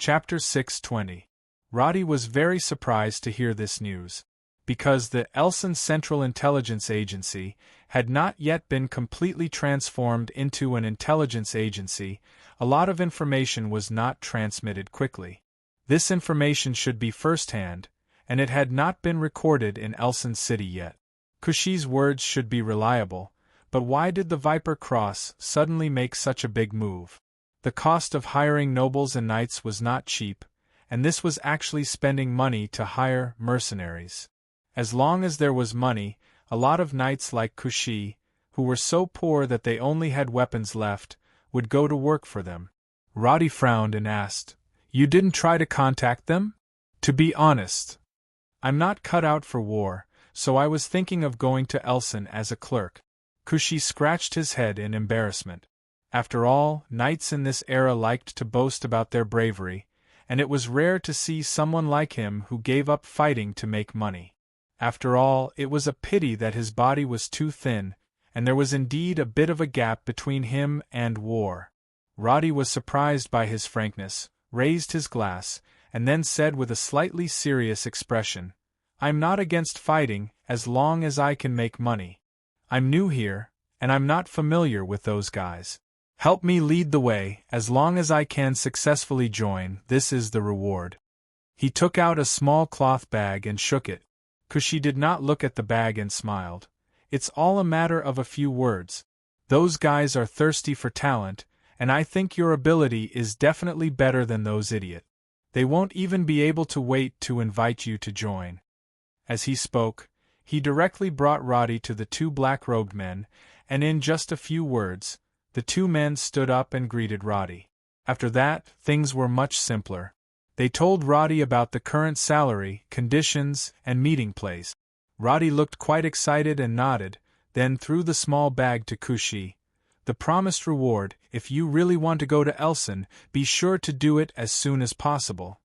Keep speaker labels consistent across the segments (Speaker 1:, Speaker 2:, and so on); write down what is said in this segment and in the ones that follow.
Speaker 1: Chapter 620. Roddy was very surprised to hear this news. Because the Elson Central Intelligence Agency had not yet been completely transformed into an intelligence agency, a lot of information was not transmitted quickly. This information should be first-hand, and it had not been recorded in Elson City yet. Kushi's words should be reliable, but why did the Viper Cross suddenly make such a big move? The cost of hiring nobles and knights was not cheap, and this was actually spending money to hire mercenaries. As long as there was money, a lot of knights like Kushi, who were so poor that they only had weapons left, would go to work for them. Roddy frowned and asked, "You didn't try to contact them?" "To be honest, I'm not cut out for war, so I was thinking of going to Elson as a clerk." Kushi scratched his head in embarrassment. After all, knights in this era liked to boast about their bravery, and it was rare to see someone like him who gave up fighting to make money. After all, it was a pity that his body was too thin, and there was indeed a bit of a gap between him and war. Roddy was surprised by his frankness, raised his glass, and then said with a slightly serious expression, "I'm not against fighting as long as I can make money. I'm new here, and I'm not familiar with those guys. Help me lead the way, as long as I can successfully join, this is the reward." He took out a small cloth bag and shook it. Kushi did not look at the bag and smiled. "It's all a matter of a few words. Those guys are thirsty for talent, and I think your ability is definitely better than those idiots. They won't even be able to wait to invite you to join." As he spoke, he directly brought Roddy to the two black-robed men, and in just a few words, the two men stood up and greeted Roddy. After that, things were much simpler. They told Roddy about the current salary, conditions, and meeting place. Roddy looked quite excited and nodded, then threw the small bag to Kushi. "The promised reward, if you really want to go to Elson, be sure to do it as soon as possible."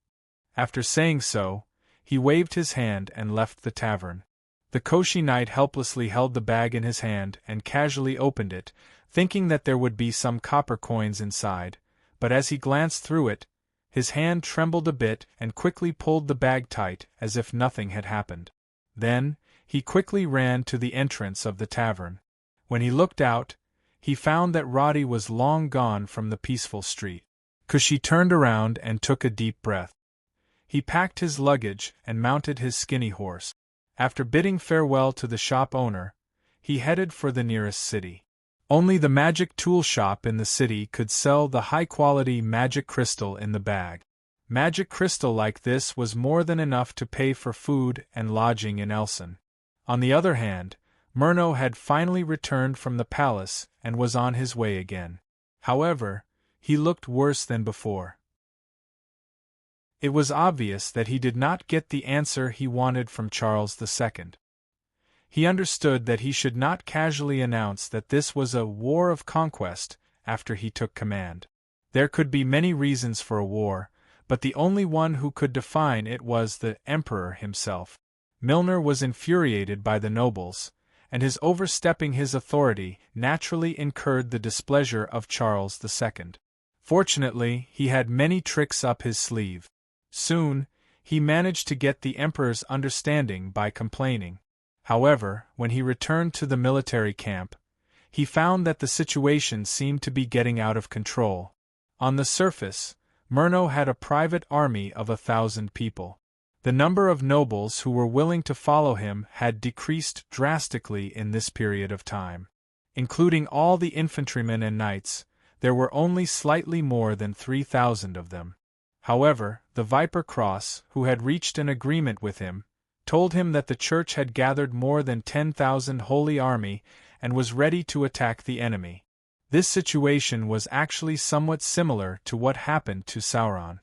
Speaker 1: After saying so, he waved his hand and left the tavern. The Koshi knight helplessly held the bag in his hand and casually opened it, thinking that there would be some copper coins inside, but as he glanced through it, his hand trembled a bit and quickly pulled the bag tight as if nothing had happened. Then, he quickly ran to the entrance of the tavern. When he looked out, he found that Roddy was long gone from the peaceful street. Kushi turned around and took a deep breath. He packed his luggage and mounted his skinny horse. After bidding farewell to the shop owner, he headed for the nearest city. Only the magic tool shop in the city could sell the high-quality magic crystal in the bag. Magic crystal like this was more than enough to pay for food and lodging in Elson. On the other hand, Murno had finally returned from the palace and was on his way again. However, he looked worse than before. It was obvious that he did not get the answer he wanted from Charles II. He understood that he should not casually announce that this was a war of conquest after he took command. There could be many reasons for a war, but the only one who could define it was the Emperor himself. Milner was infuriated by the nobles, and his overstepping his authority naturally incurred the displeasure of Charles II. Fortunately, he had many tricks up his sleeve. Soon, he managed to get the Emperor's understanding by complaining. However, when he returned to the military camp, he found that the situation seemed to be getting out of control. On the surface, Murno had a private army of 1,000 people. The number of nobles who were willing to follow him had decreased drastically in this period of time. Including all the infantrymen and knights, there were only slightly more than 3,000 of them. However, the Viper Cross, who had reached an agreement with him, told him that the church had gathered more than 10,000 holy army and was ready to attack the enemy. This situation was actually somewhat similar to what happened to Sauron.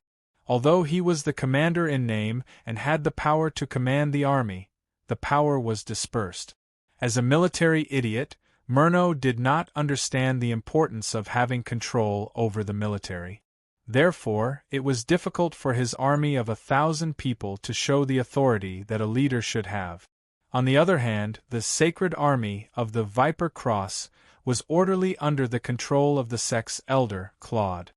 Speaker 1: Although he was the commander in name and had the power to command the army, the power was dispersed. As a military idiot, Murno did not understand the importance of having control over the military. Therefore, it was difficult for his army of 1,000 people to show the authority that a leader should have. On the other hand, the sacred army of the Viper Cross was orderly under the control of the sect's elder, Claude.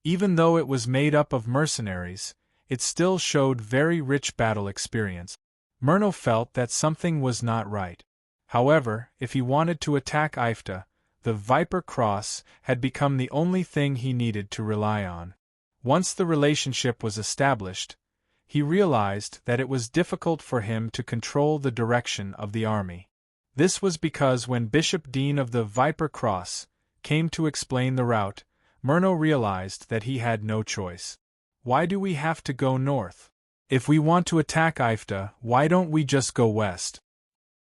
Speaker 1: Even though it was made up of mercenaries, it still showed very rich battle experience. Myrno felt that something was not right. However, if he wanted to attack Ifta, the Viper Cross had become the only thing he needed to rely on. Once the relationship was established, he realized that it was difficult for him to control the direction of the army. This was because when Bishop Dean of the Viper Cross came to explain the route, Myrno realized that he had no choice. Why do we have to go north? If we want to attack Ifta, why don't we just go west?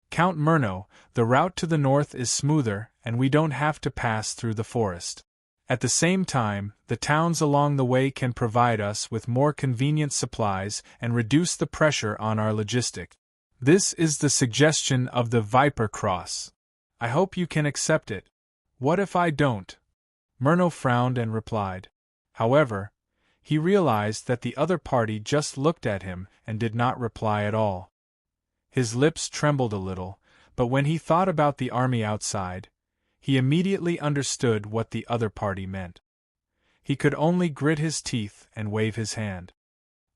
Speaker 1: Count Myrno, the route to the north is smoother and we don't have to pass through the forest. At the same time, the towns along the way can provide us with more convenient supplies and reduce the pressure on our logistics. This is the suggestion of the Viper Cross. I hope you can accept it. What if I don't? Myrno frowned and replied. However, he realized that the other party just looked at him and did not reply at all. His lips trembled a little, but when he thought about the army outside, he immediately understood what the other party meant. He could only grit his teeth and wave his hand.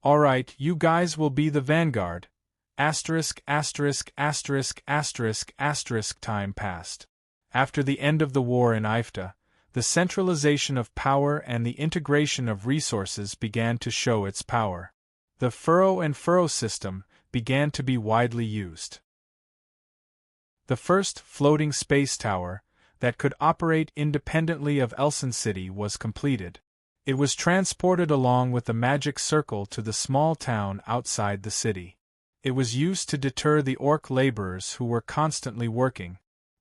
Speaker 1: All right, you guys will be the vanguard. Time passed. After the end of the war in Ifta, the centralization of power and the integration of resources began to show its power. The furrow and furrow system began to be widely used. The first floating space tower that could operate independently of Elson City was completed. It was transported along with the magic circle to the small town outside the city. It was used to deter the orc laborers who were constantly working.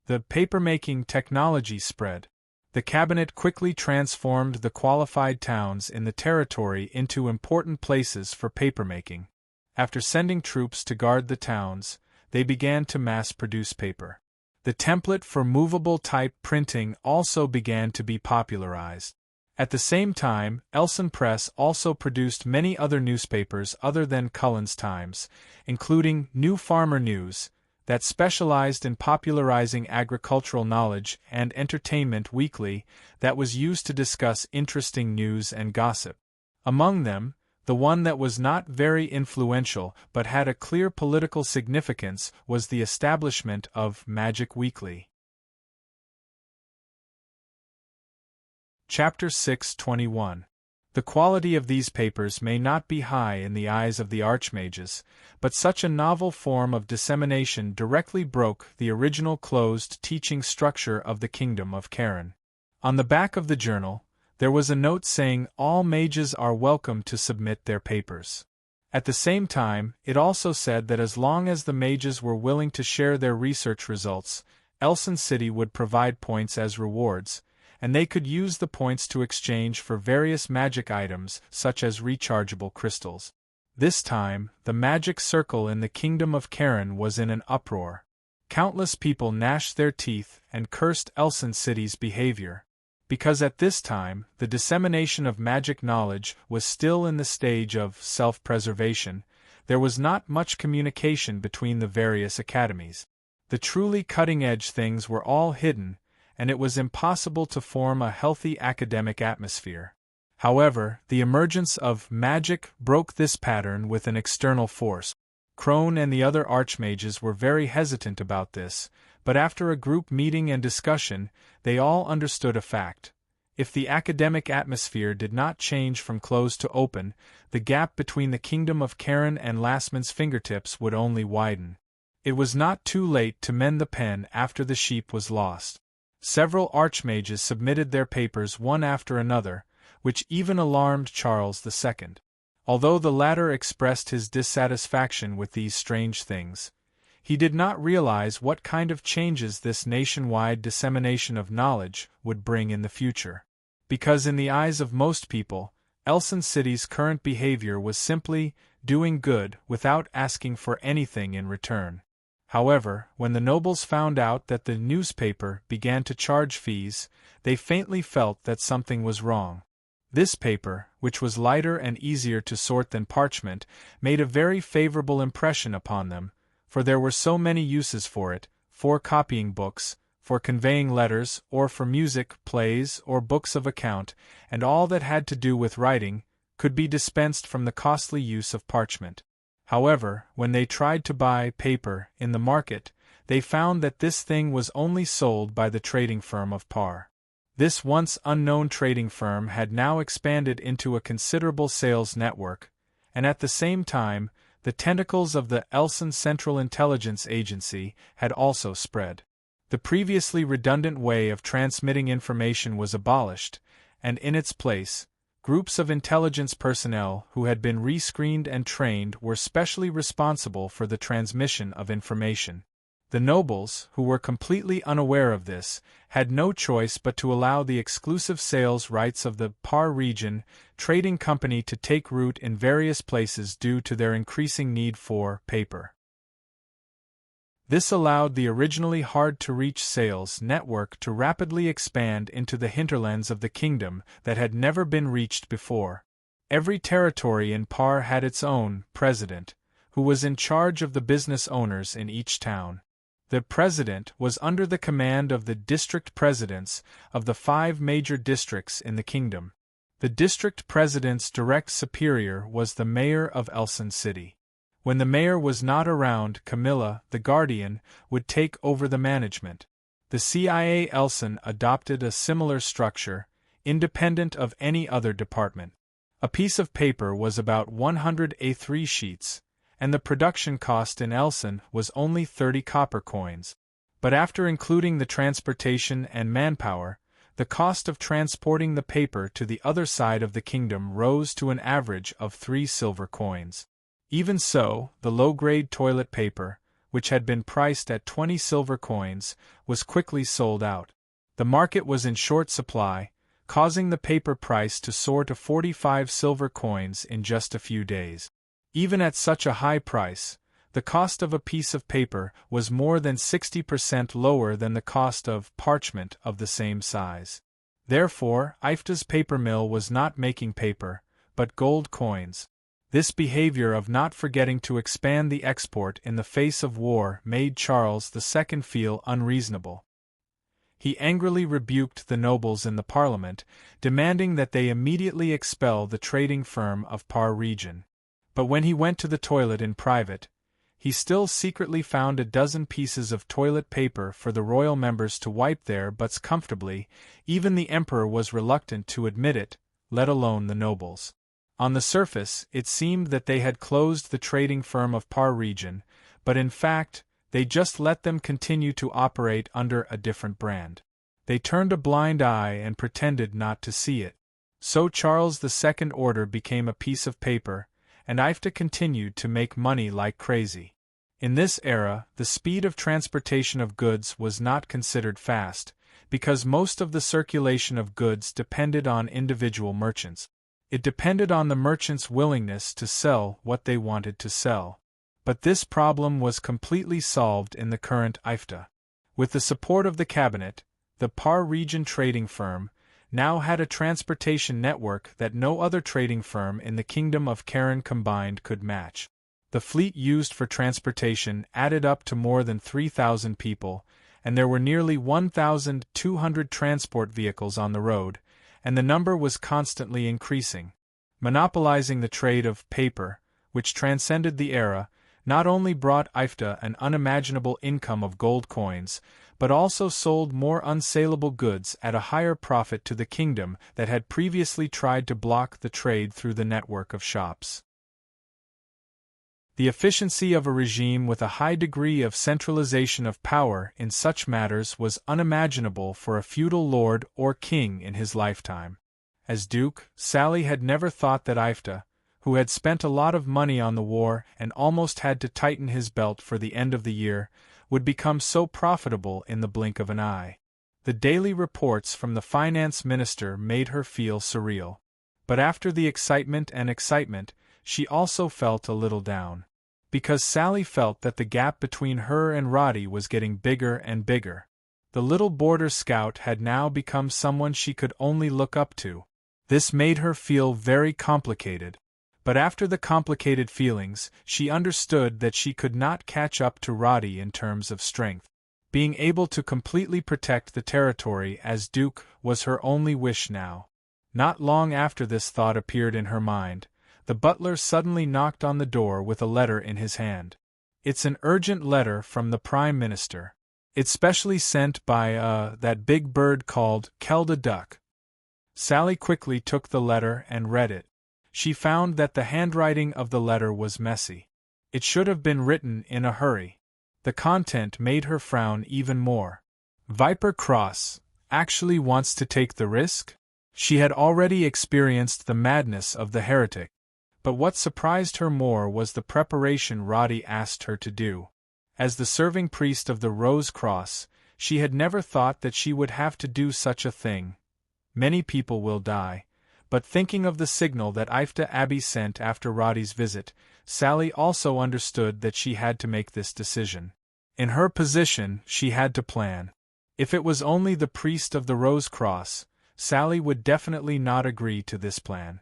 Speaker 1: The papermaking technology spread. The cabinet quickly transformed the qualified towns in the territory into important places for papermaking. After sending troops to guard the towns, they began to mass-produce paper. The template for movable type printing also began to be popularized. At the same time, Elson Press also produced many other newspapers other than Cullen's Times, including New Farmer News, that specialized in popularizing agricultural knowledge, and Entertainment Weekly, that was used to discuss interesting news and gossip. Among them, the one that was not very influential but had a clear political significance was the establishment of Magic Weekly. Chapter 6:21. The quality of these papers may not be high in the eyes of the Archmages, but such a novel form of dissemination directly broke the original closed teaching structure of the Kingdom of Karen. On the back of the journal, there was a note saying all mages are welcome to submit their papers. At the same time, it also said that as long as the mages were willing to share their research results, Elson City would provide points as rewards, and they could use the points to exchange for various magic items such as rechargeable crystals. This time, the magic circle in the Kingdom of Karen was in an uproar. Countless people gnashed their teeth and cursed Elson City's behavior. Because at this time, the dissemination of magic knowledge was still in the stage of self-preservation, there was not much communication between the various academies. The truly cutting-edge things were all hidden, and it was impossible to form a healthy academic atmosphere. However, the emergence of magic broke this pattern with an external force. Crone and the other archmages were very hesitant about this, but after a group meeting and discussion, they all understood a fact. If the academic atmosphere did not change from closed to open, the gap between the Kingdom of Karen and Lastman's fingertips would only widen. It was not too late to mend the pen after the sheep was lost. Several archmages submitted their papers one after another, which even alarmed Charles II. Although the latter expressed his dissatisfaction with these strange things, he did not realize what kind of changes this nationwide dissemination of knowledge would bring in the future. Because in the eyes of most people, Elson City's current behavior was simply doing good without asking for anything in return. However, when the nobles found out that the newspaper began to charge fees, they faintly felt that something was wrong. This paper, which was lighter and easier to sort than parchment, made a very favorable impression upon them, for there were so many uses for it: 4 copying books, for conveying letters, or for music, plays, or books of account, and all that had to do with writing, could be dispensed from the costly use of parchment. However, when they tried to buy paper in the market, they found that this thing was only sold by the trading firm of Par. This once unknown trading firm had now expanded into a considerable sales network, and at the same time, the tentacles of the Elson Central Intelligence Agency had also spread. The previously redundant way of transmitting information was abolished, and in its place, groups of intelligence personnel who had been rescreened and trained were specially responsible for the transmission of information. The nobles, who were completely unaware of this, had no choice but to allow the exclusive sales rights of the Par Region Trading Company to take root in various places due to their increasing need for paper. This allowed the originally hard-to-reach sales network to rapidly expand into the hinterlands of the kingdom that had never been reached before. Every territory in Par had its own president, who was in charge of the business owners in each town. The president was under the command of the district presidents of the 5 major districts in the kingdom. The district president's direct superior was the mayor of Elson City. When the mayor was not around, Camilla, the guardian, would take over the management. The CIA Elson adopted a similar structure, independent of any other department. A piece of paper was about 100 A3 sheets, and the production cost in Elson was only 30 copper coins. But after including the transportation and manpower, the cost of transporting the paper to the other side of the kingdom rose to an average of 3 silver coins. Even so, the low-grade toilet paper, which had been priced at 20 silver coins, was quickly sold out. The market was in short supply, causing the paper price to soar to 45 silver coins in just a few days. Even at such a high price, the cost of a piece of paper was more than 60% lower than the cost of parchment of the same size. Therefore, Ifta's paper mill was not making paper, but gold coins. This behavior of not forgetting to expand the export in the face of war made Charles II feel unreasonable. He angrily rebuked the nobles in the parliament, demanding that they immediately expel the trading firm of Par Region. But when he went to the toilet in private, he still secretly found a dozen pieces of toilet paper for the royal members to wipe their butts comfortably. Even the emperor was reluctant to admit it, let alone the nobles. On the surface, it seemed that they had closed the trading firm of Par Region, but in fact, they just let them continue to operate under a different brand. They turned a blind eye and pretended not to see it. So Charles II order became a piece of paper, and Ifta continued to make money like crazy. In this era, the speed of transportation of goods was not considered fast, because most of the circulation of goods depended on individual merchants. It depended on the merchants' willingness to sell what they wanted to sell. But this problem was completely solved in the current Ifta. With the support of the cabinet, the Par Region trading firm now had a transportation network that no other trading firm in the Kingdom of Karen combined could match. The fleet used for transportation added up to more than 3,000 people, and there were nearly 1,200 transport vehicles on the road, and the number was constantly increasing. Monopolizing the trade of paper, which transcended the era, not only brought Ifta an unimaginable income of gold coins, but also sold more unsaleable goods at a higher profit to the kingdom that had previously tried to block the trade through the network of shops. The efficiency of a regime with a high degree of centralization of power in such matters was unimaginable for a feudal lord or king in his lifetime. As Duke, Sally had never thought that Ifta, who had spent a lot of money on the war and almost had to tighten his belt for the end of the year, would become so profitable in the blink of an eye. The daily reports from the finance minister made her feel surreal. But after the excitement, she also felt a little down. Because Sally felt that the gap between her and Roddy was getting bigger and bigger. The little border scout had now become someone she could only look up to. This made her feel very complicated. But after the complicated feelings, she understood that she could not catch up to Roddy in terms of strength. Being able to completely protect the territory as Duke was her only wish now. Not long after this thought appeared in her mind, the butler suddenly knocked on the door with a letter in his hand. It's an urgent letter from the Prime Minister. It's specially sent by, that big bird called Kelda Duck. Sally quickly took the letter and read it. She found that the handwriting of the letter was messy. It should have been written in a hurry. The content made her frown even more. Viper Cross actually wants to take the risk? She had already experienced the madness of the heretic. But what surprised her more was the preparation Roddy asked her to do. As the serving priest of the Rose Cross, she had never thought that she would have to do such a thing. Many people will die. But thinking of the signal that Ifta Abbey sent after Roddy's visit, Sally also understood that she had to make this decision. In her position, she had to plan. If it was only the priest of the Rose Cross, Sally would definitely not agree to this plan.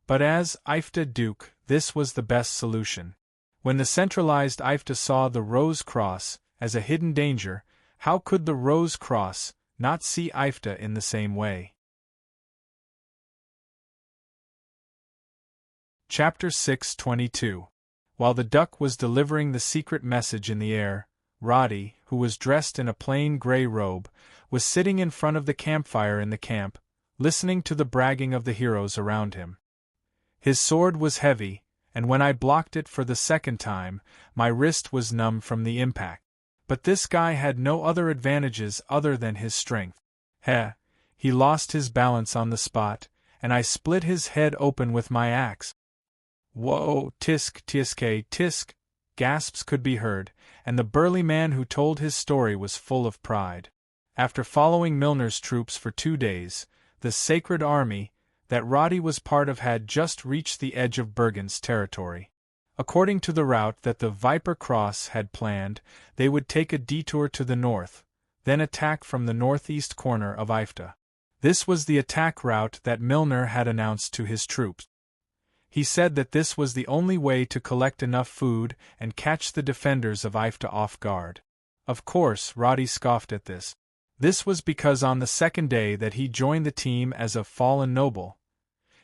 Speaker 1: But as Ifta Duke, this was the best solution. When the centralized Ifta saw the Rose Cross as a hidden danger, how could the Rose Cross not see Ifta in the same way? Chapter 6:22. While the duck was delivering the secret message in the air, Roddy, who was dressed in a plain gray robe, was sitting in front of the campfire in the camp, listening to the bragging of the heroes around him. His sword was heavy, and when I blocked it for the second time, my wrist was numb from the impact. But this guy had no other advantages other than his strength. He lost his balance on the spot, and I split his head open with my axe. Whoa, tisk, tiske, tisk, gasps could be heard, and the burly man who told his story was full of pride. After following Milner's troops for 2 days, the Sacred Army that Roddy was part of had just reached the edge of Bergen's territory. According to the route that the Viper Cross had planned, they would take a detour to the north, then attack from the northeast corner of Ifta. This was the attack route that Milner had announced to his troops. He said that this was the only way to collect enough food and catch the defenders of Ifta off guard. Of course, Roddy scoffed at this. This was because on the second day that he joined the team as a fallen noble,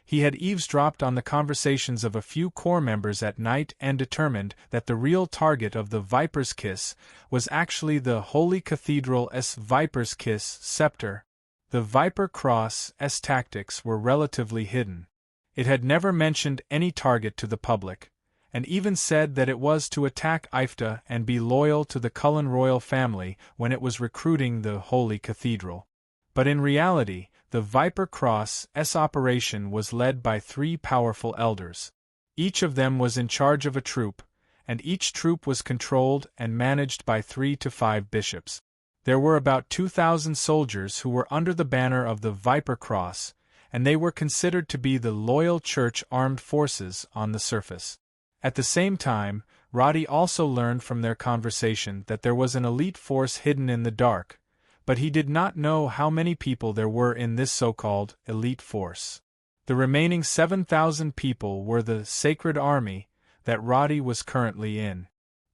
Speaker 1: he had eavesdropped on the conversations of a few corps members at night and determined that the real target of the Viper's Kiss was actually the Holy Cathedral's Viper's Kiss scepter. The Viper Cross's tactics were relatively hidden. It had never mentioned any target to the public, and even said that it was to attack Ifta and be loyal to the Cullen royal family when it was recruiting the Holy Cathedral. But in reality, the Viper Cross's operation was led by 3 powerful elders. Each of them was in charge of a troop, and each troop was controlled and managed by 3 to 5 bishops. There were about 2,000 soldiers who were under the banner of the Viper Cross, and they were considered to be the loyal church armed forces on the surface. At the same time, Roddy also learned from their conversation that there was an elite force hidden in the dark, but he did not know how many people there were in this so-called elite force. The remaining 7,000 people were the Sacred Army that Roddy was currently in.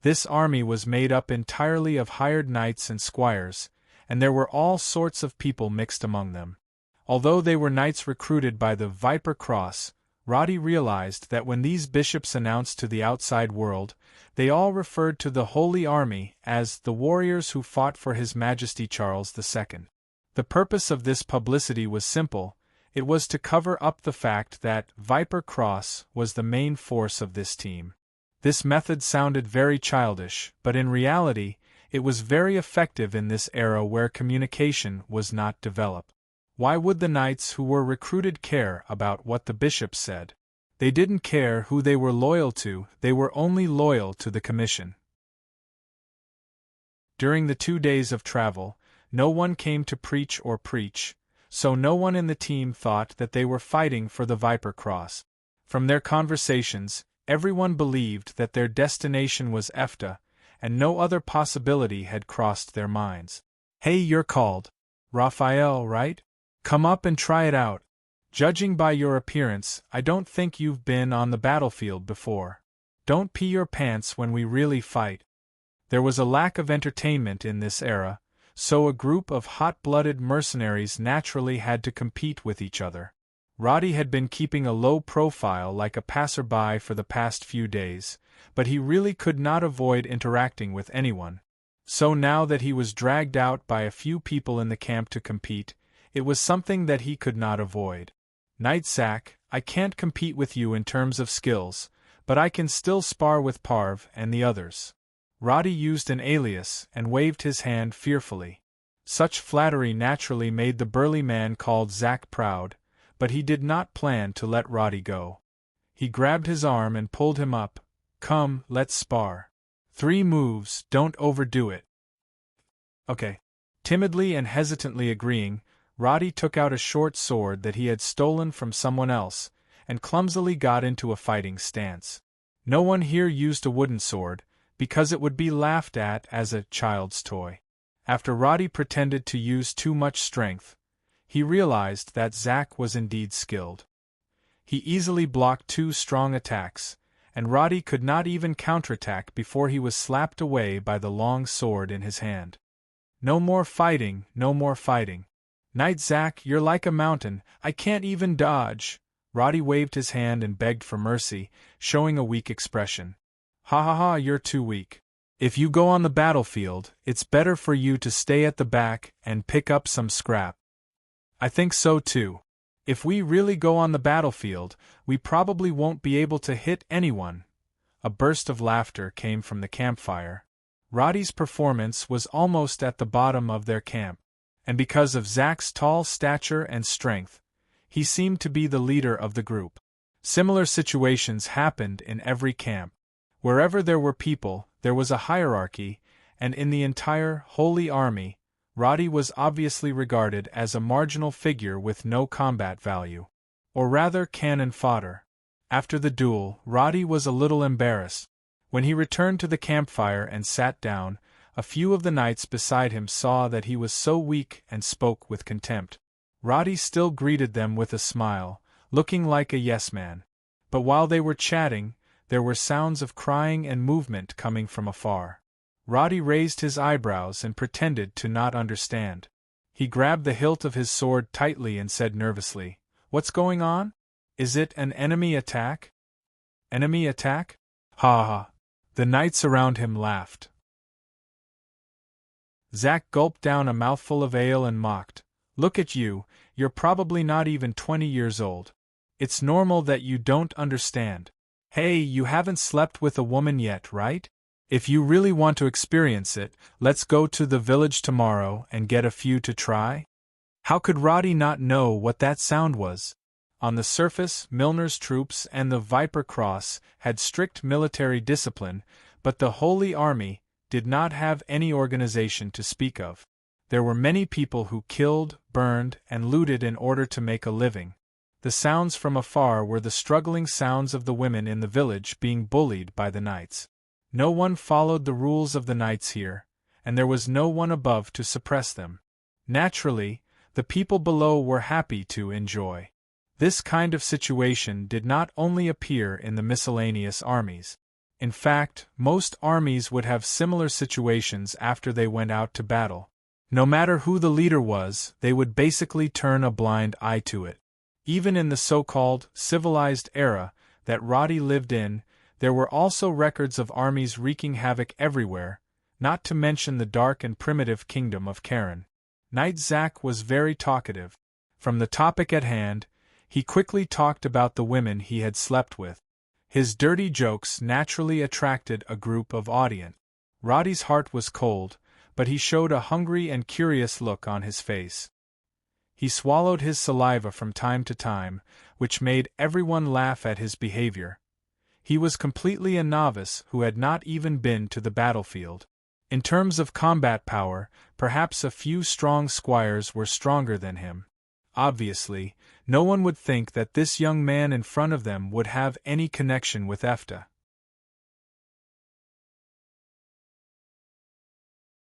Speaker 1: This army was made up entirely of hired knights and squires, and there were all sorts of people mixed among them. Although they were knights recruited by the Viper Cross, Roddy realized that when these bishops announced to the outside world, they all referred to the Holy Army as the warriors who fought for His Majesty Charles II. The purpose of this publicity was simple: it was to cover up the fact that Viper Cross was the main force of this team. This method sounded very childish, but in reality, it was very effective in this era where communication was not developed. Why would the knights who were recruited care about what the bishops said? They didn't care who they were loyal to, they were only loyal to the commission. During the 2 days of travel, no one came to preach, so no one in the team thought that they were fighting for the Viper Cross. From their conversations, everyone believed that their destination was Ifta, and no other possibility had crossed their minds. Hey, you're called Raphael, right? Come up and try it out. Judging by your appearance, I don't think you've been on the battlefield before. Don't pee your pants when we really fight. There was a lack of entertainment in this era, so a group of hot-blooded mercenaries naturally had to compete with each other. Roddy had been keeping a low profile like a passerby for the past few days, but he really could not avoid interacting with anyone. So now that he was dragged out by a few people in the camp to compete, it was something that he could not avoid. Knight Zack, I can't compete with you in terms of skills, but I can still spar with Parv and the others. Roddy used an alias and waved his hand fearfully. Such flattery naturally made the burly man called Zack proud, but he did not plan to let Roddy go. He grabbed his arm and pulled him up. Come, let's spar. 3 moves, don't overdo it. Okay. Timidly and hesitantly agreeing, Roddy took out a short sword that he had stolen from someone else, and clumsily got into a fighting stance. No one here used a wooden sword, because it would be laughed at as a child's toy. After Roddy pretended to use too much strength, he realized that Zack was indeed skilled. He easily blocked 2 strong attacks, and Roddy could not even counterattack before he was slapped away by the long sword in his hand. No more fighting, no more fighting. Knight Zack, you're like a mountain, I can't even dodge. Roddy waved his hand and begged for mercy, showing a weak expression. Ha ha ha, you're too weak. If you go on the battlefield, it's better for you to stay at the back and pick up some scrap. I think so too. If we really go on the battlefield, we probably won't be able to hit anyone. A burst of laughter came from the campfire. Roddy's performance was almost at the bottom of their camp, and because of Zack's tall stature and strength, he seemed to be the leader of the group. Similar situations happened in every camp. Wherever there were people, there was a hierarchy, and in the entire Holy Army, Roddy was obviously regarded as a marginal figure with no combat value. Or rather cannon fodder. After the duel, Roddy was a little embarrassed. When he returned to the campfire and sat down, a few of the knights beside him saw that he was so weak and spoke with contempt. Roddy still greeted them with a smile, looking like a yes-man. But while they were chatting, there were sounds of crying and movement coming from afar. Roddy raised his eyebrows and pretended to not understand. He grabbed the hilt of his sword tightly and said nervously, "What's going on? Is it an enemy attack?" "Enemy attack? Ha ha." The knights around him laughed. Zack gulped down a mouthful of ale and mocked, "Look at you, you're probably not even 20 years old. It's normal that you don't understand. Hey, you haven't slept with a woman yet, right? If you really want to experience it, let's go to the village tomorrow and get a few to try?" How could Roddy not know what that sound was? On the surface, Milner's troops and the Viper Cross had strict military discipline, but the Holy Army did not have any organization to speak of. There were many people who killed, burned, and looted in order to make a living. The sounds from afar were the struggling sounds of the women in the village being bullied by the knights. No one followed the rules of the knights here, and there was no one above to suppress them. Naturally, the people below were happy to enjoy. This kind of situation did not only appear in the miscellaneous armies. In fact, most armies would have similar situations after they went out to battle. No matter who the leader was, they would basically turn a blind eye to it. Even in the so-called civilized era that Roddy lived in, there were also records of armies wreaking havoc everywhere, not to mention the dark and primitive kingdom of Karen. Knight Zack was very talkative. From the topic at hand, he quickly talked about the women he had slept with. His dirty jokes naturally attracted a group of audience. Roddy's heart was cold, but he showed a hungry and curious look on his face. He swallowed his saliva from time to time, which made everyone laugh at his behavior. He was completely a novice who had not even been to the battlefield. In terms of combat power, perhaps a few strong squires were stronger than him. Obviously, no one would think that this young man in front of them would have any connection with Efta.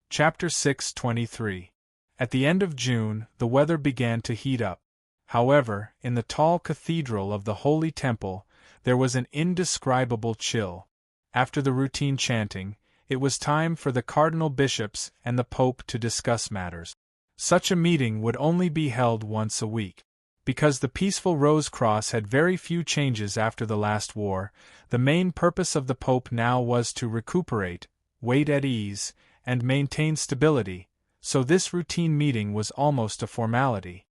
Speaker 1: Chapter 6:23. At the end of June, the weather began to heat up. However, in the tall cathedral of the Holy Temple, there was an indescribable chill. After the routine chanting, it was time for the cardinal bishops and the Pope to discuss matters. Such a meeting would only be held once a week. Because the peaceful Rose Cross had very few changes after the last war, the main purpose of the Pope now was to recuperate, wait at ease, and maintain stability, so this routine meeting was almost a formality.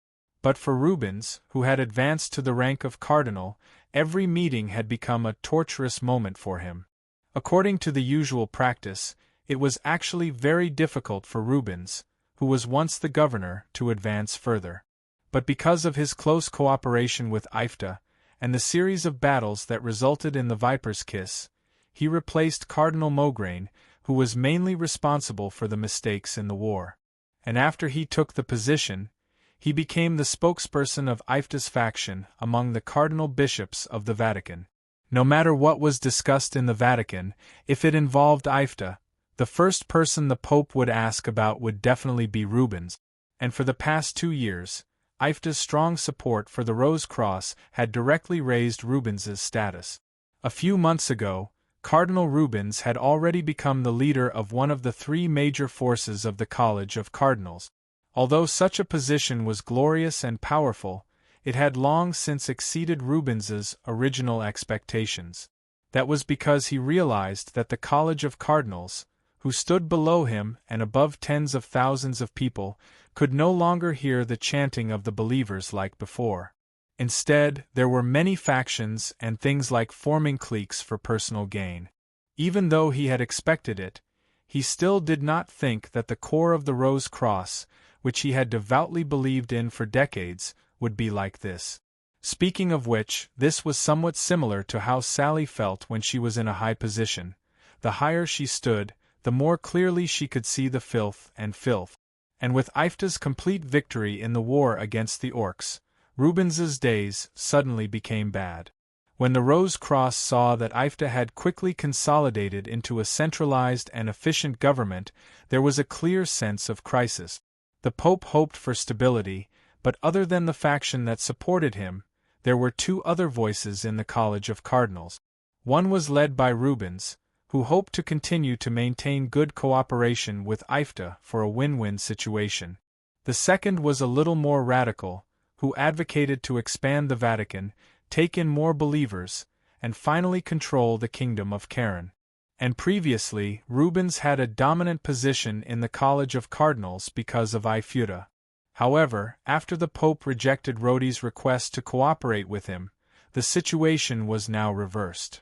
Speaker 1: But for Rubens, who had advanced to the rank of cardinal, every meeting had become a torturous moment for him. According to the usual practice, it was actually very difficult for Rubens, who was once the governor, to advance further. But because of his close cooperation with Ifta, and the series of battles that resulted in the Viper's Kiss, he replaced Cardinal Mograine, who was mainly responsible for the mistakes in the war. And after he took the position, he became the spokesperson of Ifta's faction among the cardinal bishops of the Vatican. No matter what was discussed in the Vatican, if it involved Ifta, the first person the Pope would ask about would definitely be Rubens, and for the past 2 years, Ifta's strong support for the Rose Cross had directly raised Rubens's status. A few months ago, Cardinal Rubens had already become the leader of one of the 3 major forces of the College of Cardinals. Although such a position was glorious and powerful, it had long since exceeded Rubens's original expectations. That was because he realized that the College of Cardinals, who stood below him and above tens of thousands of people, could no longer hear the chanting of the believers like before. Instead, there were many factions and things like forming cliques for personal gain. Even though he had expected it, he still did not think that the core of the Rose Cross, which he had devoutly believed in for decades, would be like this. Speaking of which, this was somewhat similar to how Sally felt when she was in a high position. The higher she stood, the more clearly she could see the filth. And with Ifta's complete victory in the war against the Orcs, Rubens's days suddenly became bad. When the Rose Cross saw that Ifta had quickly consolidated into a centralized and efficient government, there was a clear sense of crisis. The Pope hoped for stability, but other than the faction that supported him, there were 2 other voices in the College of Cardinals. One was led by Rubens, who hoped to continue to maintain good cooperation with Ifta for a win-win situation. The second was a little more radical, who advocated to expand the Vatican, take in more believers, and finally control the Kingdom of Karen. And previously, Rubens had a dominant position in the College of Cardinals because of Ifta. However, after the Pope rejected Rodi's request to cooperate with him, the situation was now reversed.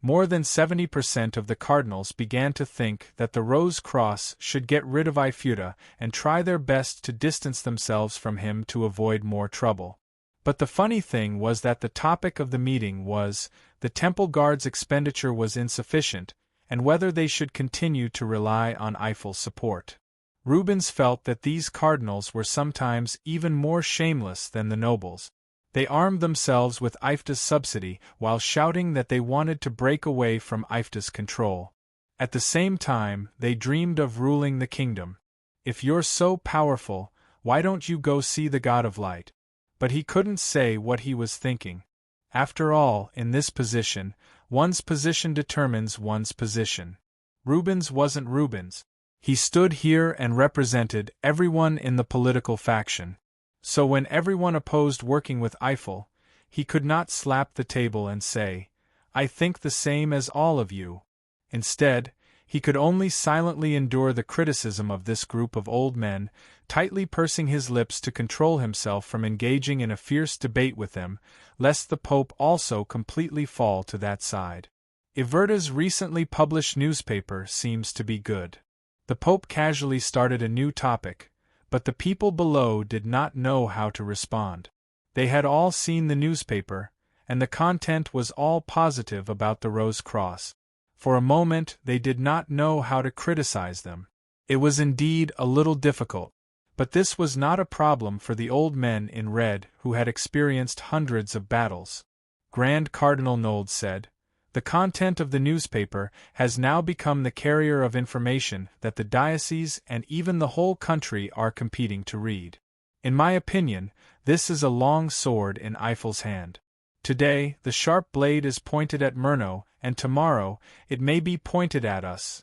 Speaker 1: More than 70% of the cardinals began to think that the Rose Cross should get rid of Ifta and try their best to distance themselves from him to avoid more trouble. But the funny thing was that the topic of the meeting was, the temple guard's expenditure was insufficient, and whether they should continue to rely on Eiffel's support. Rubens felt that these cardinals were sometimes even more shameless than the nobles. They armed themselves with Ifta's subsidy while shouting that they wanted to break away from Ifta's control. At the same time, they dreamed of ruling the kingdom. If you're so powerful, why don't you go see the God of Light? But he couldn't say what he was thinking. After all, in this position, one's position determines one's position. Rubens wasn't Rubens. He stood here and represented everyone in the political faction. So when everyone opposed working with Eiffel, he could not slap the table and say, "I think the same as all of you." Instead, he could only silently endure the criticism of this group of old men, tightly pursing his lips to control himself from engaging in a fierce debate with them, lest the Pope also completely fall to that side. Iverta's recently published newspaper seems to be good. The Pope casually started a new topic, but the people below did not know how to respond. They had all seen the newspaper, and the content was all positive about the Rose Cross. For a moment they did not know how to criticize them. It was indeed a little difficult, but this was not a problem for the old men in red who had experienced hundreds of battles. Grand Cardinal Nold said, "The content of the newspaper has now become the carrier of information that the diocese and even the whole country are competing to read. In my opinion, this is a long sword in Eiffel's hand. Today, the sharp blade is pointed at Murnau and tomorrow it may be pointed at us.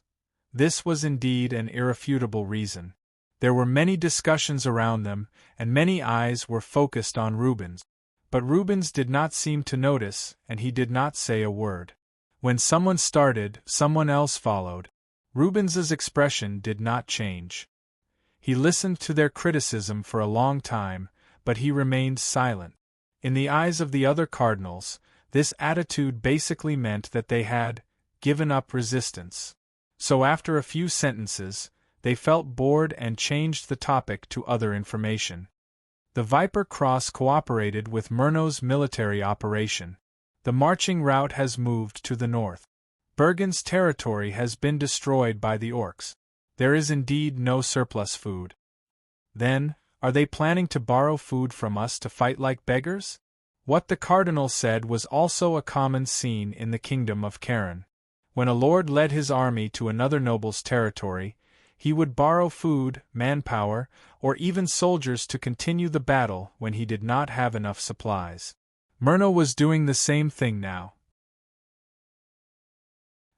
Speaker 1: This was indeed an irrefutable reason. There were many discussions around them, and many eyes were focused on Rubens. But Rubens did not seem to notice, and he did not say a word. When someone started, someone else followed. Rubens's expression did not change. He listened to their criticism for a long time, but he remained silent. In the eyes of the other cardinals, this attitude basically meant that they had given up resistance. So after a few sentences, they felt bored and changed the topic to other information. The Viper Cross cooperated with Murnau's military operation. The marching route has moved to the north. Bergen's territory has been destroyed by the orcs. There is indeed no surplus food. Then, are they planning to borrow food from us to fight like beggars? What the cardinal said was also a common scene in the kingdom of Karen. When a lord led his army to another noble's territory, he would borrow food, manpower, or even soldiers to continue the battle when he did not have enough supplies. Murnau was doing the same thing now.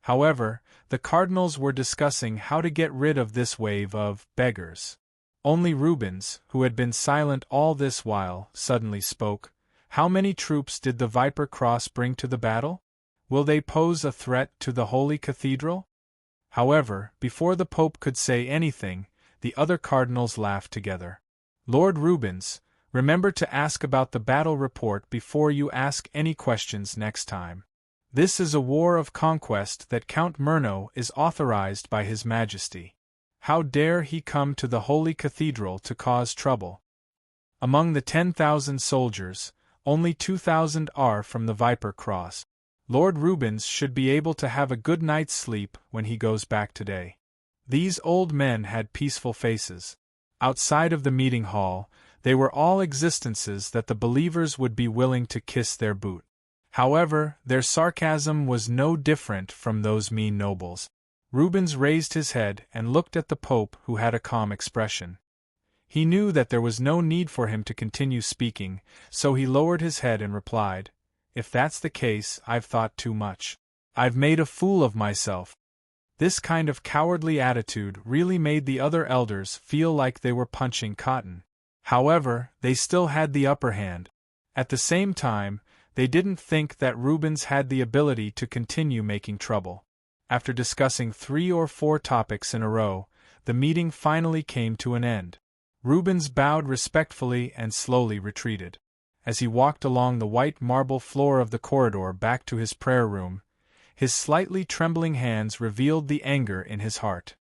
Speaker 1: However, the cardinals were discussing how to get rid of this wave of beggars. Only Rubens, who had been silent all this while, suddenly spoke. How many troops did the Viper Cross bring to the battle? Will they pose a threat to the Holy Cathedral? However, before the Pope could say anything, the other cardinals laughed together. Lord Rubens, remember to ask about the battle report before you ask any questions next time. This is a war of conquest that Count Murnau is authorized by His Majesty. How dare he come to the Holy Cathedral to cause trouble? Among the 10,000 soldiers, only 2,000 are from the Viper Cross. Lord Rubens should be able to have a good night's sleep when he goes back today. These old men had peaceful faces. Outside of the meeting hall, they were all existences that the believers would be willing to kiss their boot. However, their sarcasm was no different from those mean nobles. Rubens raised his head and looked at the Pope, who had a calm expression. He knew that there was no need for him to continue speaking, so he lowered his head and replied, "If that's the case, I've thought too much. I've made a fool of myself." This kind of cowardly attitude really made the other elders feel like they were punching cotton. However, they still had the upper hand. At the same time, they didn't think that Rubens had the ability to continue making trouble. After discussing 3 or 4 topics in a row, the meeting finally came to an end. Rubens bowed respectfully and slowly retreated. As he walked along the white marble floor of the corridor back to his prayer room, his slightly trembling hands revealed the anger in his heart.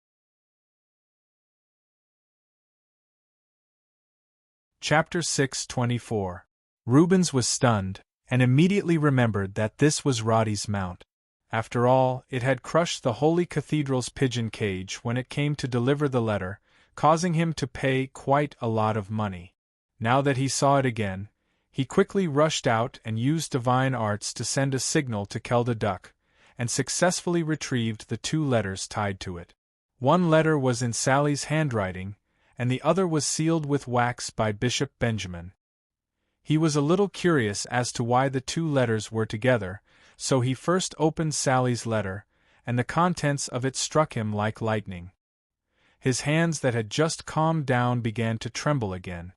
Speaker 1: Chapter 6:24. Rubens was stunned, and immediately remembered that this was Roddy's mount. After all, it had crushed the Holy Cathedral's pigeon cage when it came to deliver the letter, causing him to pay quite a lot of money. Now that he saw it again, he quickly rushed out and used divine arts to send a signal to Kelda Duck, and successfully retrieved the 2 letters tied to it. One letter was in Sally's handwriting, and the other was sealed with wax by Bishop Benjamin. He was a little curious as to why the 2 letters were together, so he first opened Sally's letter, and the contents of it struck him like lightning. His hands that had just calmed down began to tremble again.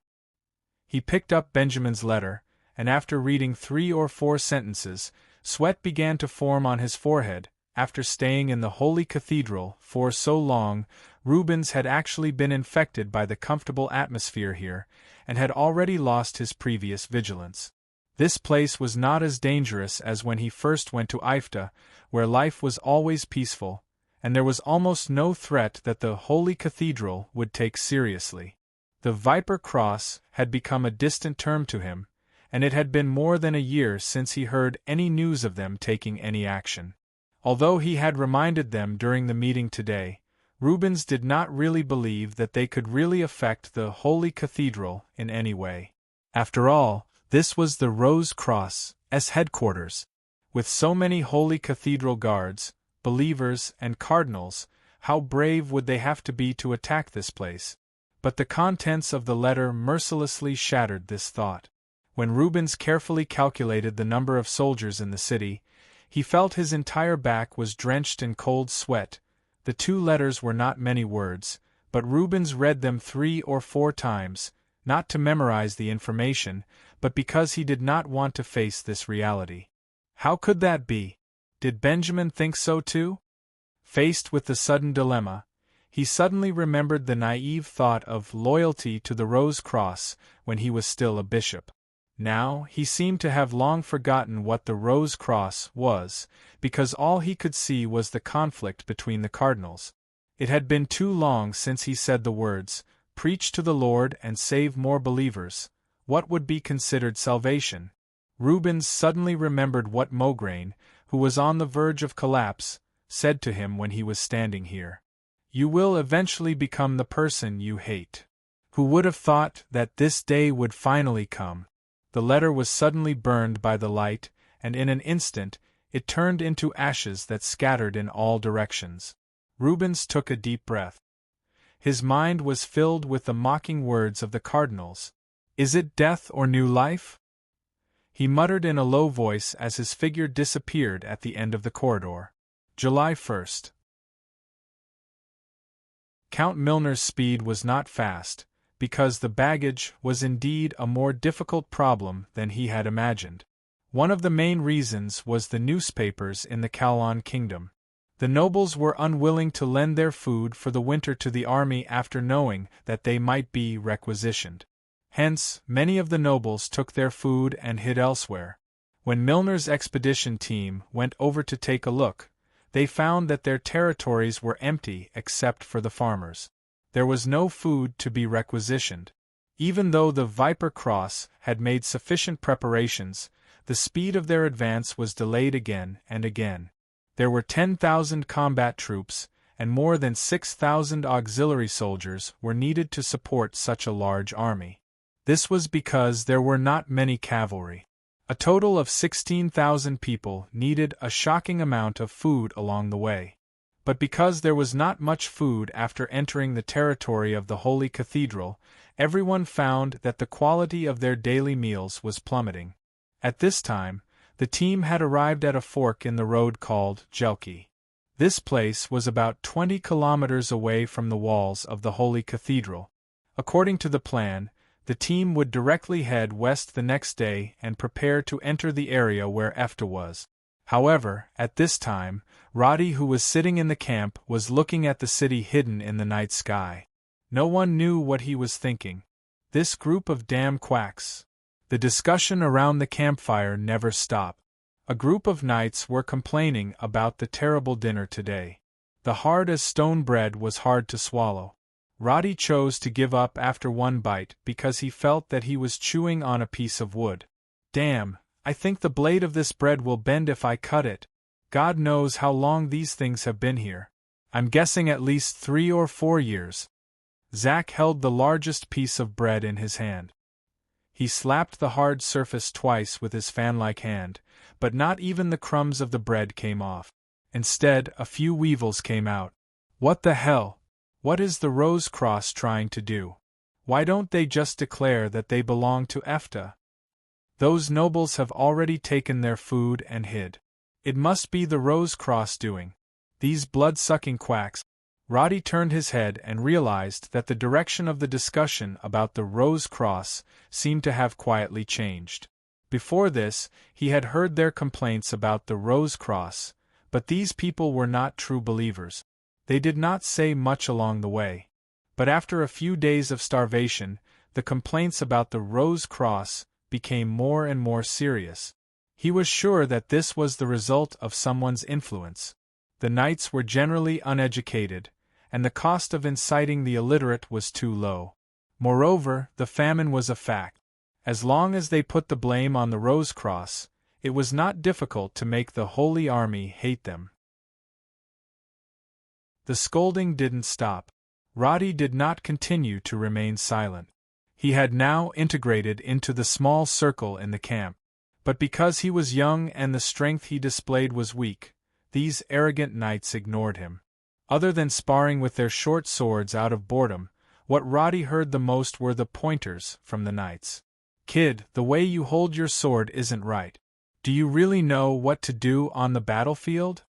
Speaker 1: He picked up Benjamin's letter, and after reading 3 or 4 sentences, sweat began to form on his forehead. After staying in the Holy Cathedral for so long, Rubens had actually been infected by the comfortable atmosphere here, and had already lost his previous vigilance. This place was not as dangerous as when he first went to Ifta, where life was always peaceful, and there was almost no threat that the Holy Cathedral would take seriously. The Viper Cross had become a distant term to him, and it had been more than a year since he heard any news of them taking any action. Although he had reminded them during the meeting today, Rubens did not really believe that they could really affect the Holy Cathedral in any way. After all, this was the Rose Cross's headquarters. With so many Holy Cathedral guards, believers, and cardinals, how brave would they have to be to attack this place? But the contents of the letter mercilessly shattered this thought. When Rubens carefully calculated the number of soldiers in the city, He felt his entire back was drenched in cold sweat. The 2 letters were not many words, but Rubens read them 3 or 4 times, not to memorize the information, but because he did not want to face this reality. How could that be? Did Benjamin think so too? Faced with the sudden dilemma, he suddenly remembered the naive thought of loyalty to the Rose Cross when he was still a bishop. Now, he seemed to have long forgotten what the Rose Cross was, because all he could see was the conflict between the cardinals. It had been too long since he said the words, "Preach to the Lord and save more believers." What would be considered salvation? Rubens suddenly remembered what Maugrain, who was on the verge of collapse, said to him when he was standing here. "You will eventually become the person you hate." Who would have thought that this day would finally come? The letter was suddenly burned by the light, and in an instant, it turned into ashes that scattered in all directions. Rubens took a deep breath. His mind was filled with the mocking words of the cardinals. "Is it death or new life?" He muttered in a low voice as his figure disappeared at the end of the corridor. July 1st. Count Milner's speed was not fast, because the baggage was indeed a more difficult problem than he had imagined. One of the main reasons was the newspapers in the Calon kingdom. The nobles were unwilling to lend their food for the winter to the army after knowing that they might be requisitioned. Hence, many of the nobles took their food and hid elsewhere. When Milner's expedition team went over to take a look, they found that their territories were empty except for the farmers. There was no food to be requisitioned. Even though the Viper Cross had made sufficient preparations, the speed of their advance was delayed again and again. There were 10,000 combat troops, and more than 6,000 auxiliary soldiers were needed to support such a large army. This was because there were not many cavalry. A total of 16,000 people needed a shocking amount of food along the way. But because there was not much food after entering the territory of the Holy Cathedral, everyone found that the quality of their daily meals was plummeting. At this time, the team had arrived at a fork in the road called Jelki. This place was about 20 kilometers away from the walls of the Holy Cathedral. According to the plan, the team would directly head west the next day and prepare to enter the area where Efta was. However, at this time, Roddy, who was sitting in the camp, was looking at the city hidden in the night sky. No one knew what he was thinking. This group of damn quacks. The discussion around the campfire never stopped. A group of knights were complaining about the terrible dinner today. The hard-as-stone bread was hard to swallow. Roddy chose to give up after one bite because he felt that he was chewing on a piece of wood. "Damn, I think the blade of this bread will bend if I cut it. God knows how long these things have been here. I'm guessing at least 3 or 4 years. Zack held the largest piece of bread in his hand. He slapped the hard surface twice with his fan-like hand, but not even the crumbs of the bread came off. Instead, a few weevils came out. What the hell? What is the Rose Cross trying to do? Why don't they just declare that they belong to Efta? Those nobles have already taken their food and hid. It must be the Rose Cross doing. These blood-sucking quacks. Roddy turned his head and realized that the direction of the discussion about the Rose Cross seemed to have quietly changed. Before this, he had heard their complaints about the Rose Cross, but these people were not true believers. They did not say much along the way. But after a few days of starvation, the complaints about the Rose Cross became more and more serious. He was sure that this was the result of someone's influence. The knights were generally uneducated, and the cost of inciting the illiterate was too low. Moreover, the famine was a fact. As long as they put the blame on the Rose Cross, it was not difficult to make the Holy Army hate them. The scolding didn't stop. Roddy did not continue to remain silent. He had now integrated into the small circle in the camp. But because he was young and the strength he displayed was weak, these arrogant knights ignored him. Other than sparring with their short swords out of boredom, what Roddy heard the most were the pointers from the knights. "Kid, the way you hold your sword isn't right. Do you really know what to do on the battlefield?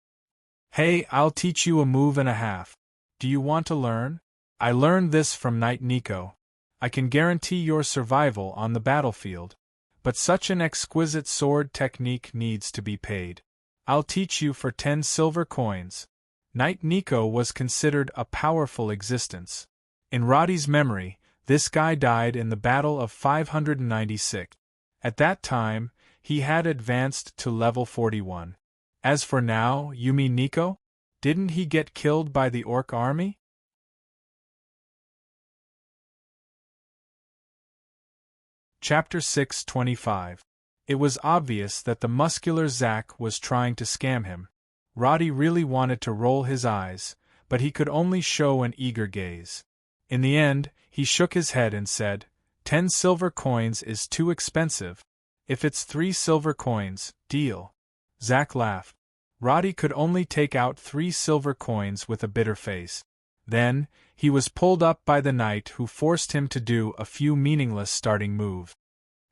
Speaker 1: Hey, I'll teach you a move and a half. Do you want to learn? I learned this from Knight Nico. I can guarantee your survival on the battlefield. But such an exquisite sword technique needs to be paid. I'll teach you for 10 silver coins. Knight Nico was considered a powerful existence. In Roddy's memory, this guy died in the Battle of 596. At that time, he had advanced to level 41. As for now, you mean Nico? Didn't he get killed by the orc army? Chapter 625. It was obvious that the muscular Zack was trying to scam him. Roddy really wanted to roll his eyes, but he could only show an eager gaze. In the end, he shook his head and said, 10 silver coins is too expensive. If it's 3 silver coins, deal. Zack laughed. Roddy could only take out 3 silver coins with a bitter face. Then, he was pulled up by the knight who forced him to do a few meaningless starting moves.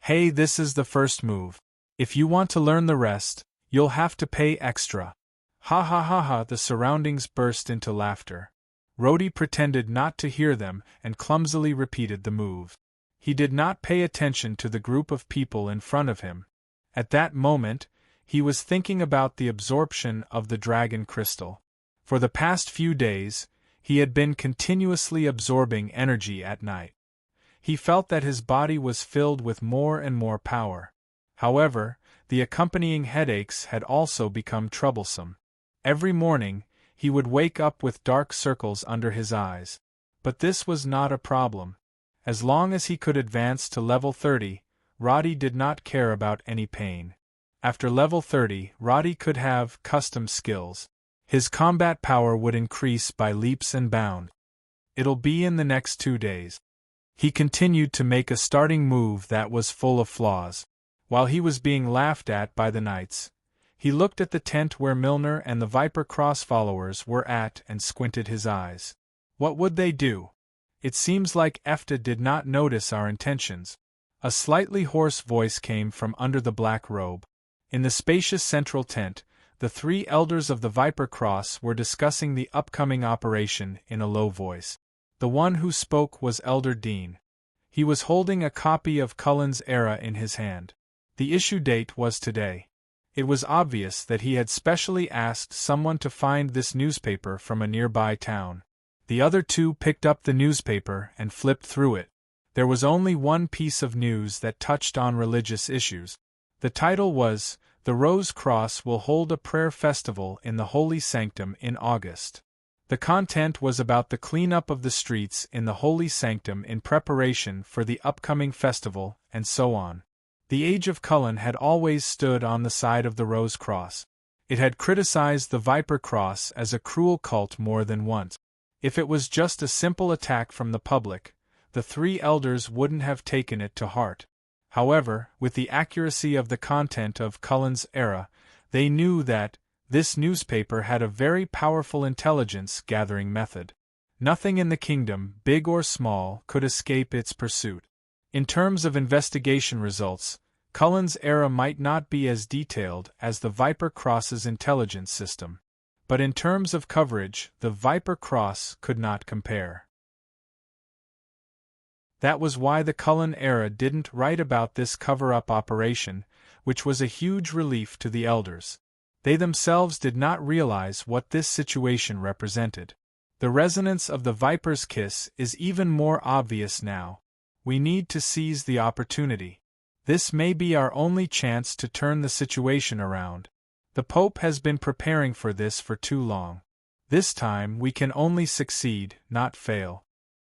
Speaker 1: Hey, this is the first move. If you want to learn the rest, you'll have to pay extra. Ha ha ha ha, the surroundings burst into laughter. Roddy pretended not to hear them and clumsily repeated the move. He did not pay attention to the group of people in front of him. At that moment, he was thinking about the absorption of the dragon crystal. For the past few days, he had been continuously absorbing energy at night. He felt that his body was filled with more and more power. However, the accompanying headaches had also become troublesome. Every morning, he would wake up with dark circles under his eyes. But this was not a problem. As long as he could advance to level 30, Roddy did not care about any pain. After level 30, Roddy could have custom skills. His combat power would increase by leaps and bounds. It'll be in the next 2 days. He continued to make a starting move that was full of flaws. While he was being laughed at by the knights, he looked at the tent where Milner and the Viper Cross followers were at and squinted his eyes. What would they do? It seems like Efta did not notice our intentions. A slightly hoarse voice came from under the black robe. In the spacious central tent, the 3 elders of the Viper Cross were discussing the upcoming operation in a low voice. The one who spoke was Elder Dean. He was holding a copy of Cullen's Era in his hand. The issue date was today. It was obvious that he had specially asked someone to find this newspaper from a nearby town. The other 2 picked up the newspaper and flipped through it. There was only one piece of news that touched on religious issues. The title was, "The Rose Cross will hold a prayer festival in the Holy Sanctum in August." The content was about the cleanup of the streets in the Holy Sanctum in preparation for the upcoming festival, and so on. The Age of Cullen had always stood on the side of the Rose Cross. It had criticized the Viper Cross as a cruel cult more than once. If it was just a simple attack from the public, the 3 elders wouldn't have taken it to heart. However, with the accuracy of the content of Cullen's Era, they knew that this newspaper had a very powerful intelligence-gathering method. Nothing in the kingdom, big or small, could escape its pursuit. In terms of investigation results, Cullen's Era might not be as detailed as the Viper Cross's intelligence system. But in terms of coverage, the Viper Cross could not compare. That was why the Cullen Era didn't write about this cover-up operation, which was a huge relief to the elders. They themselves did not realize what this situation represented. The resonance of the Viper's kiss is even more obvious now. We need to seize the opportunity. This may be our only chance to turn the situation around. The Pope has been preparing for this for too long. This time we can only succeed, not fail.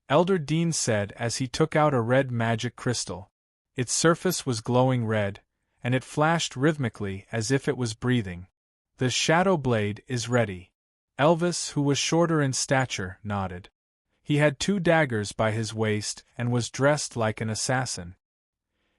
Speaker 1: Elder Dean said as he took out a red magic crystal. Its surface was glowing red, and it flashed rhythmically as if it was breathing. The shadow blade is ready. Elvis, who was shorter in stature, nodded. He had 2 daggers by his waist and was dressed like an assassin.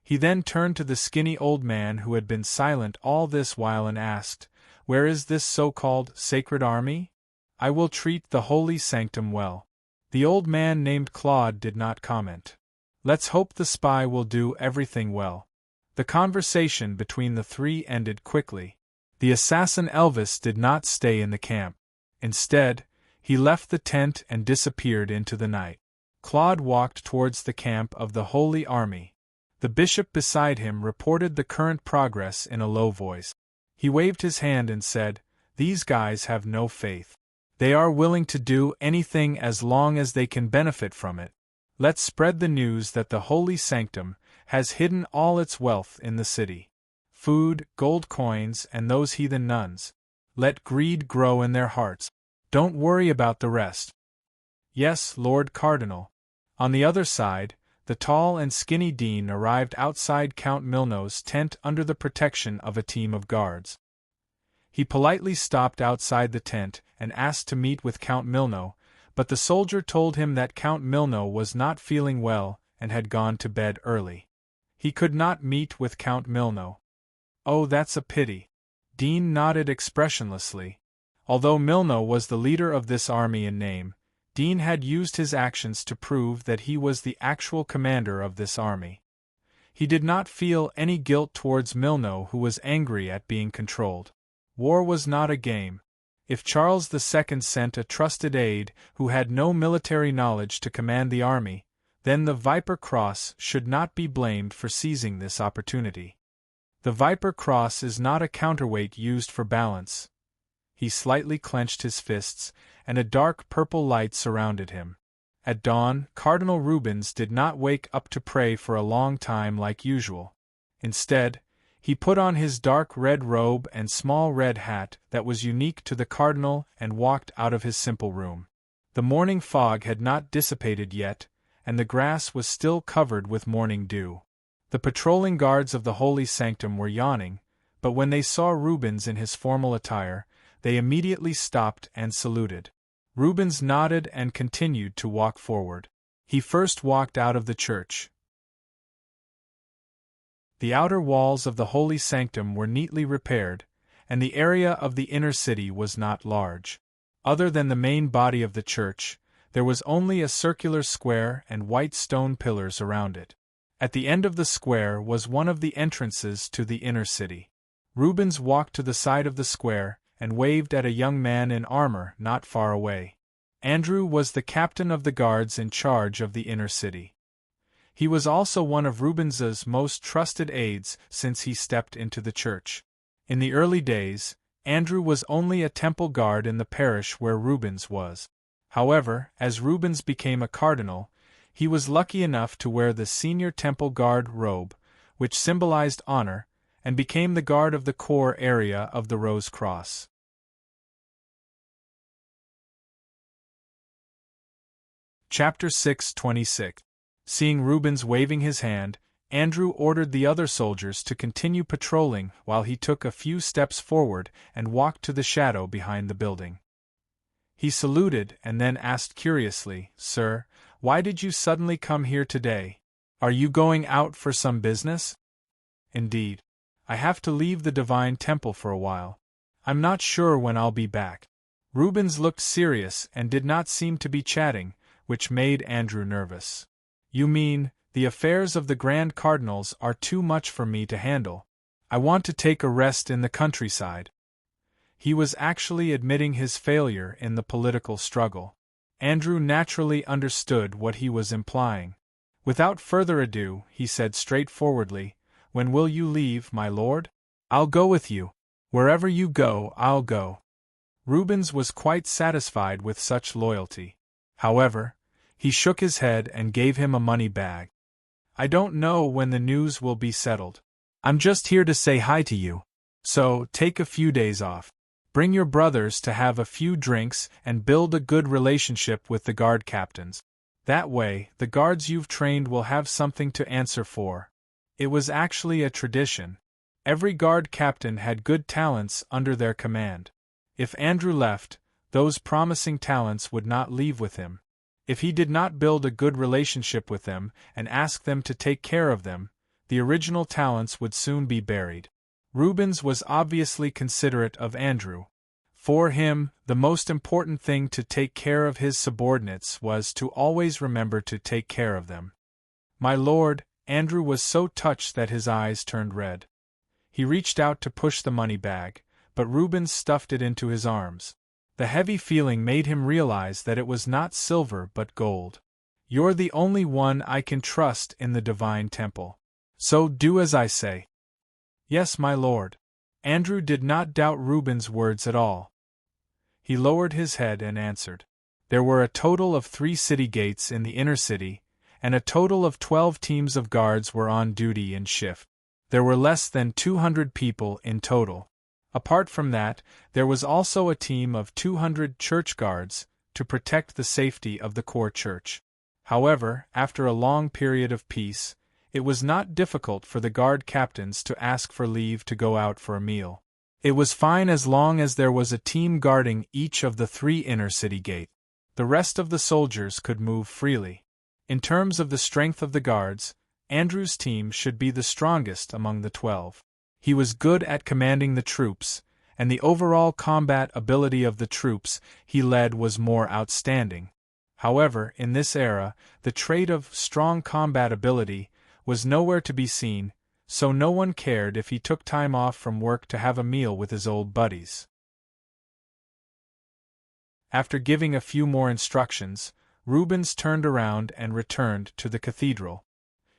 Speaker 1: He then turned to the skinny old man who had been silent all this while and asked, "Where is this so-called sacred army? I will treat the holy sanctum well." The old man named Claude did not comment. "Let's hope the spy will do everything well." The conversation between the three ended quickly. The assassin Elvis did not stay in the camp. Instead, he left the tent and disappeared into the night. Claude walked towards the camp of the Holy Army. The bishop beside him reported the current progress in a low voice. He waved his hand and said, "These guys have no faith. They are willing to do anything as long as they can benefit from it. Let's spread the news that the Holy Sanctum has hidden all its wealth in the city. Food, gold coins, and those heathen nuns. Let greed grow in their hearts. Don't worry about the rest." "Yes, Lord Cardinal." On the other side, the tall and skinny dean arrived outside Count Milno's tent under the protection of a team of guards. He politely stopped outside the tent and asked to meet with Count Milno, but the soldier told him that Count Milno was not feeling well and had gone to bed early. He could not meet with Count Milno. "Oh, that's a pity." Dean nodded expressionlessly. Although Milno was the leader of this army in name, Dean had used his actions to prove that he was the actual commander of this army. He did not feel any guilt towards Milno, who was angry at being controlled. War was not a game. If Charles II sent a trusted aide who had no military knowledge to command the army, then the Viper Cross should not be blamed for seizing this opportunity. The Viper Cross is not a counterweight used for balance. He slightly clenched his fists, and a dark purple light surrounded him. At dawn, Cardinal Rubens did not wake up to pray for a long time like usual. Instead, he put on his dark red robe and small red hat that was unique to the cardinal and walked out of his simple room. The morning fog had not dissipated yet, and the grass was still covered with morning dew. The patrolling guards of the Holy Sanctum were yawning, but when they saw Rubens in his formal attire, they immediately stopped and saluted. Rubens nodded and continued to walk forward. He first walked out of the church. The outer walls of the Holy Sanctum were neatly repaired, and the area of the inner city was not large. Other than the main body of the church, there was only a circular square and white stone pillars around it. At the end of the square was one of the entrances to the inner city. Rubens walked to the side of the square and waved at a young man in armor not far away. Andrew was the captain of the guards in charge of the inner city. He was also one of Rubens's most trusted aides since he stepped into the church. In the early days, Andrew was only a temple guard in the parish where Rubens was. However, as Rubens became a cardinal, he was lucky enough to wear the senior temple guard robe, which symbolized honor, and became the guard of the core area of the Rose Cross. Chapter 6:26. Seeing Rubens waving his hand, Andrew ordered the other soldiers to continue patrolling while he took a few steps forward and walked to the shadow behind the building. He saluted and then asked curiously, "Sir, why did you suddenly come here today? Are you going out for some business?" "Indeed. I have to leave the Divine Temple for a while. I'm not sure when I'll be back." Rubens looked serious and did not seem to be chatting, which made Andrew nervous. "You mean, the affairs of the Grand Cardinals are too much for me to handle. I want to take a rest in the countryside." He was actually admitting his failure in the political struggle. Andrew naturally understood what he was implying. Without further ado, he said straightforwardly, "When will you leave, my lord? I'll go with you. Wherever you go, I'll go." Rubens was quite satisfied with such loyalty. However, he shook his head and gave him a money bag. "I don't know when the news will be settled. I'm just here to say hi to you. So, take a few days off. Bring your brothers to have a few drinks and build a good relationship with the guard captains. That way, the guards you've trained will have something to answer for." It was actually a tradition. Every guard captain had good talents under their command. If Andrew left, those promising talents would not leave with him. If he did not build a good relationship with them and ask them to take care of them, the original talents would soon be buried. Rubens was obviously considerate of Andrew. For him, the most important thing to take care of his subordinates was to always remember to take care of them. "My lord," Andrew was so touched that his eyes turned red. He reached out to push the money bag, but Rubens stuffed it into his arms. The heavy feeling made him realize that it was not silver but gold. "You're the only one I can trust in the divine temple. So do as I say." "Yes, my lord." Andrew did not doubt Rubens' words at all. He lowered his head and answered. There were a total of 3 city gates in the inner city, and a total of 12 teams of guards were on duty in shift. There were less than 200 people in total. Apart from that, there was also a team of 200 church guards to protect the safety of the core church. However, after a long period of peace, it was not difficult for the guard captains to ask for leave to go out for a meal. It was fine as long as there was a team guarding each of the 3 inner city gates. The rest of the soldiers could move freely. In terms of the strength of the guards, Andrew's team should be the strongest among the 12. He was good at commanding the troops, and the overall combat ability of the troops he led was more outstanding. However, in this era, the trait of strong combat ability was nowhere to be seen, so no one cared if he took time off from work to have a meal with his old buddies. After giving a few more instructions, Rubens turned around and returned to the cathedral.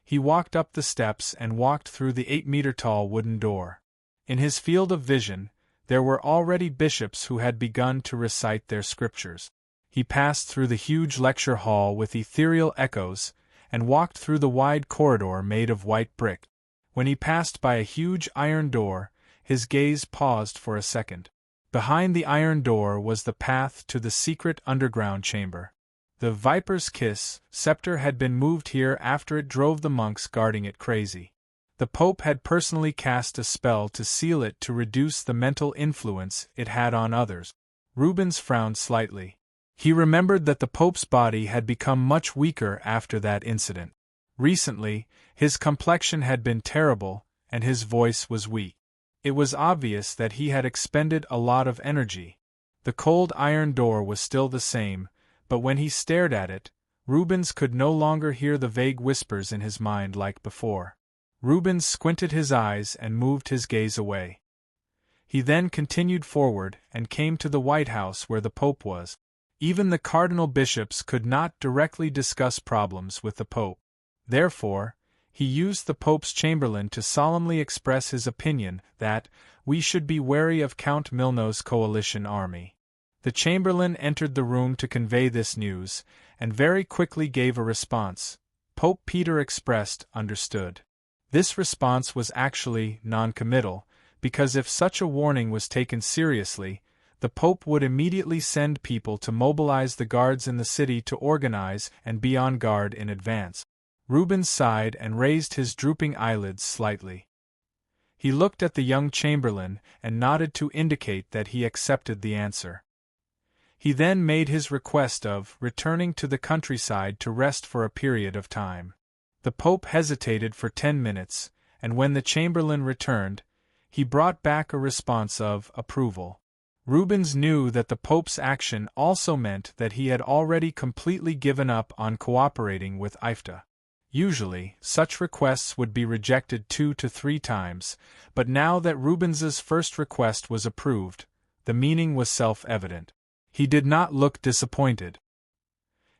Speaker 1: He walked up the steps and walked through the 8-meter-tall wooden door. In his field of vision, there were already bishops who had begun to recite their scriptures. He passed through the huge lecture hall with ethereal echoes, and walked through the wide corridor made of white brick. When he passed by a huge iron door, his gaze paused for a second. Behind the iron door was the path to the secret underground chamber. The Viper's Kiss scepter had been moved here after it drove the monks guarding it crazy. The Pope had personally cast a spell to seal it to reduce the mental influence it had on others. Rubens frowned slightly. He remembered that the Pope's body had become much weaker after that incident. Recently, his complexion had been terrible, and his voice was weak. It was obvious that he had expended a lot of energy. The cold iron door was still the same, but when he stared at it, Rubens could no longer hear the vague whispers in his mind like before. Rubens squinted his eyes and moved his gaze away. He then continued forward and came to the White House where the Pope was. Even the cardinal bishops could not directly discuss problems with the Pope. Therefore, he used the Pope's chamberlain to solemnly express his opinion that we should be wary of Count Milno's coalition army. The chamberlain entered the room to convey this news, and very quickly gave a response. Pope Peter expressed, understood. This response was actually non-committal, because if such a warning was taken seriously, the Pope would immediately send people to mobilize the guards in the city to organize and be on guard in advance. Rubens sighed and raised his drooping eyelids slightly. He looked at the young chamberlain and nodded to indicate that he accepted the answer. He then made his request of returning to the countryside to rest for a period of time. The Pope hesitated for 10 minutes, and when the chamberlain returned, he brought back a response of approval. Rubens knew that the Pope's action also meant that he had already completely given up on cooperating with IFTA. Usually, such requests would be rejected 2 to 3 times, but now that Rubens's first request was approved, the meaning was self-evident. He did not look disappointed.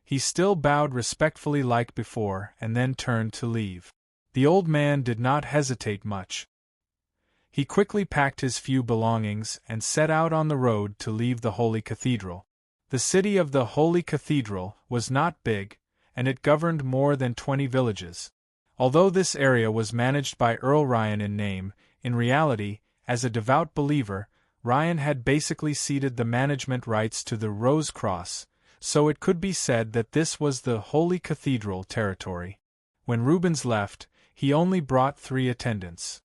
Speaker 1: He still bowed respectfully like before and then turned to leave. The old man did not hesitate much. He quickly packed his few belongings and set out on the road to leave the Holy Cathedral. The city of the Holy Cathedral was not big, and it governed more than 20 villages. Although this area was managed by Earl Ryan in name, in reality, as a devout believer, Ryan had basically ceded the management rights to the Rose Cross, so it could be said that this was the Holy Cathedral territory. When Rubens left, he only brought 3 attendants.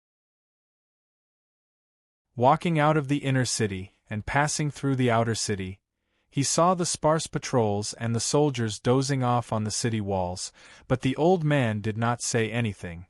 Speaker 1: Walking out of the inner city and passing through the outer city, he saw the sparse patrols and the soldiers dozing off on the city walls, but the old man did not say anything.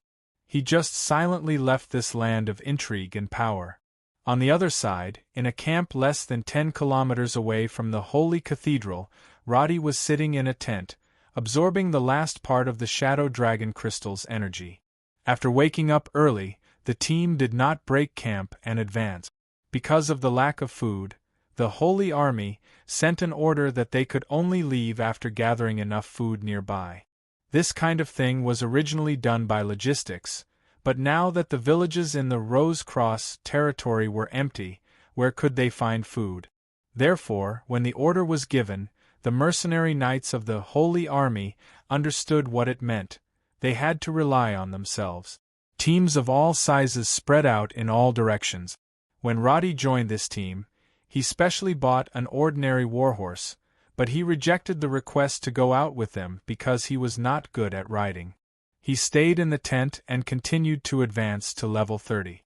Speaker 1: He just silently left this land of intrigue and power. On the other side, in a camp less than 10 kilometers away from the Holy Cathedral, Roddy was sitting in a tent, absorbing the last part of the Shadow Dragon crystal's energy. After waking up early, the team did not break camp and advance. Because of the lack of food, the Holy Army sent an order that they could only leave after gathering enough food nearby. This kind of thing was originally done by logistics, but now that the villages in the Rose Cross territory were empty, where could they find food? Therefore, when the order was given, the mercenary knights of the Holy Army understood what it meant. They had to rely on themselves. Teams of all sizes spread out in all directions. When Roddy joined this team, he specially bought an ordinary warhorse, but he rejected the request to go out with them because he was not good at riding. He stayed in the tent and continued to advance to level 30.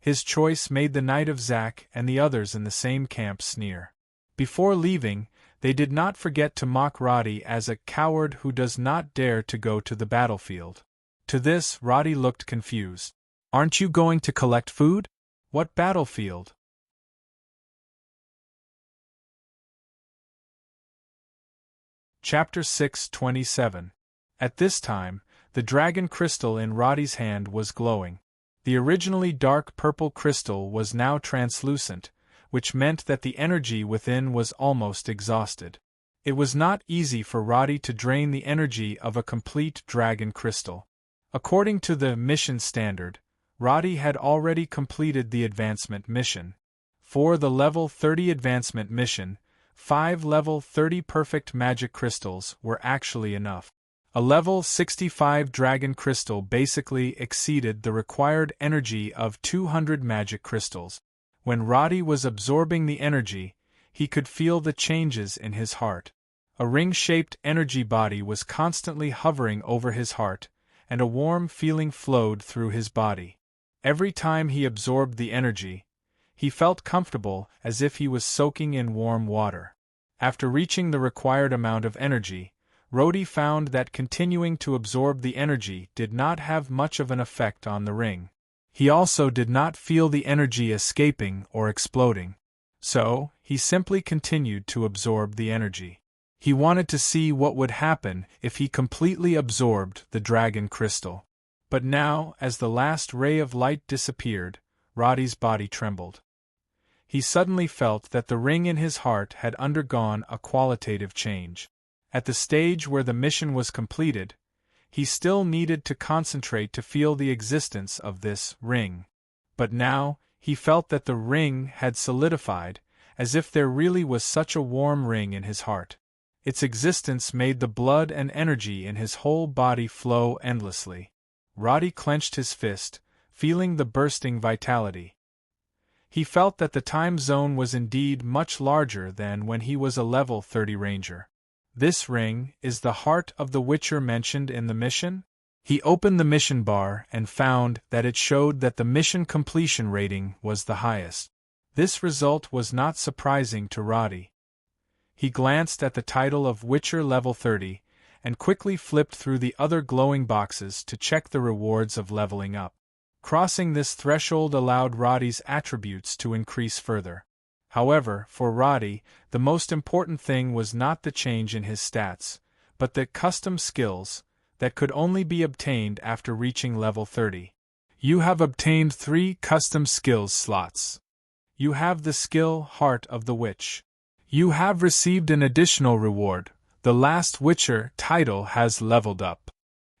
Speaker 1: His choice made the Knight of Zack and the others in the same camp sneer. Before leaving, they did not forget to mock Roddy as a coward who does not dare to go to the battlefield. To this, Roddy looked confused. "Aren't you going to collect food? What battlefield?" Chapter 6:27. At this time, the dragon crystal in Roddy's hand was glowing. The originally dark purple crystal was now translucent, which meant that the energy within was almost exhausted. It was not easy for Roddy to drain the energy of a complete dragon crystal. According to the mission standard, Roddy had already completed the advancement mission. For the level 30 advancement mission, 5 level 30 perfect magic crystals were actually enough. A level 65 dragon crystal basically exceeded the required energy of 200 magic crystals. When Roddy was absorbing the energy, he could feel the changes in his heart. A ring-shaped energy body was constantly hovering over his heart, and a warm feeling flowed through his body. Every time he absorbed the energy, he felt comfortable as if he was soaking in warm water. After reaching the required amount of energy, Roddy found that continuing to absorb the energy did not have much of an effect on the ring. He also did not feel the energy escaping or exploding. So, he simply continued to absorb the energy. He wanted to see what would happen if he completely absorbed the dragon crystal. But now, as the last ray of light disappeared, Roddy's body trembled. He suddenly felt that the ring in his heart had undergone a qualitative change. At the stage where the mission was completed, he still needed to concentrate to feel the existence of this ring. But now, he felt that the ring had solidified, as if there really was such a warm ring in his heart. Its existence made the blood and energy in his whole body flow endlessly. Roddy clenched his fist, feeling the bursting vitality. He felt that the time zone was indeed much larger than when he was a level 30 ranger. This ring is the heart of the Witcher mentioned in the mission? He opened the mission bar and found that it showed that the mission completion rating was the highest. This result was not surprising to Roddy. He glanced at the title of Witcher level 30 and quickly flipped through the other glowing boxes to check the rewards of leveling up. Crossing this threshold allowed Roddy's attributes to increase further. However, for Roddy, the most important thing was not the change in his stats, but the custom skills that could only be obtained after reaching level 30. You have obtained 3 custom skills slots. You have the skill Heart of the Witch. You have received an additional reward. The Last Witcher title has leveled up.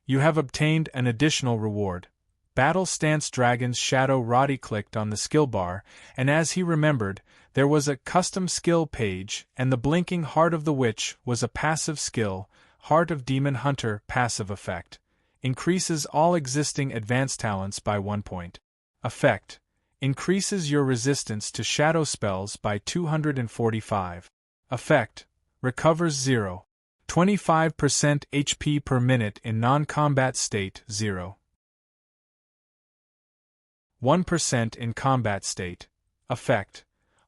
Speaker 1: You have obtained an additional reward. Battle Stance Dragon's Shadow. Roddy clicked on the skill bar, and as he remembered, there was a custom skill page, and the blinking Heart of the Witch was a passive skill. Heart of Demon Hunter passive effect. Increases all existing advanced talents by 1 point. Effect. Increases your resistance to shadow spells by 245. Effect. Recovers 0.25% HP per minute in non-combat state 0.1% in combat state. Effect.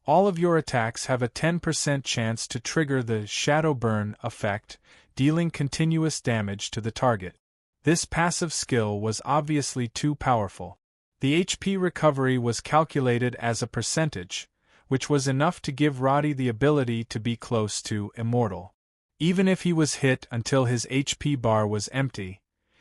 Speaker 1: All of your attacks have a 10% chance to trigger the Shadow Burn effect, dealing continuous damage to the target. This passive skill was obviously too powerful. The HP recovery was calculated as a percentage, which was enough to give Roddy the ability to be close to immortal. Even if he was hit until his HP bar was empty,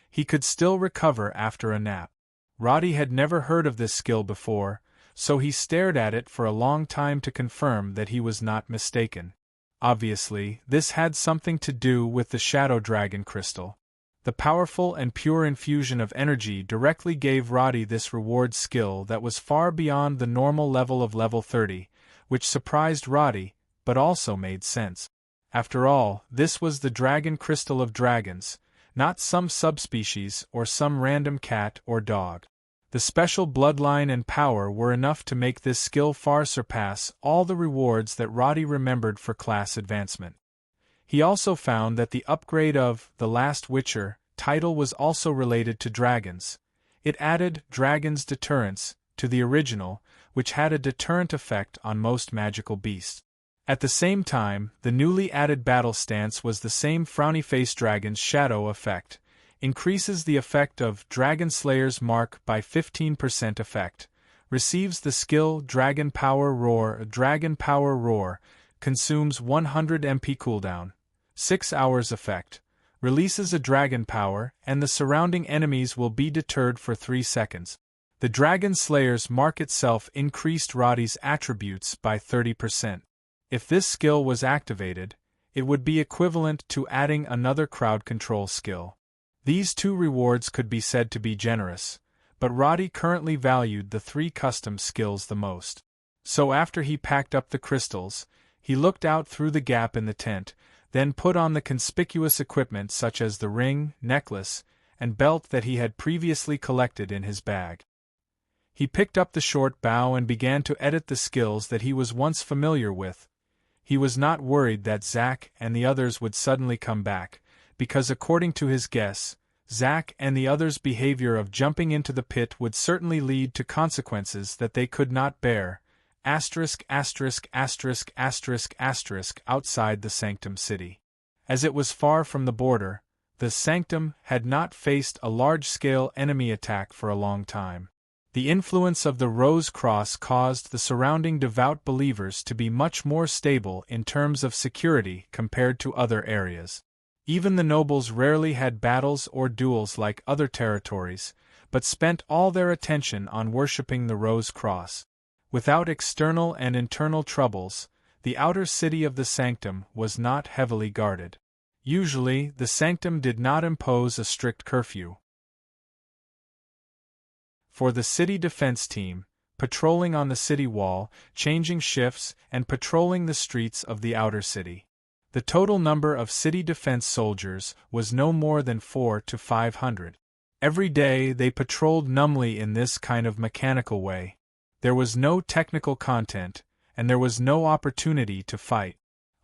Speaker 1: he could still recover after a nap. Roddy had never heard of this skill before, so he stared at it for a long time to confirm that he was not mistaken. Obviously, this had something to do with the Shadow Dragon crystal. The powerful and pure infusion of energy directly gave Roddy this reward skill that was far beyond the normal level of level 30, which surprised Roddy, but also made sense. After all, this was the Dragon Crystal of Dragons, not some subspecies or some random cat or dog. The special bloodline and power were enough to make this skill far surpass all the rewards that Roddy remembered for class advancement. He also found that the upgrade of The Last Witcher title was also related to dragons. It added Dragon's Deterrence to the original, which had a deterrent effect on most magical beasts. At the same time, the newly added battle stance was the same frowny-faced dragon's shadow effect, increases the effect of Dragon Slayer's Mark by 15% effect, receives the skill Dragon Power Roar. Dragon Power Roar consumes 100 MP cooldown, 6 hours effect, releases a dragon power, and the surrounding enemies will be deterred for 3 seconds. The Dragon Slayer's Mark itself increased Roddy's attributes by 30%. If this skill was activated, it would be equivalent to adding another crowd control skill. These two rewards could be said to be generous, but Roddy currently valued the 3 custom skills the most. So after he packed up the crystals, he looked out through the gap in the tent, then put on the conspicuous equipment such as the ring, necklace, and belt that he had previously collected in his bag. He picked up the short bow and began to edit the skills that he was once familiar with. He was not worried that Zack and the others would suddenly come back, because according to his guess, Zack and the others' behavior of jumping into the pit would certainly lead to consequences that they could not bear. Outside the Sanctum City. As it was far from the border, the Sanctum had not faced a large-scale enemy attack for a long time. The influence of the Rose Cross caused the surrounding devout believers to be much more stable in terms of security compared to other areas. Even the nobles rarely had battles or duels like other territories, but spent all their attention on worshipping the Rose Cross. Without external and internal troubles, the outer city of the Sanctum was not heavily guarded. Usually, the Sanctum did not impose a strict curfew. For the city defense team, patrolling on the city wall, changing shifts, and patrolling the streets of the outer city. The total number of city defense soldiers was no more than 400 to 500. Every day they patrolled numbly in this kind of mechanical way. There was no technical content, and there was no opportunity to fight.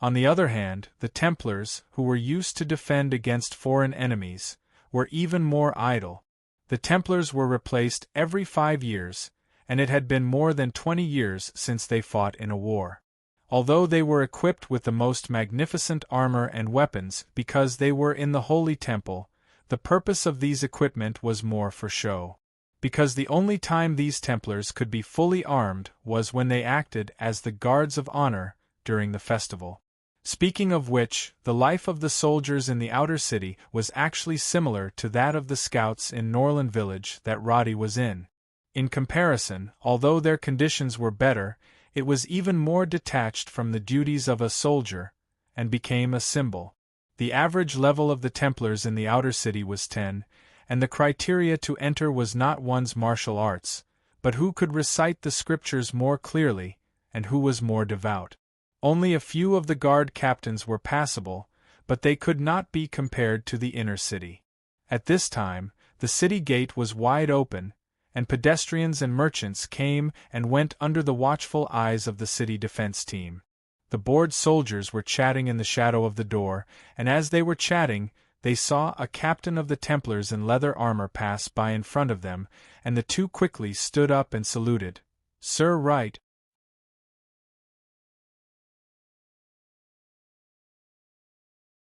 Speaker 1: On the other hand, the Templars, who were used to defend against foreign enemies, were even more idle. The Templars were replaced every 5 years, and it had been more than 20 years since they fought in a war. Although they were equipped with the most magnificent armor and weapons because they were in the Holy Temple, the purpose of these equipment was more for show. Because the only time these Templars could be fully armed was when they acted as the guards of honor during the festival. Speaking of which, the life of the soldiers in the outer city was actually similar to that of the scouts in Norland Village that Roddy was in. In comparison, although their conditions were better, it was even more detached from the duties of a soldier, and became a symbol. The average level of the Templars in the outer city was 10, and the criteria to enter was not one's martial arts, but who could recite the scriptures more clearly, and who was more devout. Only a few of the guard captains were passable, but they could not be compared to the inner city. At this time, the city gate was wide open, and pedestrians and merchants came and went under the watchful eyes of the city defense team. The bored soldiers were chatting in the shadow of the door, and as they were chatting, they saw a captain of the Templars in leather armor pass by in front of them, and the two quickly stood up and saluted. "Sir, right."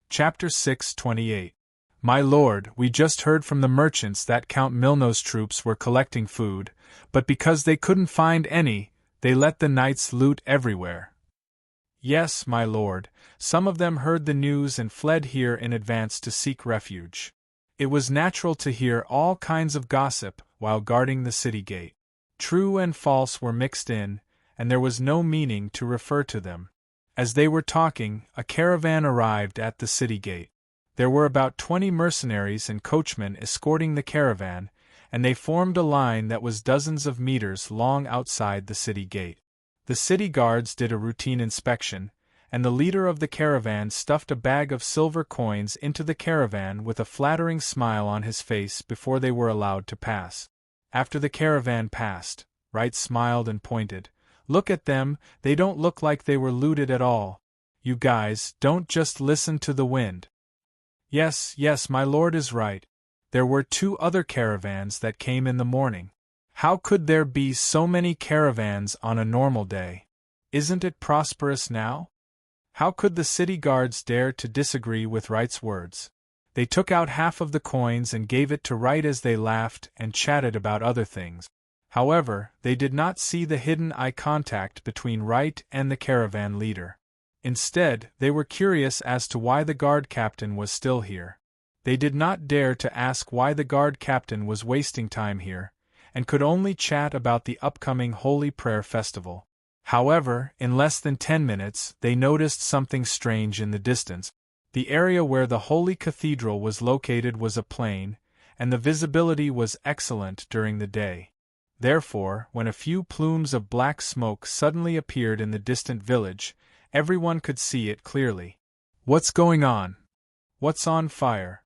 Speaker 1: Chapter 628. My lord, we just heard from the merchants that Count Milno's troops were collecting food, but because they couldn't find any, they let the knights loot everywhere. Yes, my lord, some of them heard the news and fled here in advance to seek refuge. It was natural to hear all kinds of gossip while guarding the city gate. True and false were mixed in, and there was no meaning to refer to them. As they were talking, a caravan arrived at the city gate. There were about 20 mercenaries and coachmen escorting the caravan, and they formed a line that was dozens of meters long outside the city gate. The city guards did a routine inspection, and the leader of the caravan stuffed a bag of silver coins into the caravan with a flattering smile on his face before they were allowed to pass. After the caravan passed, Wright smiled and pointed. "Look at them, they don't look like they were looted at all. You guys, don't just listen to the wind." Yes, my lord is right. There were 2 other caravans that came in the morning. How could there be so many caravans on a normal day? Isn't it prosperous now? How could the city guards dare to disagree with Wright's words? They took out half of the coins and gave it to Wright as they laughed and chatted about other things. However, they did not see the hidden eye contact between Wright and the caravan leader. Instead, they were curious as to why the guard captain was still here. They did not dare to ask why the guard captain was wasting time here, and could only chat about the upcoming Holy Prayer Festival. However, in less than 10 minutes, they noticed something strange in the distance. The area where the Holy Cathedral was located was a plain, and the visibility was excellent during the day. Therefore, when a few plumes of black smoke suddenly appeared in the distant village, everyone could see it clearly. "What's going on? What's on fire?"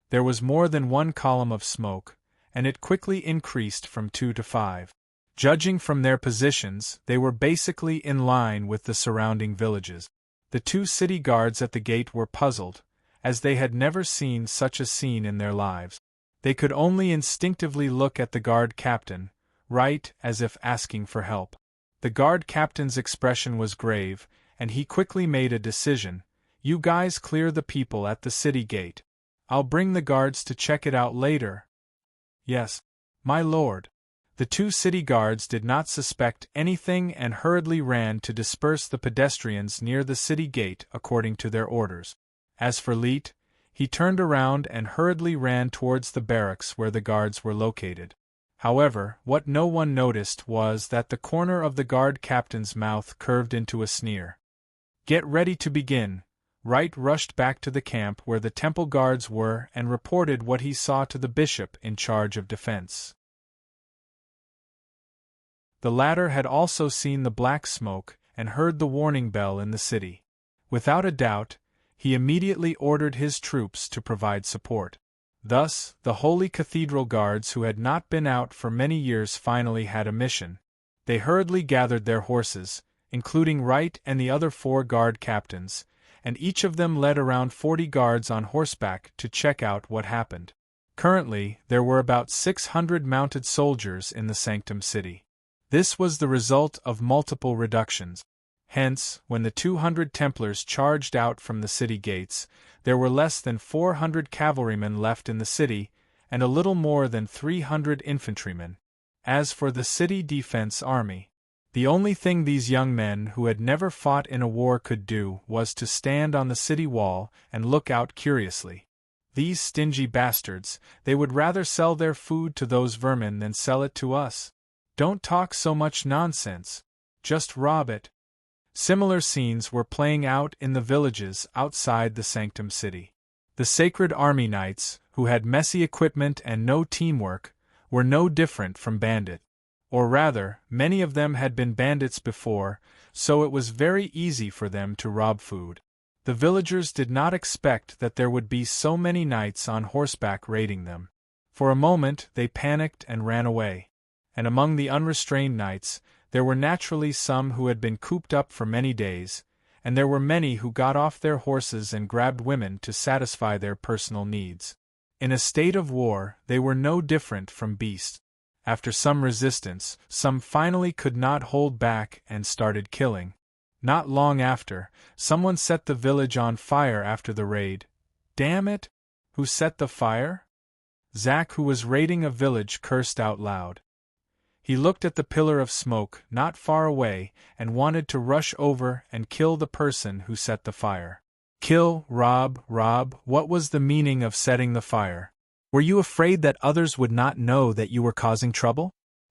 Speaker 1: There was more than one column of smoke, and it quickly increased from 2 to 5. Judging from their positions, they were basically in line with the surrounding villages. The 2 city guards at the gate were puzzled, as they had never seen such a scene in their lives. They could only instinctively look at the guard captain, Wright, as if asking for help. The guard captain's expression was grave, and he quickly made a decision. "You guys clear the people at the city gate. I'll bring the guards to check it out later." "Yes, my lord." The 2 city guards did not suspect anything and hurriedly ran to disperse the pedestrians near the city gate according to their orders. As for Leet, he turned around and hurriedly ran towards the barracks where the guards were located. However, what no one noticed was that the corner of the guard captain's mouth curved into a sneer. "Get ready to begin." Wright rushed back to the camp where the temple guards were and reported what he saw to the bishop in charge of defense. The latter had also seen the black smoke and heard the warning bell in the city. Without a doubt, he immediately ordered his troops to provide support. Thus, the Holy Cathedral guards who had not been out for many years finally had a mission. They hurriedly gathered their horses, including Wright and the other 4 guard captains, and each of them led around 40 guards on horseback to check out what happened. Currently, there were about 600 mounted soldiers in the Sanctum City. This was the result of multiple reductions. Hence, when the 200 Templars charged out from the city gates, there were less than 400 cavalrymen left in the city, and a little more than 300 infantrymen. As for the city defense army, the only thing these young men who had never fought in a war could do was to stand on the city wall and look out curiously. These stingy bastards, they would rather sell their food to those vermin than sell it to us. Don't talk so much nonsense. Just rob it. Similar scenes were playing out in the villages outside the Sanctum City. The Sacred Army Knights, who had messy equipment and no teamwork, were no different from bandits. Or rather, many of them had been bandits before, so it was very easy for them to rob food. The villagers did not expect that there would be so many knights on horseback raiding them. For a moment they panicked and ran away. And among the unrestrained knights, there were naturally some who had been cooped up for many days, and there were many who got off their horses and grabbed women to satisfy their personal needs. In a state of war, they were no different from beasts. After some resistance, some finally could not hold back and started killing. Not long after, someone set the village on fire after the raid. Damn it! Who set the fire? Zack, who was raiding a village, cursed out loud. He looked at the pillar of smoke not far away and wanted to rush over and kill the person who set the fire. Kill, rob, what was the meaning of setting the fire? Were you afraid that others would not know that you were causing trouble?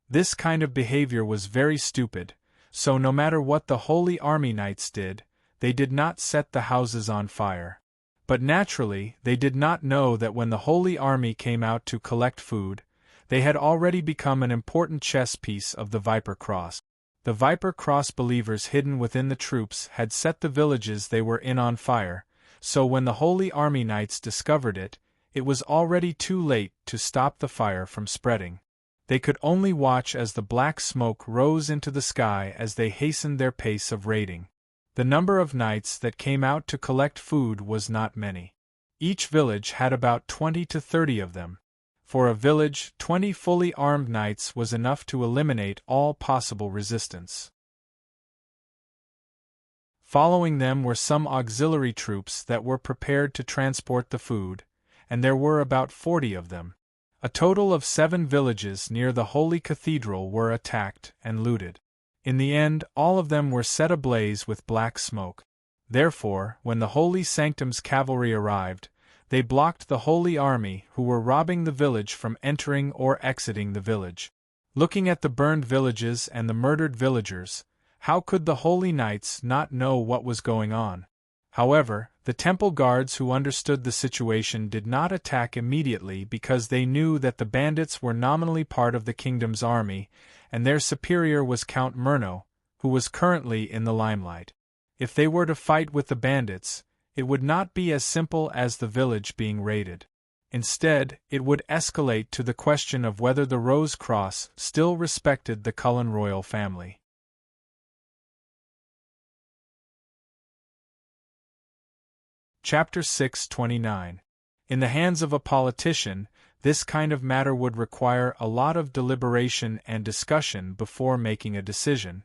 Speaker 1: This kind of behavior was very stupid, so no matter what the Holy Army Knights did, they did not set the houses on fire. But naturally, they did not know that when the Holy Army came out to collect food, they had already become an important chess piece of the Viper Cross. The Viper Cross believers hidden within the troops had set the villages they were in on fire, so when the Holy Army Knights discovered it, it was already too late to stop the fire from spreading. They could only watch as the black smoke rose into the sky as they hastened their pace of raiding. The number of knights that came out to collect food was not many. Each village had about 20 to 30 of them. For a village, 20 fully armed knights was enough to eliminate all possible resistance. Following them were some auxiliary troops that were prepared to transport the food, and there were about 40 of them. A total of 7 villages near the Holy Cathedral were attacked and looted. In the end, all of them were set ablaze with black smoke. Therefore, when the Holy Sanctum's cavalry arrived, they blocked the Holy Army who were robbing the village from entering or exiting the village. Looking at the burned villages and the murdered villagers, how could the Holy Knights not know what was going on? However, the temple guards who understood the situation did not attack immediately because they knew that the bandits were nominally part of the kingdom's army, and their superior was Count Myrno, who was currently in the limelight. If they were to fight with the bandits, it would not be as simple as the village being raided. Instead, it would escalate to the question of whether the Rose Cross still respected the Cullen royal family. Chapter 629. In the hands of a politician, this kind of matter would require a lot of deliberation and discussion before making a decision.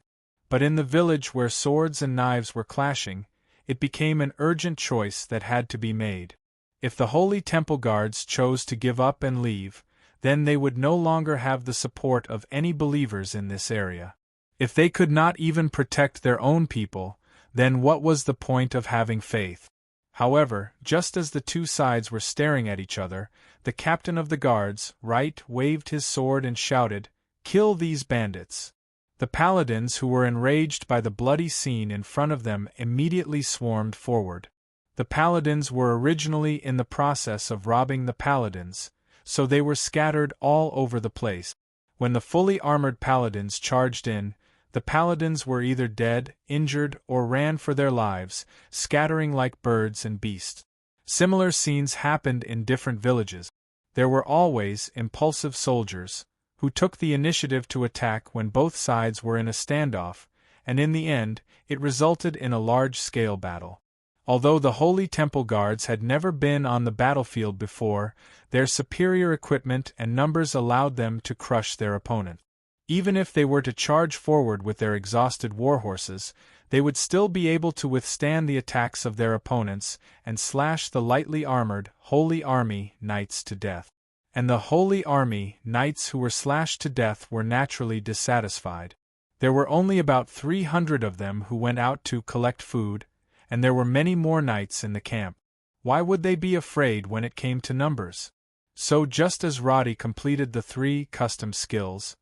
Speaker 1: But in the village where swords and knives were clashing, it became an urgent choice that had to be made. If the Holy Temple Guards chose to give up and leave, then they would no longer have the support of any believers in this area. If they could not even protect their own people, then what was the point of having faith? However, just as the two sides were staring at each other, the captain of the guards, Wright, waved his sword and shouted, "Kill these bandits!" The paladins who were enraged by the bloody scene in front of them immediately swarmed forward. The paladins were originally in the process of robbing the paladins, so they were scattered all over the place. When the fully armored paladins charged in, the paladins were either dead, injured, or ran for their lives, scattering like birds and beasts. Similar scenes happened in different villages. There were always impulsive soldiers, who took the initiative to attack when both sides were in a standoff, and in the end, it resulted in a large-scale battle. Although the Holy Temple Guards had never been on the battlefield before, their superior equipment and numbers allowed them to crush their opponent. Even if they were to charge forward with their exhausted warhorses, they would still be able to withstand the attacks of their opponents and slash the lightly armored Holy Army Knights to death. And the Holy Army Knights who were slashed to death were naturally dissatisfied. There were only about 300 of them who went out to collect food, and there were many more knights in the camp. Why would they be afraid when it came to numbers? So just as Roddy completed the 3 custom skills,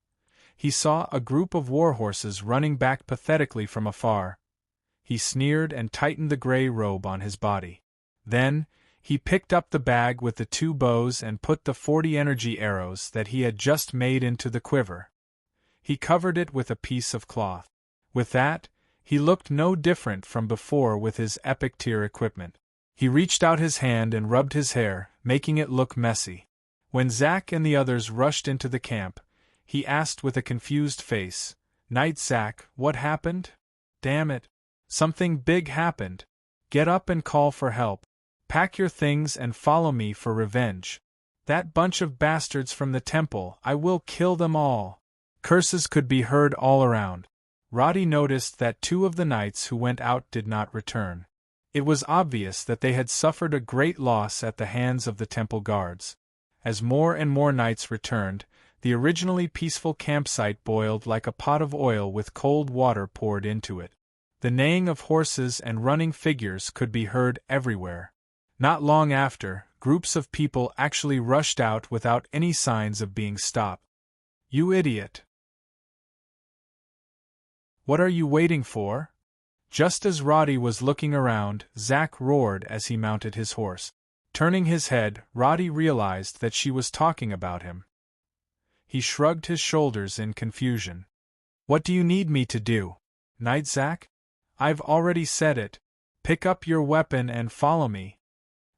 Speaker 1: he saw a group of warhorses running back pathetically from afar. He sneered and tightened the gray robe on his body. Then, he picked up the bag with the 2 bows and put the 40 energy arrows that he had just made into the quiver. He covered it with a piece of cloth. With that, he looked no different from before with his epic tier equipment. He reached out his hand and rubbed his hair, making it look messy. When Zack and the others rushed into the camp, he asked with a confused face, "Knight Zack, what happened? Damn it. Something big happened. Get up and call for help. Pack your things and follow me for revenge. That bunch of bastards from the temple, I will kill them all." Curses could be heard all around. Roddy noticed that 2 of the knights who went out did not return. It was obvious that they had suffered a great loss at the hands of the temple guards. As more and more knights returned, the originally peaceful campsite boiled like a pot of oil with cold water poured into it. The neighing of horses and running figures could be heard everywhere. Not long after, groups of people actually rushed out without any signs of being stopped. "You idiot! What are you waiting for?" Just as Roddy was looking around, Zack roared as he mounted his horse. Turning his head, Roddy realized that she was talking about him. He shrugged his shoulders in confusion. "What do you need me to do, Knight Zack? I've already said it. Pick up your weapon and follow me."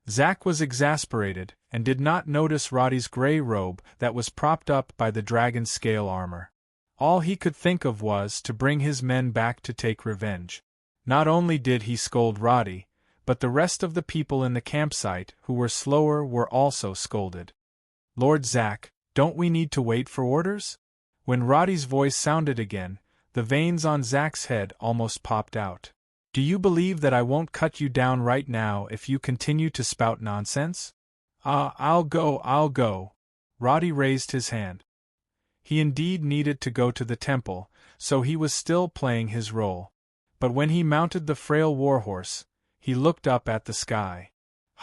Speaker 1: Zack was exasperated, and did not notice Roddy's gray robe that was propped up by the dragon scale armor. All he could think of was to bring his men back to take revenge. Not only did he scold Roddy, but the rest of the people in the campsite who were slower were also scolded. "Lord Zack, don't we need to wait for orders?" When Roddy's voice sounded again, the veins on Zack's head almost popped out. "Do you believe that I won't cut you down right now if you continue to spout nonsense?" I'll go." Roddy raised his hand. He indeed needed to go to the temple, so he was still playing his role. But when he mounted the frail warhorse, he looked up at the sky.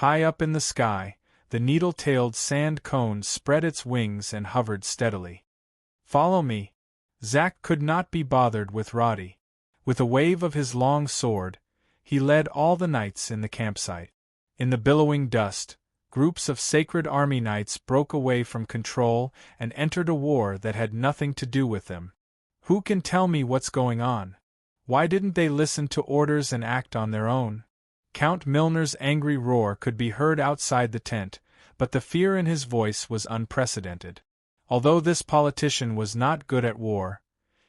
Speaker 1: High up in the sky, the needle-tailed sand cone spread its wings and hovered steadily. "Follow me." Zack could not be bothered with Roddy. With a wave of his long sword, he led all the knights in the campsite. In the billowing dust, groups of sacred army knights broke away from control and entered a war that had nothing to do with them. Who can tell me what's going on? Why didn't they listen to orders and act on their own? Count Milner's angry roar could be heard outside the tent, but the fear in his voice was unprecedented. Although this politician was not good at war,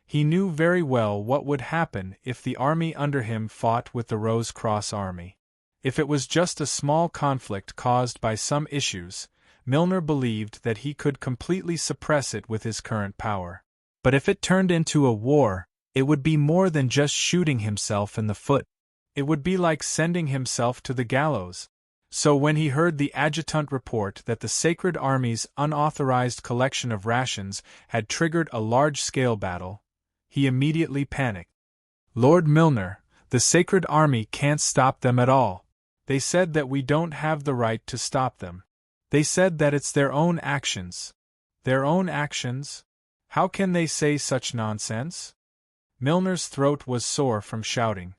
Speaker 1: he knew very well what would happen if the army under him fought with the Rose Cross army. If it was just a small conflict caused by some issues, Milner believed that he could completely suppress it with his current power. But if it turned into a war, it would be more than just shooting himself in the foot. It would be like sending himself to the gallows. So when he heard the adjutant report that the Sacred Army's unauthorized collection of rations had triggered a large-scale battle, he immediately panicked. "Lord Milner, the Sacred Army can't stop them at all. They said that we don't have the right to stop them. They said that it's their own actions." "Their own actions? How can they say such nonsense?" Milner's throat was sore from shouting.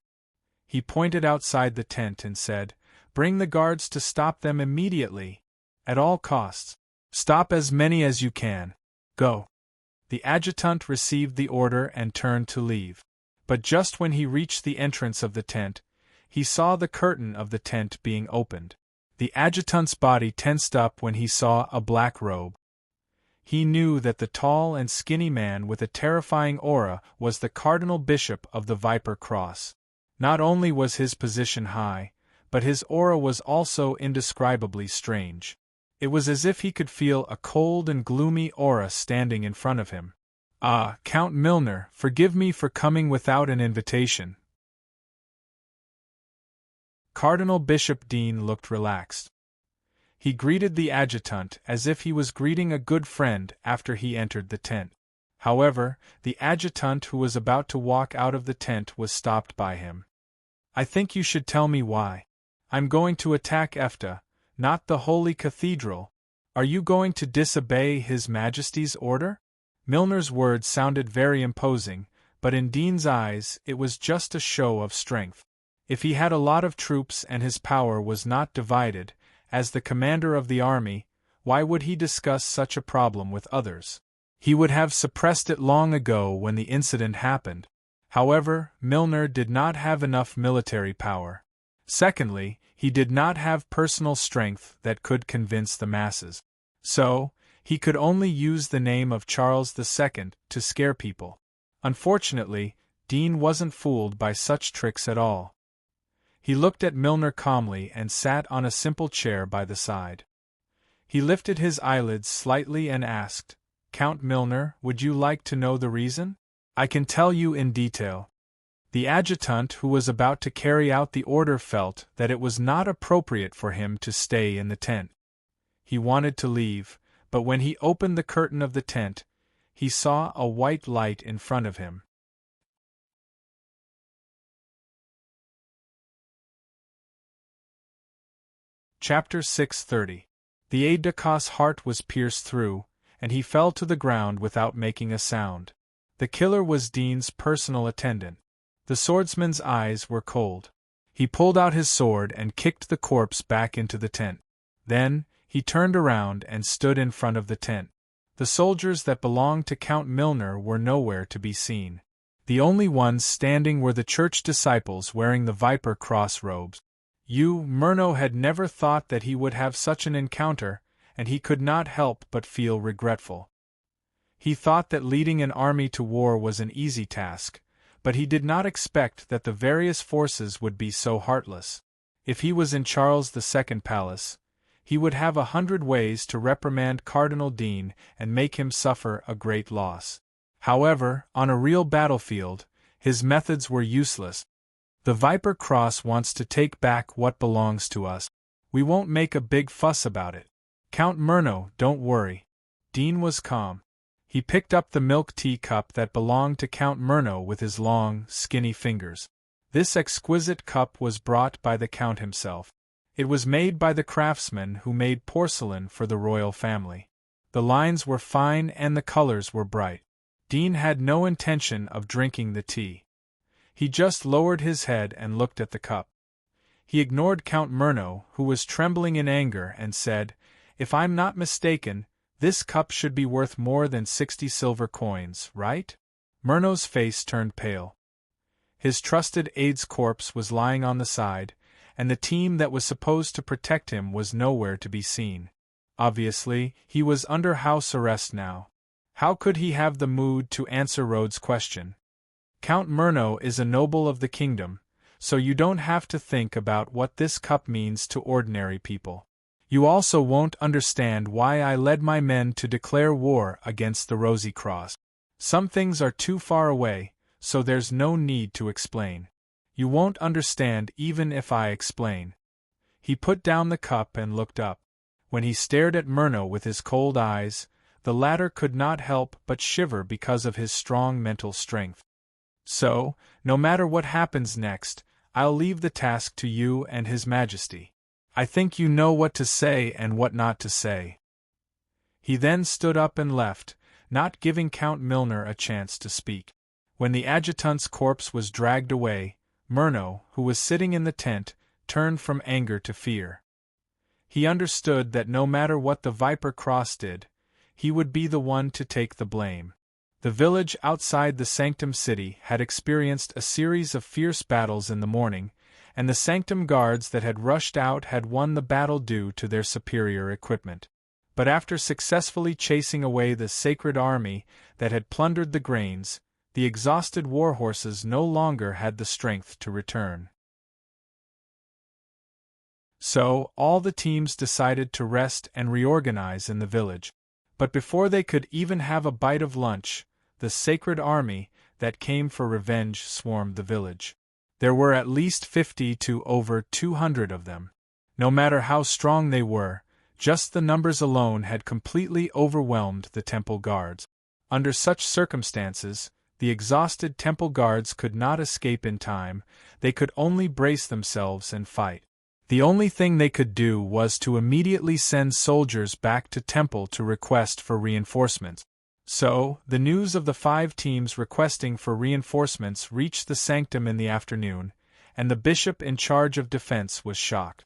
Speaker 1: He pointed outside the tent and said, "Bring the guards to stop them immediately. At all costs. Stop as many as you can. Go." The adjutant received the order and turned to leave. But just when he reached the entrance of the tent, he saw the curtain of the tent being opened. The adjutant's body tensed up when he saw a black robe. He knew that the tall and skinny man with a terrifying aura was the Cardinal Bishop of the Viper Cross. Not only was his position high, but his aura was also indescribably strange. It was as if he could feel a cold and gloomy aura standing in front of him. "Ah, Count Milner, forgive me for coming without an invitation." Cardinal Bishop Dean looked relaxed. He greeted the adjutant as if he was greeting a good friend after he entered the tent. However, the adjutant who was about to walk out of the tent was stopped by him. "I think you should tell me why. I'm going to attack Efta, not the Holy Cathedral. Are you going to disobey His Majesty's order?" Milner's words sounded very imposing, but in Dean's eyes it was just a show of strength. If he had a lot of troops and his power was not divided, as the commander of the army, why would he discuss such a problem with others? He would have suppressed it long ago when the incident happened. However, Milner did not have enough military power. Secondly, he did not have personal strength that could convince the masses. So, he could only use the name of Charles II to scare people. Unfortunately, Dean wasn't fooled by such tricks at all. He looked at Milner calmly and sat on a simple chair by the side. He lifted his eyelids slightly and asked, "Count Milner, would you like to know the reason? I can tell you in detail." The adjutant who was about to carry out the order felt that it was not appropriate for him to stay in the tent. He wanted to leave, but when he opened the curtain of the tent, he saw a white light in front of him. Chapter 630. The aide-de-camp's heart was pierced through, and he fell to the ground without making a sound. The killer was Dean's personal attendant. The swordsman's eyes were cold. He pulled out his sword and kicked the corpse back into the tent. Then, he turned around and stood in front of the tent. The soldiers that belonged to Count Milner were nowhere to be seen. The only ones standing were the church disciples wearing the Viper Cross robes. Murnau had never thought that he would have such an encounter, and he could not help but feel regretful. He thought that leading an army to war was an easy task, but he did not expect that the various forces would be so heartless. If he was in Charles II Palace, he would have 100 ways to reprimand Cardinal Dean and make him suffer a great loss. However, on a real battlefield, his methods were useless. The Viper Cross wants to take back what belongs to us. We won't make a big fuss about it. Count Murnau, don't worry. Dean was calm. He picked up the milk tea cup that belonged to Count Murnau with his long, skinny fingers. This exquisite cup was brought by the Count himself. It was made by the craftsman who made porcelain for the royal family. The lines were fine and the colors were bright. Dean had no intention of drinking the tea. He just lowered his head and looked at the cup. He ignored Count Murnau, who was trembling in anger, and said, "If I'm not mistaken, this cup should be worth more than 60 silver coins, right?" Murnau's face turned pale. His trusted aide's corpse was lying on the side, and the team that was supposed to protect him was nowhere to be seen. Obviously, he was under house arrest now. How could he have the mood to answer Rhodes' question? Count Murnau is a noble of the kingdom, so you don't have to think about what this cup means to ordinary people. You also won't understand why I led my men to declare war against the Rosy Cross. Some things are too far away, so there's no need to explain. You won't understand even if I explain. He put down the cup and looked up. When he stared at Murnau with his cold eyes, the latter could not help but shiver because of his strong mental strength. So, no matter what happens next, I'll leave the task to you and His Majesty. I think you know what to say and what not to say. He then stood up and left, not giving Count Milner a chance to speak. When the adjutant's corpse was dragged away, Murnau, who was sitting in the tent, turned from anger to fear. He understood that no matter what the Viper Cross did, he would be the one to take the blame. The village outside the Sanctum City had experienced a series of fierce battles in the morning, and the Sanctum Guards that had rushed out had won the battle due to their superior equipment. But after successfully chasing away the sacred army that had plundered the grains, the exhausted war horses no longer had the strength to return. So, all the teams decided to rest and reorganize in the village. But before they could even have a bite of lunch, the sacred army that came for revenge swarmed the village. There were at least 50 to over 200 of them. No matter how strong they were, just the numbers alone had completely overwhelmed the temple guards. Under such circumstances, the exhausted temple guards could not escape in time, they could only brace themselves and fight. The only thing they could do was to immediately send soldiers back to temple to request for reinforcements. So, the news of the 5 teams requesting for reinforcements reached the sanctum in the afternoon, and the bishop in charge of defense was shocked.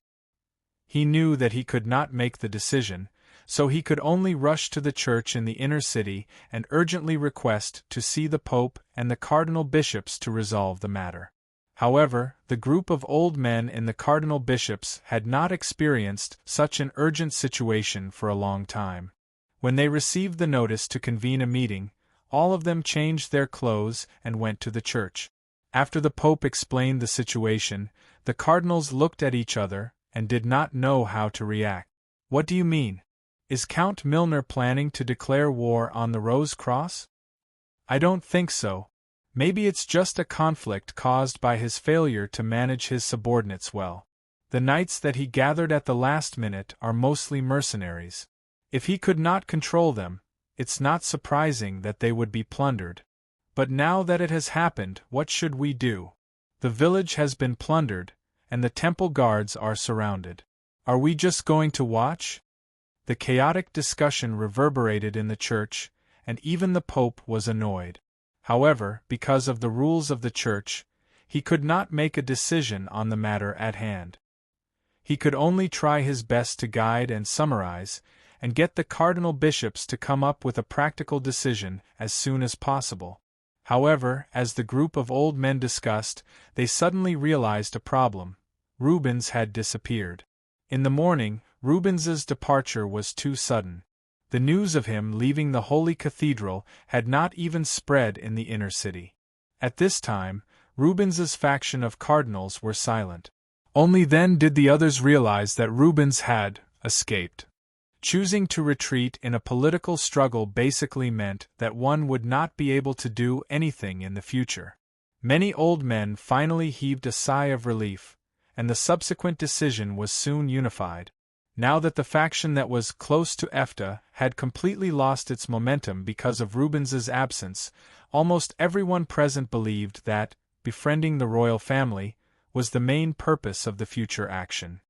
Speaker 1: He knew that he could not make the decision, so he could only rush to the church in the inner city and urgently request to see the pope and the cardinal bishops to resolve the matter. However, the group of old men in the cardinal bishops had not experienced such an urgent situation for a long time. When they received the notice to convene a meeting, all of them changed their clothes and went to the church. After the Pope explained the situation, the cardinals looked at each other and did not know how to react. "What do you mean? Is Count Milner planning to declare war on the Rose Cross?" "I don't think so. Maybe it's just a conflict caused by his failure to manage his subordinates well. The knights that he gathered at the last minute are mostly mercenaries. If he could not control them, it's not surprising that they would be plundered. But now that it has happened, what should we do? The village has been plundered, and the temple guards are surrounded. Are we just going to watch? The chaotic discussion reverberated in the church, and even the Pope was annoyed. However, because of the rules of the church, he could not make a decision on the matter at hand. He could only try his best to guide and summarize, and get the cardinal bishops to come up with a practical decision as soon as possible. However, as the group of old men discussed, they suddenly realized a problem. Rubens had disappeared. In the morning, Rubens's departure was too sudden. The news of him leaving the Holy Cathedral had not even spread in the inner city. At this time, Rubens's faction of cardinals were silent. Only then did the others realize that Rubens had escaped. Choosing to retreat in a political struggle basically meant that one would not be able to do anything in the future. Many old men finally heaved a sigh of relief, and the subsequent decision was soon unified. Now that the faction that was close to EFTA had completely lost its momentum because of Rubens's absence, almost everyone present believed that befriending the royal family was the main purpose of the future action.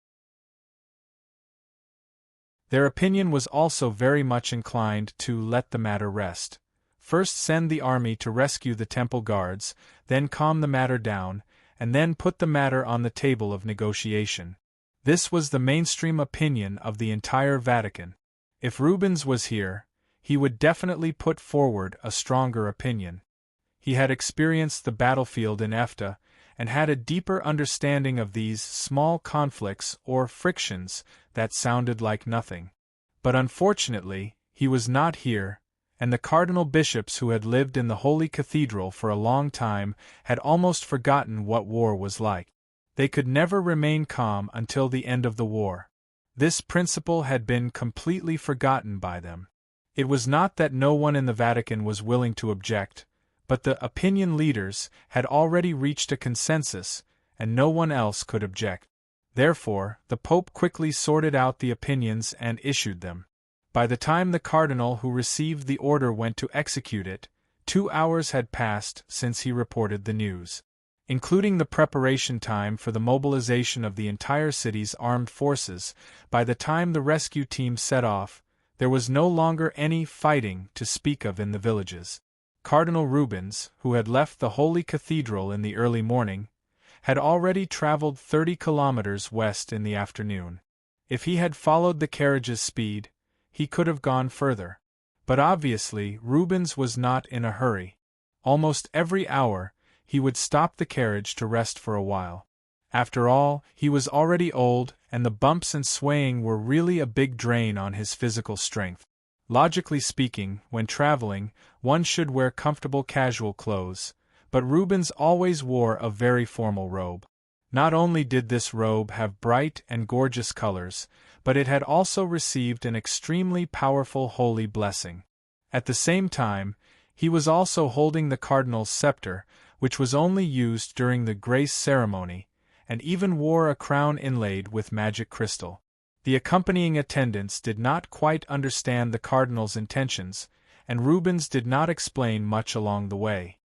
Speaker 1: Their opinion was also very much inclined to let the matter rest. First send the army to rescue the temple guards, then calm the matter down, and then put the matter on the table of negotiation. This was the mainstream opinion of the entire Vatican. If Rubens was here, he would definitely put forward a stronger opinion. He had experienced the battlefield in EFTA, and had a deeper understanding of these small conflicts or frictions that sounded like nothing. But unfortunately, he was not here, and the cardinal bishops who had lived in the Holy Cathedral for a long time had almost forgotten what war was like. They could never remain calm until the end of the war. This principle had been completely forgotten by them. It was not that no one in the Vatican was willing to object, but the opinion leaders had already reached a consensus, and no one else could object. Therefore, the Pope quickly sorted out the opinions and issued them. By the time the cardinal who received the order went to execute it, 2 hours had passed since he reported the news. Including the preparation time for the mobilization of the entire city's armed forces, by the time the rescue team set off, there was no longer any fighting to speak of in the villages. Cardinal Rubens, who had left the Holy Cathedral in the early morning, had already traveled 30 kilometers west in the afternoon. If he had followed the carriage's speed, he could have gone further. But obviously, Rubens was not in a hurry. Almost every hour, he would stop the carriage to rest for a while. After all, he was already old, and the bumps and swaying were really a big drain on his physical strength. Logically speaking, when traveling, one should wear comfortable casual clothes, but Rubens always wore a very formal robe. Not only did this robe have bright and gorgeous colors, but it had also received an extremely powerful holy blessing. At the same time, he was also holding the cardinal's scepter, which was only used during the grace ceremony, and even wore a crown inlaid with magic crystal. The accompanying attendants did not quite understand the cardinal's intentions, and Rubens did not explain much along the way.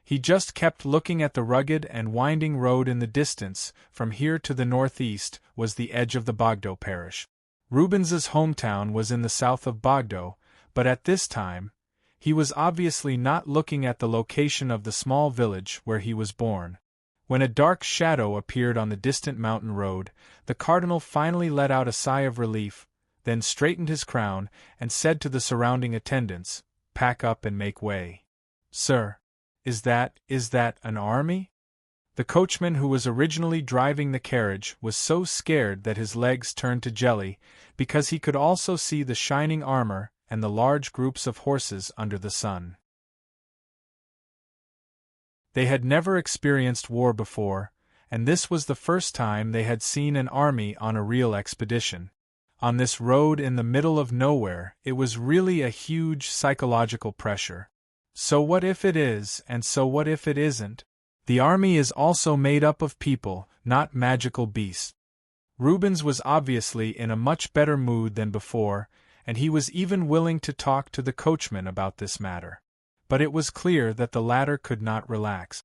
Speaker 1: He just kept looking at the rugged and winding road in the distance. From here to the northeast was the edge of the Bogdo parish. Rubens's hometown was in the south of Bogdo, but at this time, he was obviously not looking at the location of the small village where he was born. When a dark shadow appeared on the distant mountain road, the cardinal finally let out a sigh of relief, then straightened his crown, and said to the surrounding attendants, "Pack up and make way." "Sir, is that an army?" The coachman who was originally driving the carriage was so scared that his legs turned to jelly, because he could also see the shining armor and the large groups of horses under the sun. They had never experienced war before, and this was the first time they had seen an army on a real expedition. On this road in the middle of nowhere, it was really a huge psychological pressure. So what if it is, and so what if it isn't? The army is also made up of people, not magical beasts. Rubens was obviously in a much better mood than before, and he was even willing to talk to the coachman about this matter. But it was clear that the latter could not relax.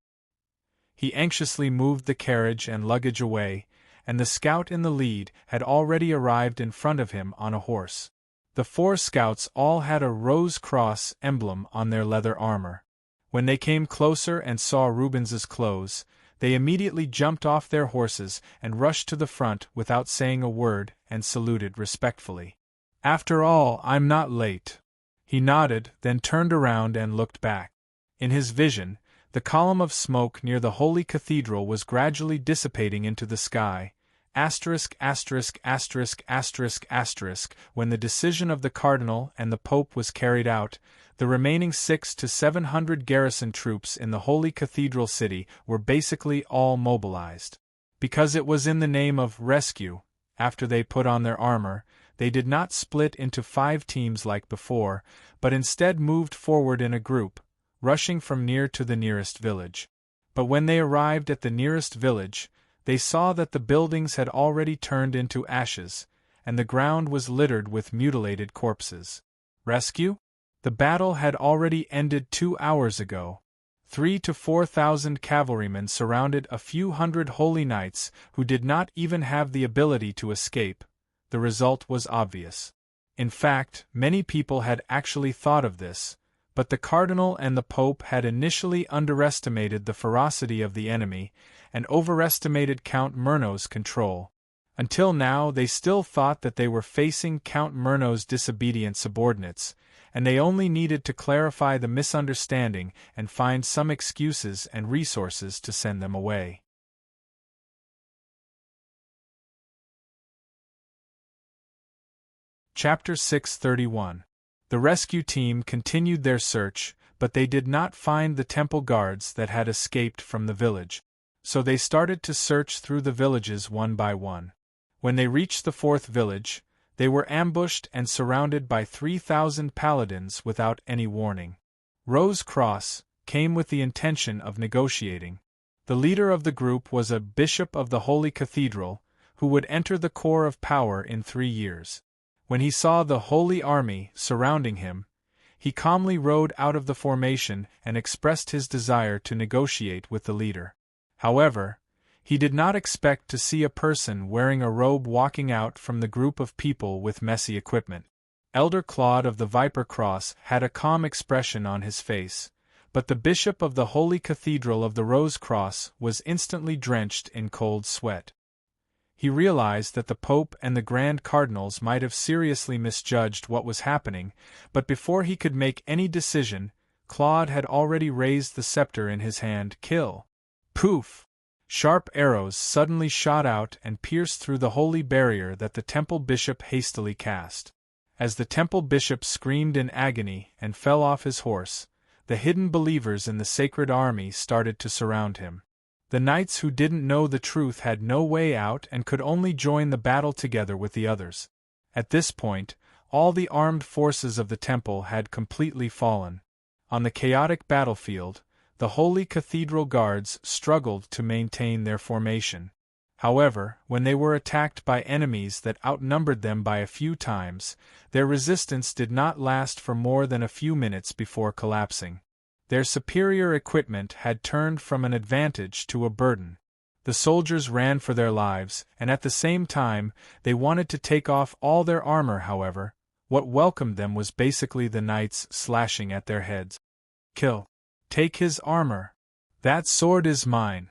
Speaker 1: He anxiously moved the carriage and luggage away, and the scout in the lead had already arrived in front of him on a horse. The 4 scouts all had a Rose Cross emblem on their leather armor. When they came closer and saw Rubens's clothes, they immediately jumped off their horses and rushed to the front without saying a word and saluted respectfully. "After all, I'm not late." He nodded, then turned around and looked back. In his vision, the column of smoke near the Holy Cathedral was gradually dissipating into the sky. When the decision of the Cardinal and the Pope was carried out, the remaining 600 to 700 garrison troops in the Holy Cathedral city were basically all mobilized. Because it was in the name of rescue, after they put on their armor, they did not split into 5 teams like before, but instead moved forward in a group, rushing from near to the nearest village. But when they arrived at the nearest village, they saw that the buildings had already turned into ashes, and the ground was littered with mutilated corpses. Rescue? The battle had already ended 2 hours ago. 3,000 to 4,000 cavalrymen surrounded a few hundred holy knights who did not even have the ability to escape. The result was obvious. In fact, many people had actually thought of this, but the Cardinal and the Pope had initially underestimated the ferocity of the enemy and overestimated Count Murno's control. Until now they still thought that they were facing Count Murno's disobedient subordinates, and they only needed to clarify the misunderstanding and find some excuses and resources to send them away. Chapter 631. The rescue team continued their search, but they did not find the temple guards that had escaped from the village. So they started to search through the villages one by one. When they reached the 4th village, they were ambushed and surrounded by 3,000 paladins without any warning. Rose Cross came with the intention of negotiating. The leader of the group was a bishop of the Holy Cathedral, who would enter the core of power in 3 years. When he saw the Holy Army surrounding him, he calmly rode out of the formation and expressed his desire to negotiate with the leader. However, he did not expect to see a person wearing a robe walking out from the group of people with messy equipment. Elder Claude of the Viper Cross had a calm expression on his face, but the bishop of the Holy Cathedral of the Rose Cross was instantly drenched in cold sweat. He realized that the Pope and the Grand Cardinals might have seriously misjudged what was happening, but before he could make any decision, Claude had already raised the scepter in his hand. Kill! Poof! Sharp arrows suddenly shot out and pierced through the holy barrier that the temple bishop hastily cast. As the temple bishop screamed in agony and fell off his horse, the hidden believers in the sacred army started to surround him. The knights who didn't know the truth had no way out and could only join the battle together with the others. At this point, all the armed forces of the temple had completely fallen. On the chaotic battlefield, the Holy Cathedral guards struggled to maintain their formation. However, when they were attacked by enemies that outnumbered them by a few times, their resistance did not last for more than a few minutes before collapsing. Their superior equipment had turned from an advantage to a burden. The soldiers ran for their lives, and at the same time, they wanted to take off all their armor. However, what welcomed them was basically the knights slashing at their heads. Kill! Take his armor! That sword is mine!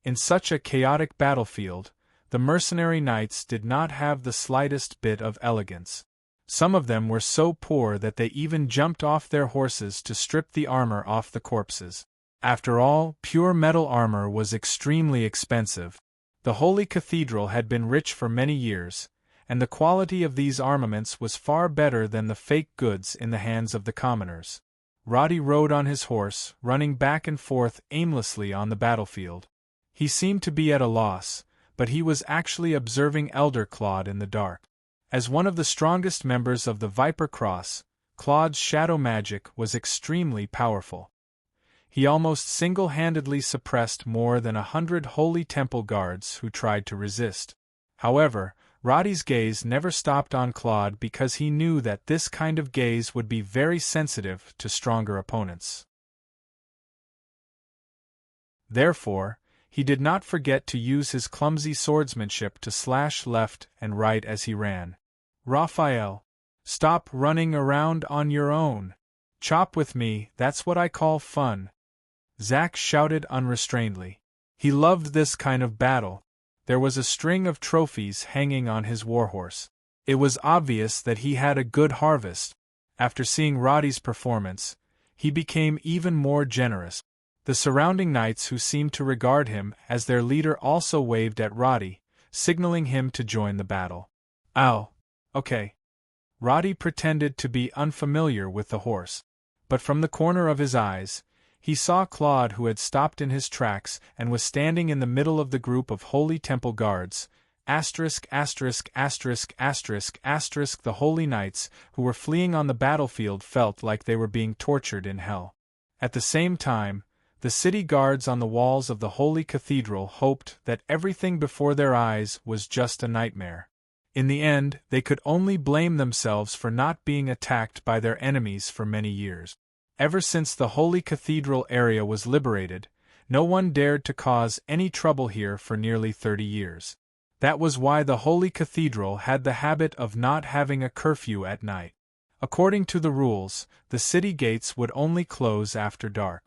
Speaker 1: In such a chaotic battlefield, the mercenary knights did not have the slightest bit of elegance. Some of them were so poor that they even jumped off their horses to strip the armor off the corpses. After all, pure metal armor was extremely expensive. The Holy Cathedral had been rich for many years, and the quality of these armaments was far better than the fake goods in the hands of the commoners. Roddy rode on his horse, running back and forth aimlessly on the battlefield. He seemed to be at a loss, but he was actually observing Elder Claude in the dark. As one of the strongest members of the Viper Cross, Claude's shadow magic was extremely powerful. He almost single-handedly suppressed more than 100 Holy Temple guards who tried to resist. However, Roddy's gaze never stopped on Claude because he knew that this kind of gaze would be very sensitive to stronger opponents. Therefore, he did not forget to use his clumsy swordsmanship to slash left and right as he ran. "Raphael! Stop running around on your own! Chop with me, that's what I call fun!" Zack shouted unrestrainedly. He loved this kind of battle. There was a string of trophies hanging on his warhorse. It was obvious that he had a good harvest. After seeing Roddy's performance, he became even more generous. The surrounding knights who seemed to regard him as their leader also waved at Roddy, signaling him to join the battle. "Oh, okay." Roddy pretended to be unfamiliar with the horse. But from the corner of his eyes, he saw Claude, who had stopped in his tracks and was standing in the middle of the group of Holy Temple Guards, ************, the Holy Knights, who were fleeing on the battlefield, felt like they were being tortured in hell. At the same time, the city guards on the walls of the Holy Cathedral hoped that everything before their eyes was just a nightmare. In the end, they could only blame themselves for not being attacked by their enemies for many years. Ever since the Holy Cathedral area was liberated, no one dared to cause any trouble here for nearly 30 years. That was why the Holy Cathedral had the habit of not having a curfew at night. According to the rules, the city gates would only close after dark.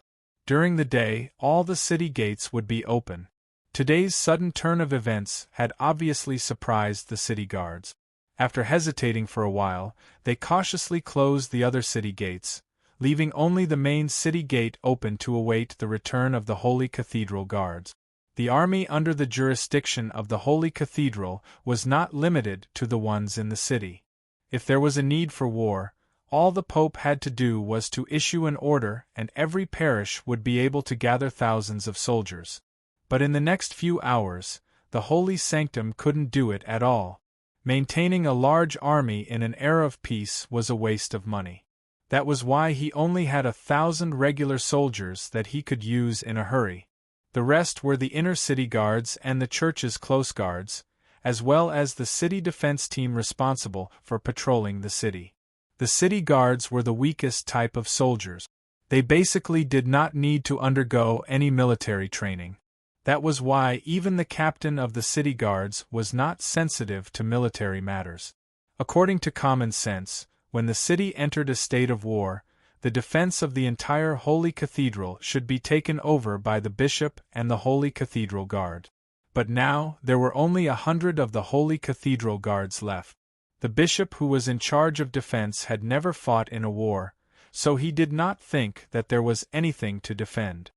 Speaker 1: During the day, all the city gates would be open. Today's sudden turn of events had obviously surprised the city guards. After hesitating for a while, they cautiously closed the other city gates, leaving only the main city gate open to await the return of the Holy Cathedral guards. The army under the jurisdiction of the Holy Cathedral was not limited to the ones in the city. If there was a need for war, all the Pope had to do was to issue an order and every parish would be able to gather thousands of soldiers. But in the next few hours, the Holy Sanctum couldn't do it at all. Maintaining a large army in an era of peace was a waste of money. That was why he only had 1,000 regular soldiers that he could use in a hurry. The rest were the inner city guards and the church's close guards, as well as the city defense team responsible for patrolling the city. The city guards were the weakest type of soldiers. They basically did not need to undergo any military training. That was why even the captain of the city guards was not sensitive to military matters. According to common sense, when the city entered a state of war, the defense of the entire Holy Cathedral should be taken over by the bishop and the Holy Cathedral Guard. But now, there were only 100 of the Holy Cathedral Guards left. The bishop who was in charge of defense had never fought in a war, so he did not think that there was anything to defend.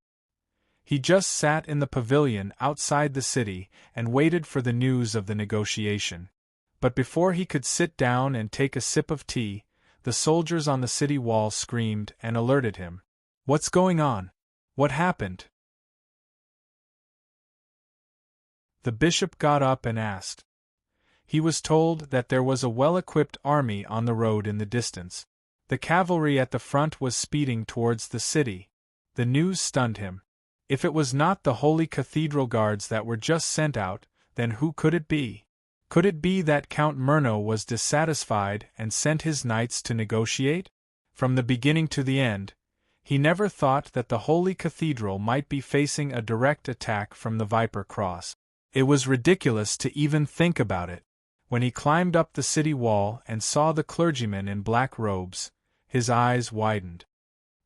Speaker 1: He just sat in the pavilion outside the city and waited for the news of the negotiation. But before he could sit down and take a sip of tea, the soldiers on the city wall screamed and alerted him. "What's going on? What happened?" The bishop got up and asked. He was told that there was a well-equipped army on the road in the distance. The cavalry at the front was speeding towards the city. The news stunned him. If it was not the Holy Cathedral Guards that were just sent out, then who could it be? Could it be that Count Myrno was dissatisfied and sent his knights to negotiate? From the beginning to the end, he never thought that the Holy Cathedral might be facing a direct attack from the Viper Cross. It was ridiculous to even think about it. When he climbed up the city wall and saw the clergyman in black robes, his eyes widened.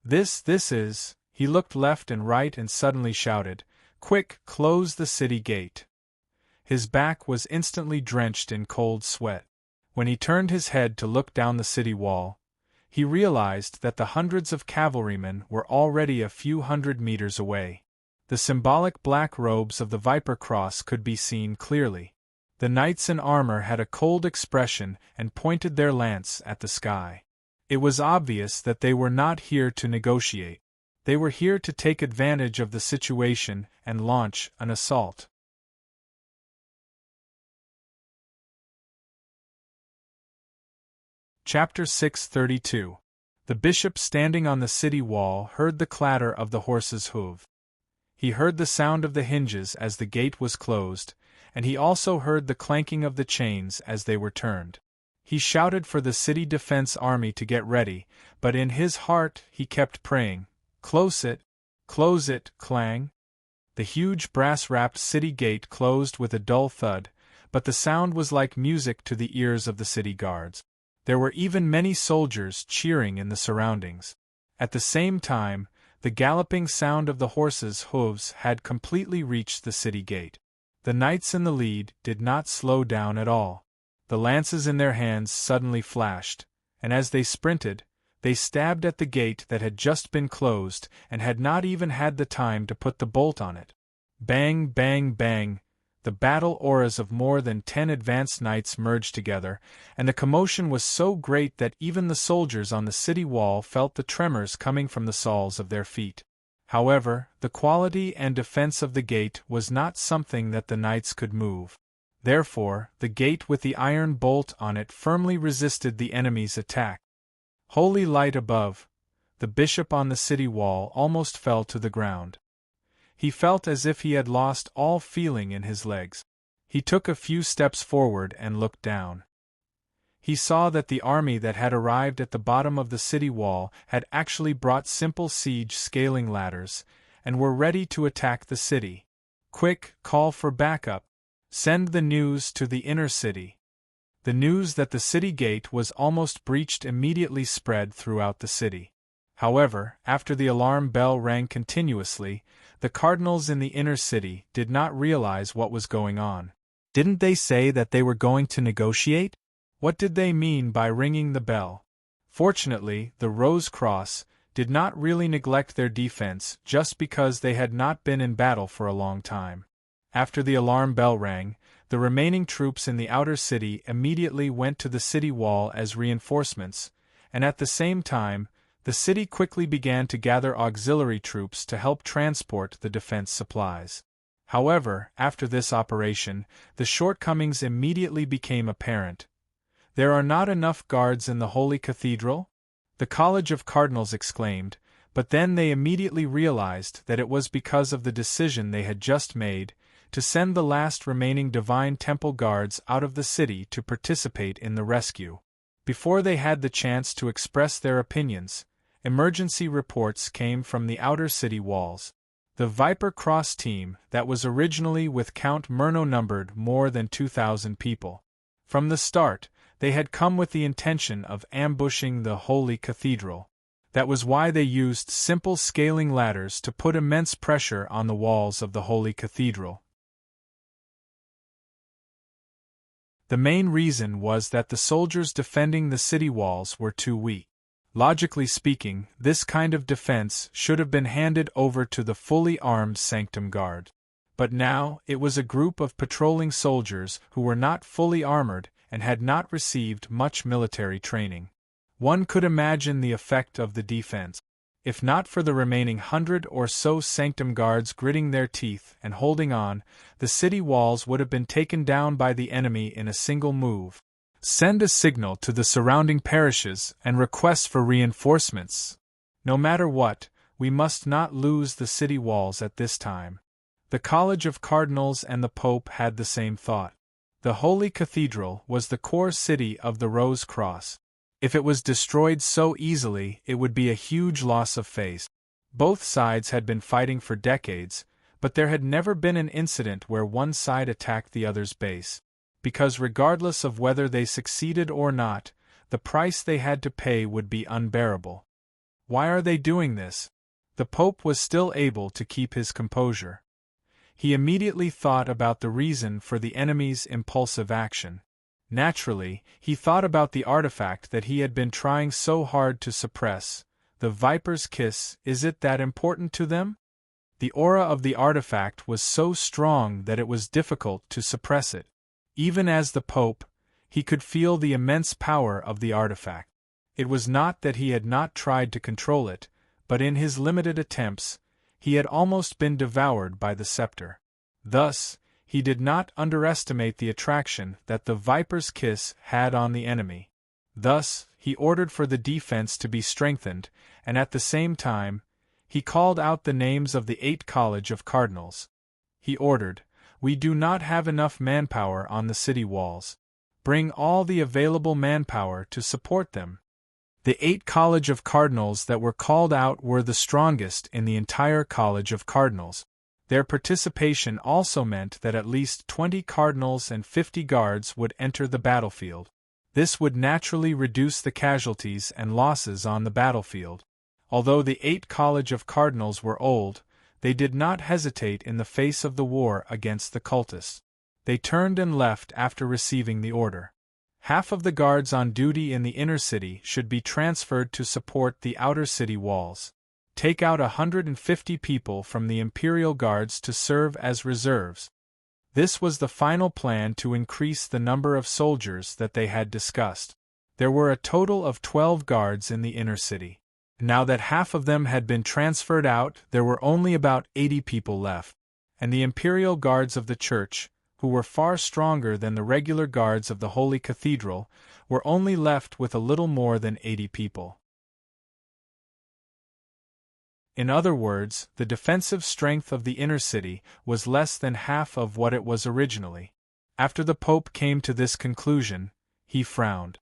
Speaker 1: This is... He looked left and right and suddenly shouted, "Quick, close the city gate." His back was instantly drenched in cold sweat. When he turned his head to look down the city wall, he realized that the hundreds of cavalrymen were already a few hundred meters away. The symbolic black robes of the Viper Cross could be seen clearly. The knights in armor had a cold expression and pointed their lance at the sky. It was obvious that they were not here to negotiate. They were here to take advantage of the situation and launch an assault. Chapter 632. The bishop standing on the city wall heard the clatter of the horse's hoof. He heard the sound of the hinges as the gate was closed, and he also heard the clanking of the chains as they were turned. He shouted for the city defense army to get ready, but in his heart he kept praying, close it, clang." The huge brass-wrapped city gate closed with a dull thud, but the sound was like music to the ears of the city guards. There were even many soldiers cheering in the surroundings. At the same time, the galloping sound of the horses' hooves had completely reached the city gate. The knights in the lead did not slow down at all. The lances in their hands suddenly flashed, and as they sprinted, they stabbed at the gate that had just been closed and had not even had the time to put the bolt on it. Bang, bang, bang! The battle auras of more than 10 advanced knights merged together, and the commotion was so great that even the soldiers on the city wall felt the tremors coming from the soles of their feet. However, the quality and defense of the gate was not something that the knights could move. Therefore, the gate with the iron bolt on it firmly resisted the enemy's attack. Holy light above! The bishop on the city wall almost fell to the ground. He felt as if he had lost all feeling in his legs. He took a few steps forward and looked down. He saw that the army that had arrived at the bottom of the city wall had actually brought simple siege scaling ladders, and were ready to attack the city. Quick, call for backup. Send the news to the inner city. The news that the city gate was almost breached immediately spread throughout the city. However, after the alarm bell rang continuously, the cardinals in the inner city did not realize what was going on. Didn't they say that they were going to negotiate? What did they mean by ringing the bell? Fortunately, the Rose Cross did not really neglect their defense just because they had not been in battle for a long time. After the alarm bell rang, the remaining troops in the outer city immediately went to the city wall as reinforcements, and at the same time, the city quickly began to gather auxiliary troops to help transport the defense supplies. However, after this operation, the shortcomings immediately became apparent. There are not enough guards in the Holy Cathedral? The College of Cardinals exclaimed, but then they immediately realized that it was because of the decision they had just made to send the last remaining Divine Temple guards out of the city to participate in the rescue. Before they had the chance to express their opinions, emergency reports came from the outer city walls. The Viper Cross team that was originally with Count Myrno numbered more than 2,000 people. From the start, they had come with the intention of ambushing the Holy Cathedral. That was why they used simple scaling ladders to put immense pressure on the walls of the Holy Cathedral. The main reason was that the soldiers defending the city walls were too weak. Logically speaking, this kind of defense should have been handed over to the fully armed Sanctum Guard. But now, it was a group of patrolling soldiers who were not fully armored and had not received much military training. One could imagine the effect of the defense. If not for the remaining 100 or so Sanctum Guards gritting their teeth and holding on, the city walls would have been taken down by the enemy in a single move. Send a signal to the surrounding parishes and request for reinforcements. No matter what, we must not lose the city walls at this time. The College of Cardinals and the Pope had the same thought. The Holy Cathedral was the core city of the Rose Cross. If it was destroyed so easily, it would be a huge loss of face. Both sides had been fighting for decades, but there had never been an incident where one side attacked the other's base. Because regardless of whether they succeeded or not, the price they had to pay would be unbearable. Why are they doing this? The Pope was still able to keep his composure. He immediately thought about the reason for the enemy's impulsive action. Naturally, he thought about the artifact that he had been trying so hard to suppress. The Viper's Kiss, is it that important to them? The aura of the artifact was so strong that it was difficult to suppress it. Even as the Pope, he could feel the immense power of the artifact. It was not that he had not tried to control it, but in his limited attempts, he had almost been devoured by the scepter. Thus, he did not underestimate the attraction that the Viper's Kiss had on the enemy. Thus, he ordered for the defense to be strengthened, and at the same time, he called out the names of the 8 College of Cardinals. He ordered, "We do not have enough manpower on the city walls. Bring all the available manpower to support them." The 8 College of Cardinals that were called out were the strongest in the entire College of Cardinals. Their participation also meant that at least 20 cardinals and 50 guards would enter the battlefield. This would naturally reduce the casualties and losses on the battlefield. Although the 8 College of Cardinals were old, they did not hesitate in the face of the war against the cultists. They turned and left after receiving the order. Half of the guards on duty in the inner city should be transferred to support the outer city walls. Take out 150 people from the Imperial Guards to serve as reserves. This was the final plan to increase the number of soldiers that they had discussed. There were a total of 12 guards in the inner city. Now that half of them had been transferred out, there were only about 80 people left. And the Imperial Guards of the Church, who were far stronger than the regular guards of the Holy Cathedral, were only left with a little more than 80 people. In other words, the defensive strength of the inner city was less than half of what it was originally. After the Pope came to this conclusion, he frowned.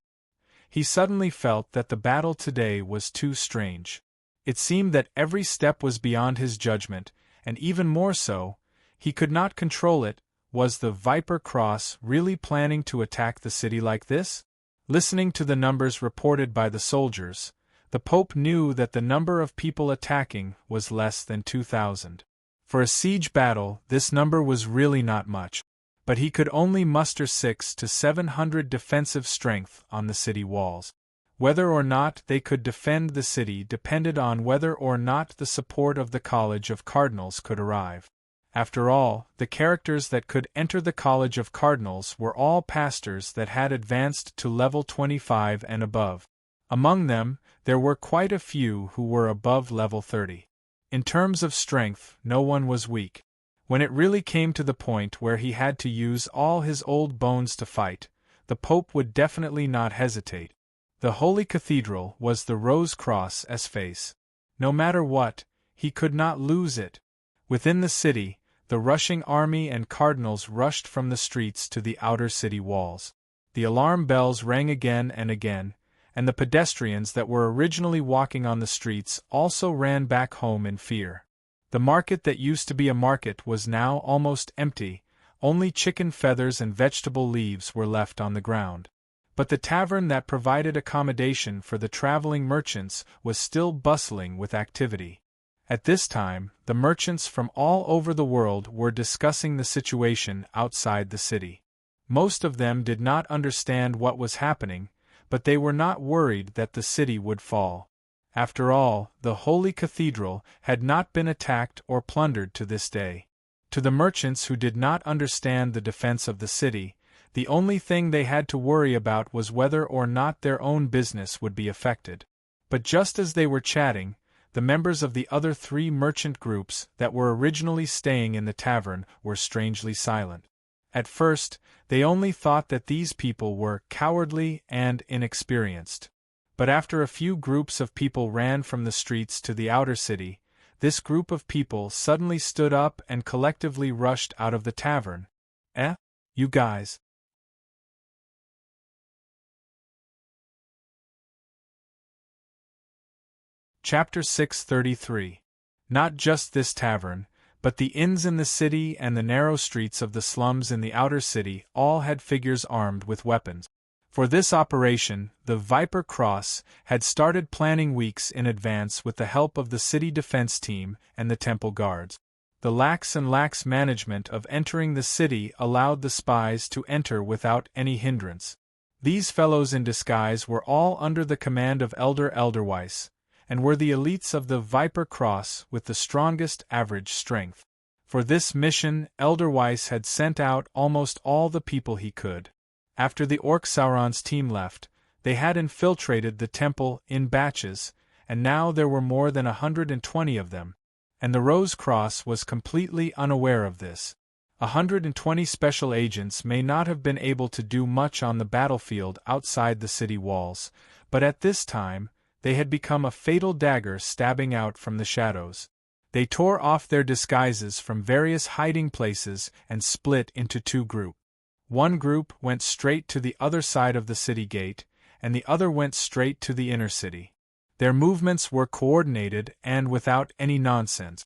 Speaker 1: He suddenly felt that the battle today was too strange. It seemed that every step was beyond his judgment, and even more so, he could not control it. Was the Viper Cross really planning to attack the city like this? Listening to the numbers reported by the soldiers, the Pope knew that the number of people attacking was less than 2,000. For a siege battle, this number was really not much, but he could only muster 600 to 700 defensive strength on the city walls. Whether or not they could defend the city depended on whether or not the support of the College of Cardinals could arrive. After all, the characters that could enter the College of Cardinals were all pastors that had advanced to level 25 and above. Among them, there were quite a few who were above level 30. In terms of strength, no one was weak. When it really came to the point where he had to use all his old bones to fight, the Pope would definitely not hesitate. The Holy Cathedral was the Rose Cross's face. No matter what, he could not lose it. Within the city, the rushing army and cardinals rushed from the streets to the outer city walls. The alarm bells rang again and again, and the pedestrians that were originally walking on the streets also ran back home in fear. The market that used to be a market was now almost empty, only chicken feathers and vegetable leaves were left on the ground. But the tavern that provided accommodation for the traveling merchants was still bustling with activity. At this time, the merchants from all over the world were discussing the situation outside the city. Most of them did not understand what was happening, but they were not worried that the city would fall. After all, the Holy Cathedral had not been attacked or plundered to this day. To the merchants who did not understand the defense of the city, the only thing they had to worry about was whether or not their own business would be affected. But just as they were chatting, the members of the other 3 merchant groups that were originally staying in the tavern were strangely silent. At first, they only thought that these people were cowardly and inexperienced. But after a few groups of people ran from the streets to the outer city, this group of people suddenly stood up and collectively rushed out of the tavern. You guys. Chapter 633. Not just this tavern, but the inns in the city and the narrow streets of the slums in the outer city all had figures armed with weapons. For this operation, the Viper Cross had started planning weeks in advance with the help of the city defense team and the temple guards. The lax management of entering the city allowed the spies to enter without any hindrance. These fellows in disguise were all under the command of Elder Elderweiss, and were the elites of the Viper Cross with the strongest average strength. For this mission, Elderweiss had sent out almost all the people he could. After the Orc Sauron's team left, they had infiltrated the temple in batches, and now there were more than 120 of them, and the Rose Cross was completely unaware of this. 120 special agents may not have been able to do much on the battlefield outside the city walls, but at this time, they had become a fatal dagger stabbing out from the shadows. They tore off their disguises from various hiding places and split into 2 groups. One group went straight to the other side of the city gate, and the other went straight to the inner city. Their movements were coordinated and without any nonsense.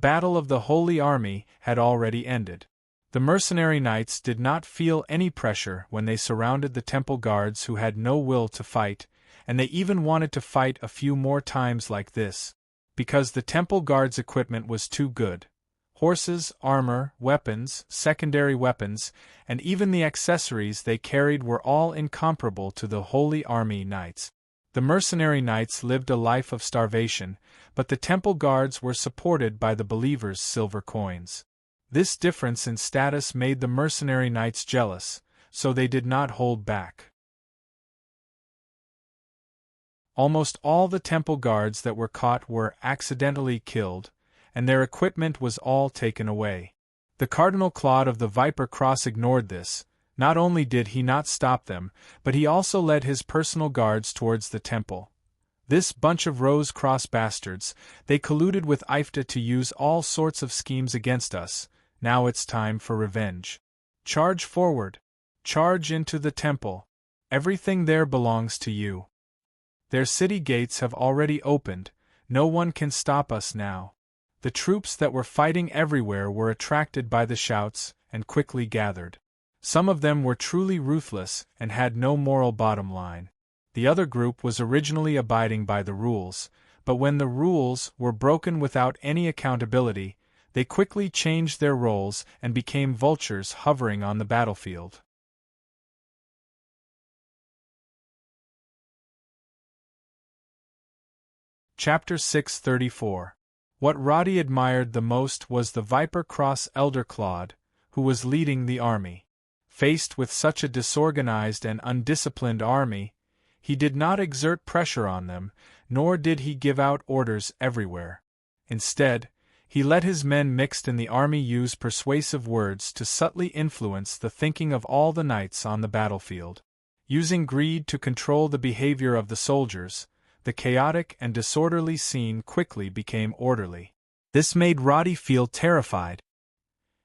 Speaker 1: battle of the Holy Army had already ended. The mercenary knights did not feel any pressure when they surrounded the temple guards who had no will to fight, and they even wanted to fight a few more times like this, because the temple guards' equipment was too good. Horses, armor, weapons, secondary weapons, and even the accessories they carried were all incomparable to the Holy Army knights. The mercenary knights lived a life of starvation, but the temple guards were supported by the believers' silver coins. This difference in status made the mercenary knights jealous, so they did not hold back. Almost all the temple guards that were caught were accidentally killed, and their equipment was all taken away. The Cardinal Claude of the Viper Cross ignored this. Not only did he not stop them, but he also led his personal guards towards the temple. This bunch of Rose Cross bastards, they colluded with IFTA to use all sorts of schemes against us. Now it's time for revenge. Charge forward. Charge into the temple. Everything there belongs to you. Their city gates have already opened. No one can stop us now. The troops that were fighting everywhere were attracted by the shouts and quickly gathered. Some of them were truly ruthless and had no moral bottom line. The other group was originally abiding by the rules, but when the rules were broken without any accountability, they quickly changed their roles and became vultures hovering on the battlefield. Chapter 634. What Roddy admired the most was the Viper Cross Elder Claude, who was leading the army. Faced with such a disorganized and undisciplined army, he did not exert pressure on them, nor did he give out orders everywhere. Instead, he let his men mixed in the army use persuasive words to subtly influence the thinking of all the knights on the battlefield. Using greed to control the behavior of the soldiers, the chaotic and disorderly scene quickly became orderly. This made Roddy feel terrified.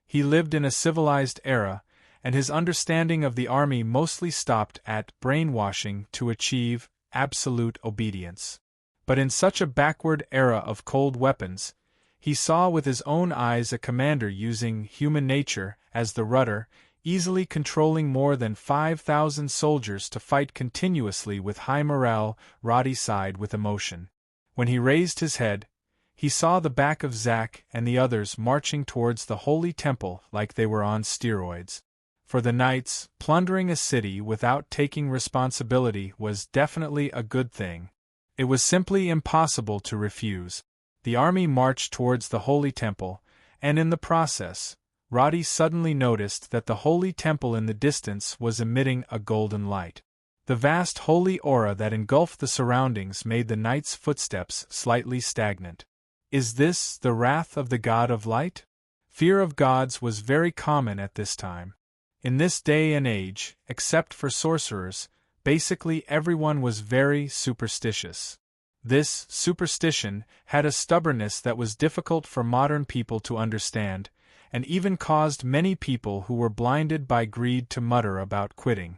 Speaker 1: He lived in a civilized era, and his understanding of the army mostly stopped at brainwashing to achieve absolute obedience. But in such a backward era of cold weapons, he saw with his own eyes a commander using human nature as the rudder, easily controlling more than 5,000 soldiers to fight continuously with high morale. Roddy sighed with emotion. When he raised his head, he saw the back of Zack and the others marching towards the Holy Temple like they were on steroids. For the knights, plundering a city without taking responsibility was definitely a good thing. It was simply impossible to refuse. The army marched towards the Holy Temple, and in the process, Roddy suddenly noticed that the Holy Temple in the distance was emitting a golden light. The vast holy aura that engulfed the surroundings made the knight's footsteps slightly stagnant. Is this the wrath of the God of Light? Fear of gods was very common at this time. In this day and age, except for sorcerers, basically everyone was very superstitious. This superstition had a stubbornness that was difficult for modern people to understand, and even caused many people who were blinded by greed to mutter about quitting.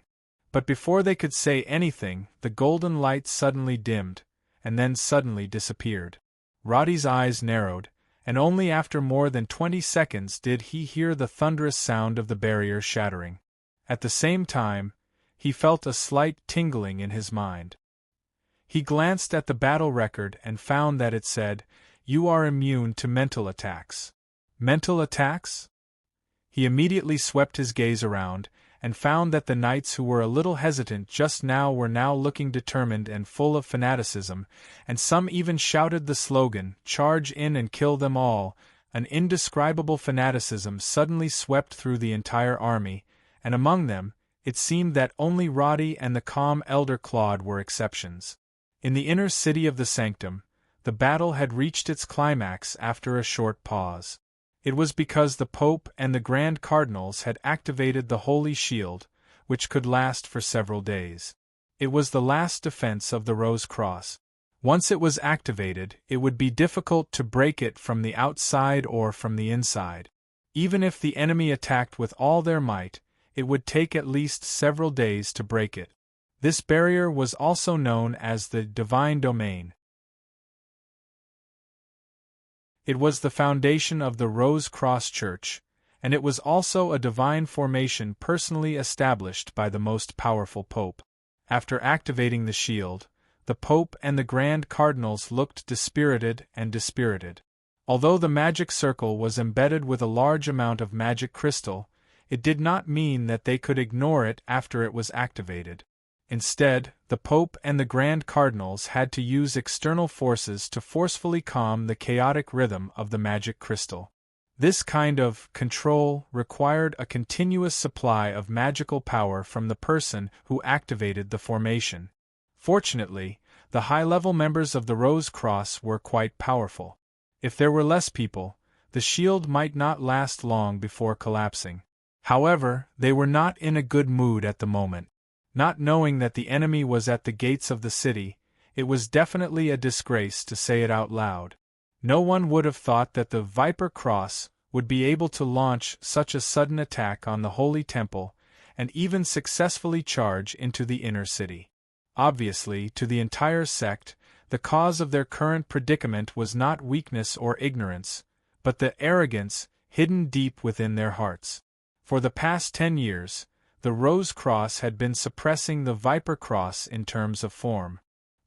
Speaker 1: But before they could say anything, the golden light suddenly dimmed, and then suddenly disappeared. Roddy's eyes narrowed, and only after more than 20 seconds did he hear the thunderous sound of the barrier shattering. At the same time, he felt a slight tingling in his mind. He glanced at the battle record and found that it said, "You are immune to mental attacks." Mental attacks? He immediately swept his gaze around, and found that the knights who were a little hesitant just now were now looking determined and full of fanaticism, and some even shouted the slogan, "Charge in and kill them all." An indescribable fanaticism suddenly swept through the entire army, and among them, it seemed that only Roddy and the calm Elder Claude were exceptions. In the inner city of the sanctum, the battle had reached its climax after a short pause. It was because the Pope and the Grand Cardinals had activated the Holy Shield, which could last for several days. It was the last defense of the Rose Cross. Once it was activated, it would be difficult to break it from the outside or from the inside. Even if the enemy attacked with all their might, it would take at least several days to break it. This barrier was also known as the Divine Domain. It was the foundation of the Rose Cross Church, and it was also a divine formation personally established by the most powerful Pope. After activating the shield, the Pope and the Grand Cardinals looked dispirited and dispirited. Although the magic circle was embedded with a large amount of magic crystal, it did not mean that they could ignore it after it was activated. Instead, the Pope and the Grand Cardinals had to use external forces to forcefully calm the chaotic rhythm of the magic crystal. This kind of control required a continuous supply of magical power from the person who activated the formation. Fortunately, the high-level members of the Rose Cross were quite powerful. If there were less people, the shield might not last long before collapsing. However, they were not in a good mood at the moment. Not knowing that the enemy was at the gates of the city, it was definitely a disgrace to say it out loud. No one would have thought that the Viper Cross would be able to launch such a sudden attack on the Holy Temple, and even successfully charge into the inner city. Obviously, to the entire sect, the cause of their current predicament was not weakness or ignorance, but the arrogance hidden deep within their hearts. For the past 10 years, the Rose Cross had been suppressing the Viper Cross in terms of form.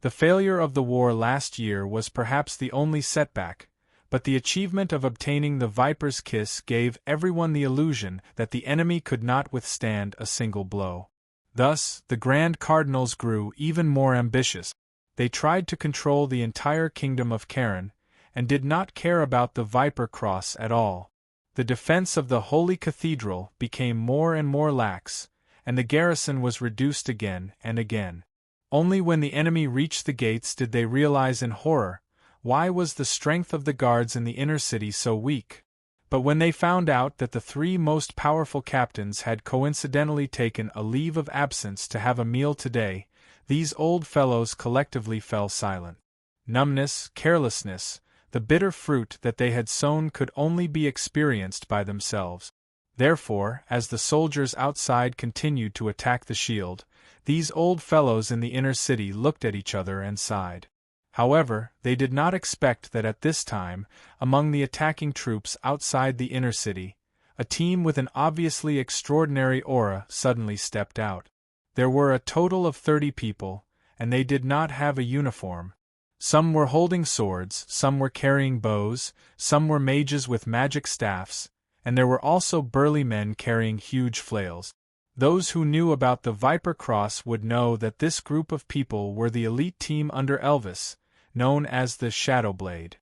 Speaker 1: The failure of the war last year was perhaps the only setback, but the achievement of obtaining the Viper's Kiss gave everyone the illusion that the enemy could not withstand a single blow. Thus, the Grand Cardinals grew even more ambitious. They tried to control the entire kingdom of Karen, and did not care about the Viper Cross at all. The defense of the Holy Cathedral became more and more lax, and the garrison was reduced again and again. Only when the enemy reached the gates did they realize in horror, why was the strength of the guards in the inner city so weak? But when they found out that the 3 most powerful captains had coincidentally taken a leave of absence to have a meal today, these old fellows collectively fell silent. Numbness, carelessness, the bitter fruit that they had sown could only be experienced by themselves. Therefore, as the soldiers outside continued to attack the shield, these old fellows in the inner city looked at each other and sighed. However, they did not expect that at this time, among the attacking troops outside the inner city, a team with an obviously extraordinary aura suddenly stepped out. There were a total of 30 people, and they did not have a uniform. Some were holding swords, some were carrying bows, some were mages with magic staffs, and there were also burly men carrying huge flails. Those who knew about the Viper Cross would know that this group of people were the elite team under Elvis, known as the Shadowblade.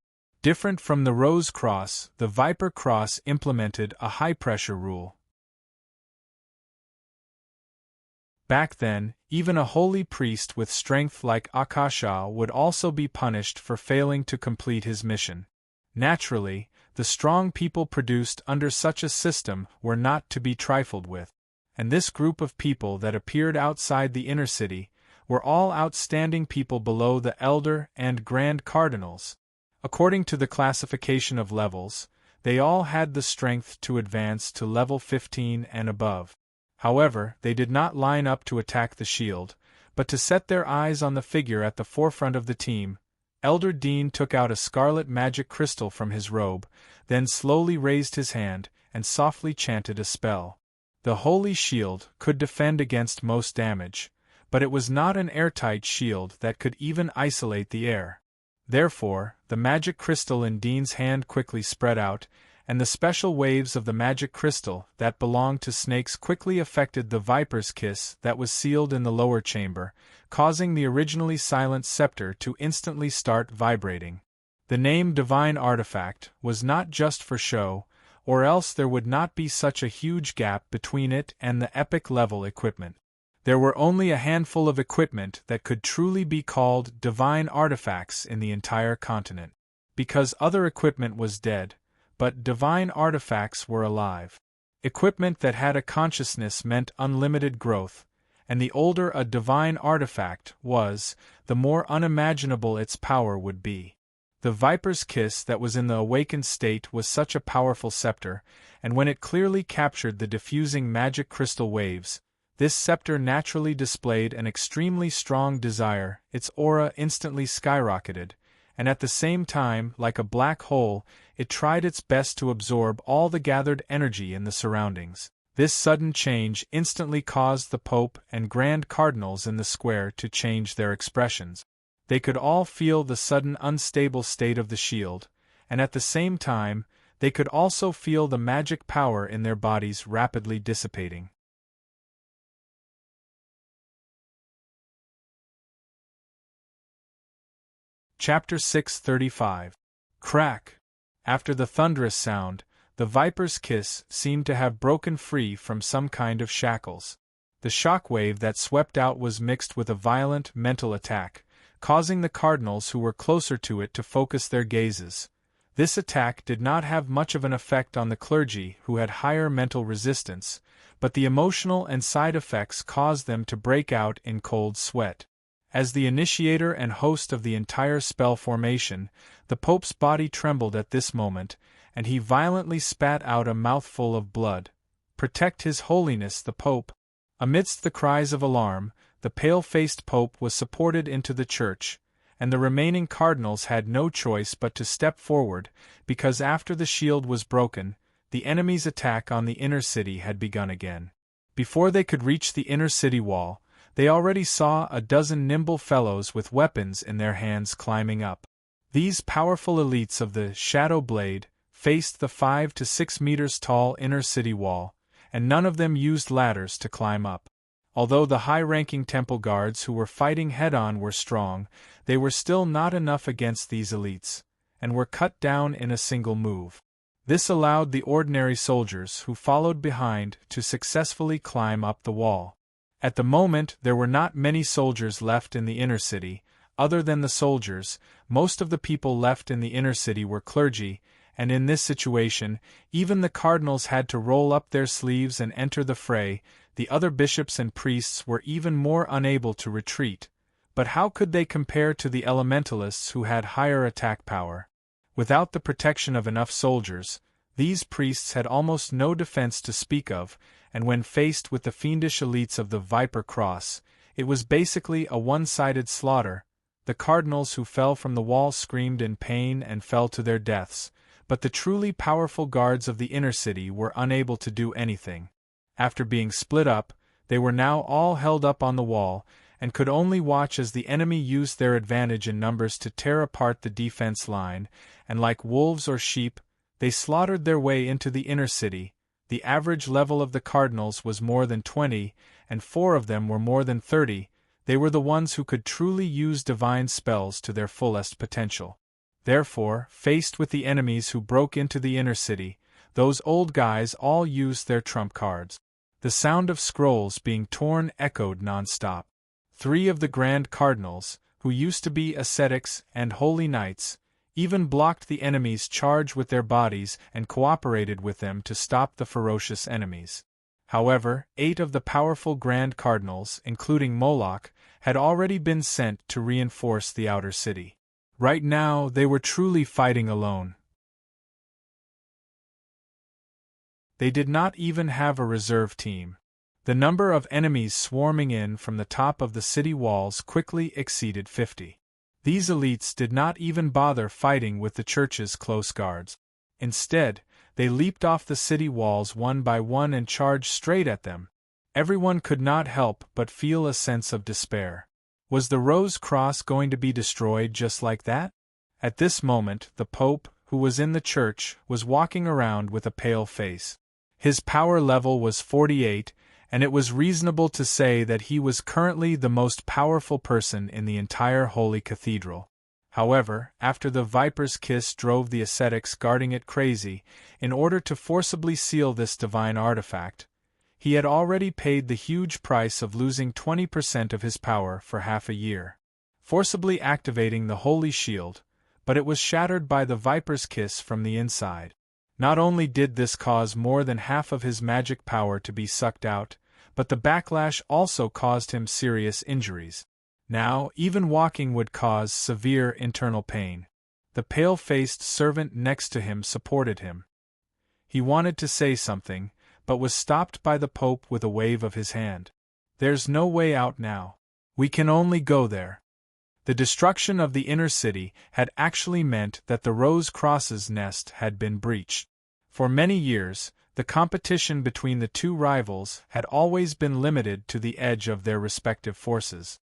Speaker 1: Different from the Rose Cross, the Viper Cross implemented a high-pressure rule. Back then, even a holy priest with strength like Akasha would also be punished for failing to complete his mission. Naturally, the strong people produced under such a system were not to be trifled with. And this group of people that appeared outside the inner city were all outstanding people below the Elder and Grand Cardinals. According to the classification of levels, they all had the strength to advance to level 15 and above. However, they did not line up to attack the shield, but to set their eyes on the figure at the forefront of the team. Elder Dean took out a scarlet magic crystal from his robe, then slowly raised his hand and softly chanted a spell. The Holy Shield could defend against most damage, but it was not an airtight shield that could even isolate the air. Therefore, the magic crystal in Dean's hand quickly spread out, and the special waves of the magic crystal that belonged to snakes quickly affected the Viper's Kiss that was sealed in the lower chamber, causing the originally silent scepter to instantly start vibrating. The name Divine Artifact was not just for show, or else there would not be such a huge gap between it and the epic-level equipment. There were only a handful of equipment that could truly be called divine artifacts in the entire continent. Because other equipment was dead, but divine artifacts were alive. Equipment that had a consciousness meant unlimited growth, and the older a divine artifact was, the more unimaginable its power would be. The Viper's Kiss that was in the awakened state was such a powerful scepter, and when it clearly captured the diffusing magic crystal waves, this scepter naturally displayed an extremely strong desire. Its aura instantly skyrocketed, and at the same time, like a black hole, it tried its best to absorb all the gathered energy in the surroundings. This sudden change instantly caused the Pope and Grand Cardinals in the square to change their expressions. They could all feel the sudden unstable state of the shield, and at the same time, they could also feel the magic power in their bodies rapidly dissipating. Chapter 635. Crack! After the thunderous sound, The Viper's Kiss seemed to have broken free from some kind of shackles. The shockwave that swept out was mixed with a violent mental attack, causing the cardinals who were closer to it to focus their gazes. This attack did not have much of an effect on the clergy who had higher mental resistance, but the emotional and side effects caused them to break out in cold sweat. As the initiator and host of the entire spell formation, the Pope's body trembled at this moment, and he violently spat out a mouthful of blood. "Protect His Holiness the Pope!" Amidst the cries of alarm, the pale-faced Pope was supported into the church, and the remaining cardinals had no choice but to step forward, because after the shield was broken, the enemy's attack on the inner city had begun again. Before they could reach the inner city wall, they already saw a dozen nimble fellows with weapons in their hands climbing up. These powerful elites of the Shadow Blade faced the 5 to 6 meters tall inner city wall, and none of them used ladders to climb up. Although the high-ranking temple guards who were fighting head-on were strong, they were still not enough against these elites, and were cut down in a single move. This allowed the ordinary soldiers who followed behind to successfully climb up the wall. At the moment there were not many soldiers left in the inner city. Other than the soldiers, most of the people left in the inner city were clergy, and in this situation, even the cardinals had to roll up their sleeves and enter the fray. The other bishops and priests were even more unable to retreat. But how could they compare to the elementalists who had higher attack power? Without the protection of enough soldiers, these priests had almost no defense to speak of, and when faced with the fiendish elites of the Viper Cross, it was basically a one-sided slaughter. The cardinals who fell from the wall screamed in pain and fell to their deaths, but the truly powerful guards of the inner city were unable to do anything. After being split up, they were now all held up on the wall, and could only watch as the enemy used their advantage in numbers to tear apart the defense line, and like wolves or sheep, they slaughtered their way into the inner city. The average level of the cardinals was more than 20, and 4 of them were more than 30. They were the ones who could truly use divine spells to their fullest potential. Therefore, faced with the enemies who broke into the inner city, those old guys all used their trump cards. The sound of scrolls being torn echoed non-stop. 3 of the Grand Cardinals, who used to be ascetics and holy knights, even blocked the enemy's charge with their bodies and cooperated with them to stop the ferocious enemies. However, 8 of the powerful Grand Cardinals, including Moloch, had already been sent to reinforce the outer city. Right now, they were truly fighting alone. They did not even have a reserve team. The number of enemies swarming in from the top of the city walls quickly exceeded 50. These elites did not even bother fighting with the church's close guards. Instead, they leaped off the city walls one by one and charged straight at them. Everyone could not help but feel a sense of despair. Was the Rose Cross going to be destroyed just like that? At this moment, the Pope, who was in the church, was walking around with a pale face. His power level was 48, and it was reasonable to say that he was currently the most powerful person in the entire Holy Cathedral. However, after the Viper's Kiss drove the ascetics guarding it crazy, in order to forcibly seal this divine artifact, he had already paid the huge price of losing 20% of his power for half a year, forcibly activating the Holy Shield, but it was shattered by the Viper's Kiss from the inside. Not only did this cause more than half of his magic power to be sucked out, but the backlash also caused him serious injuries. Now, even walking would cause severe internal pain. The pale-faced servant next to him supported him. He wanted to say something, but was stopped by the Pope with a wave of his hand. "There's no way out now. We can only go there." The destruction of the inner city had actually meant that the Rose Cross's nest had been breached. For many years, the competition between the two rivals had always been limited to the edge of their respective forces.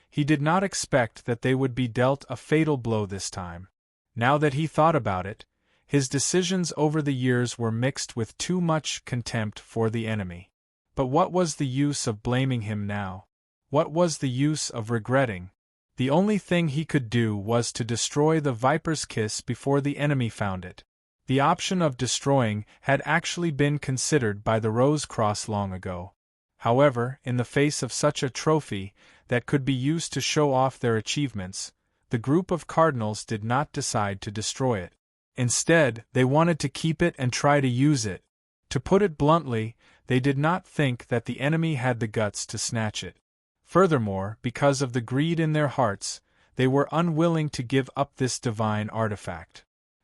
Speaker 1: He did not expect that they would be dealt a fatal blow this time. Now that he thought about it, his decisions over the years were mixed with too much contempt for the enemy. But what was the use of blaming him now? What was the use of regretting? The only thing he could do was to destroy the Viper's Kiss before the enemy found it. The option of destroying had actually been considered by the Rose Cross long ago. However, in the face of such a trophy that could be used to show off their achievements, the group of cardinals did not decide to destroy it. Instead, they wanted to keep it and try to use it. To put it bluntly, they did not think that the enemy had the guts to snatch it. Furthermore, because of the greed in their hearts, they were unwilling to give up this divine artifact.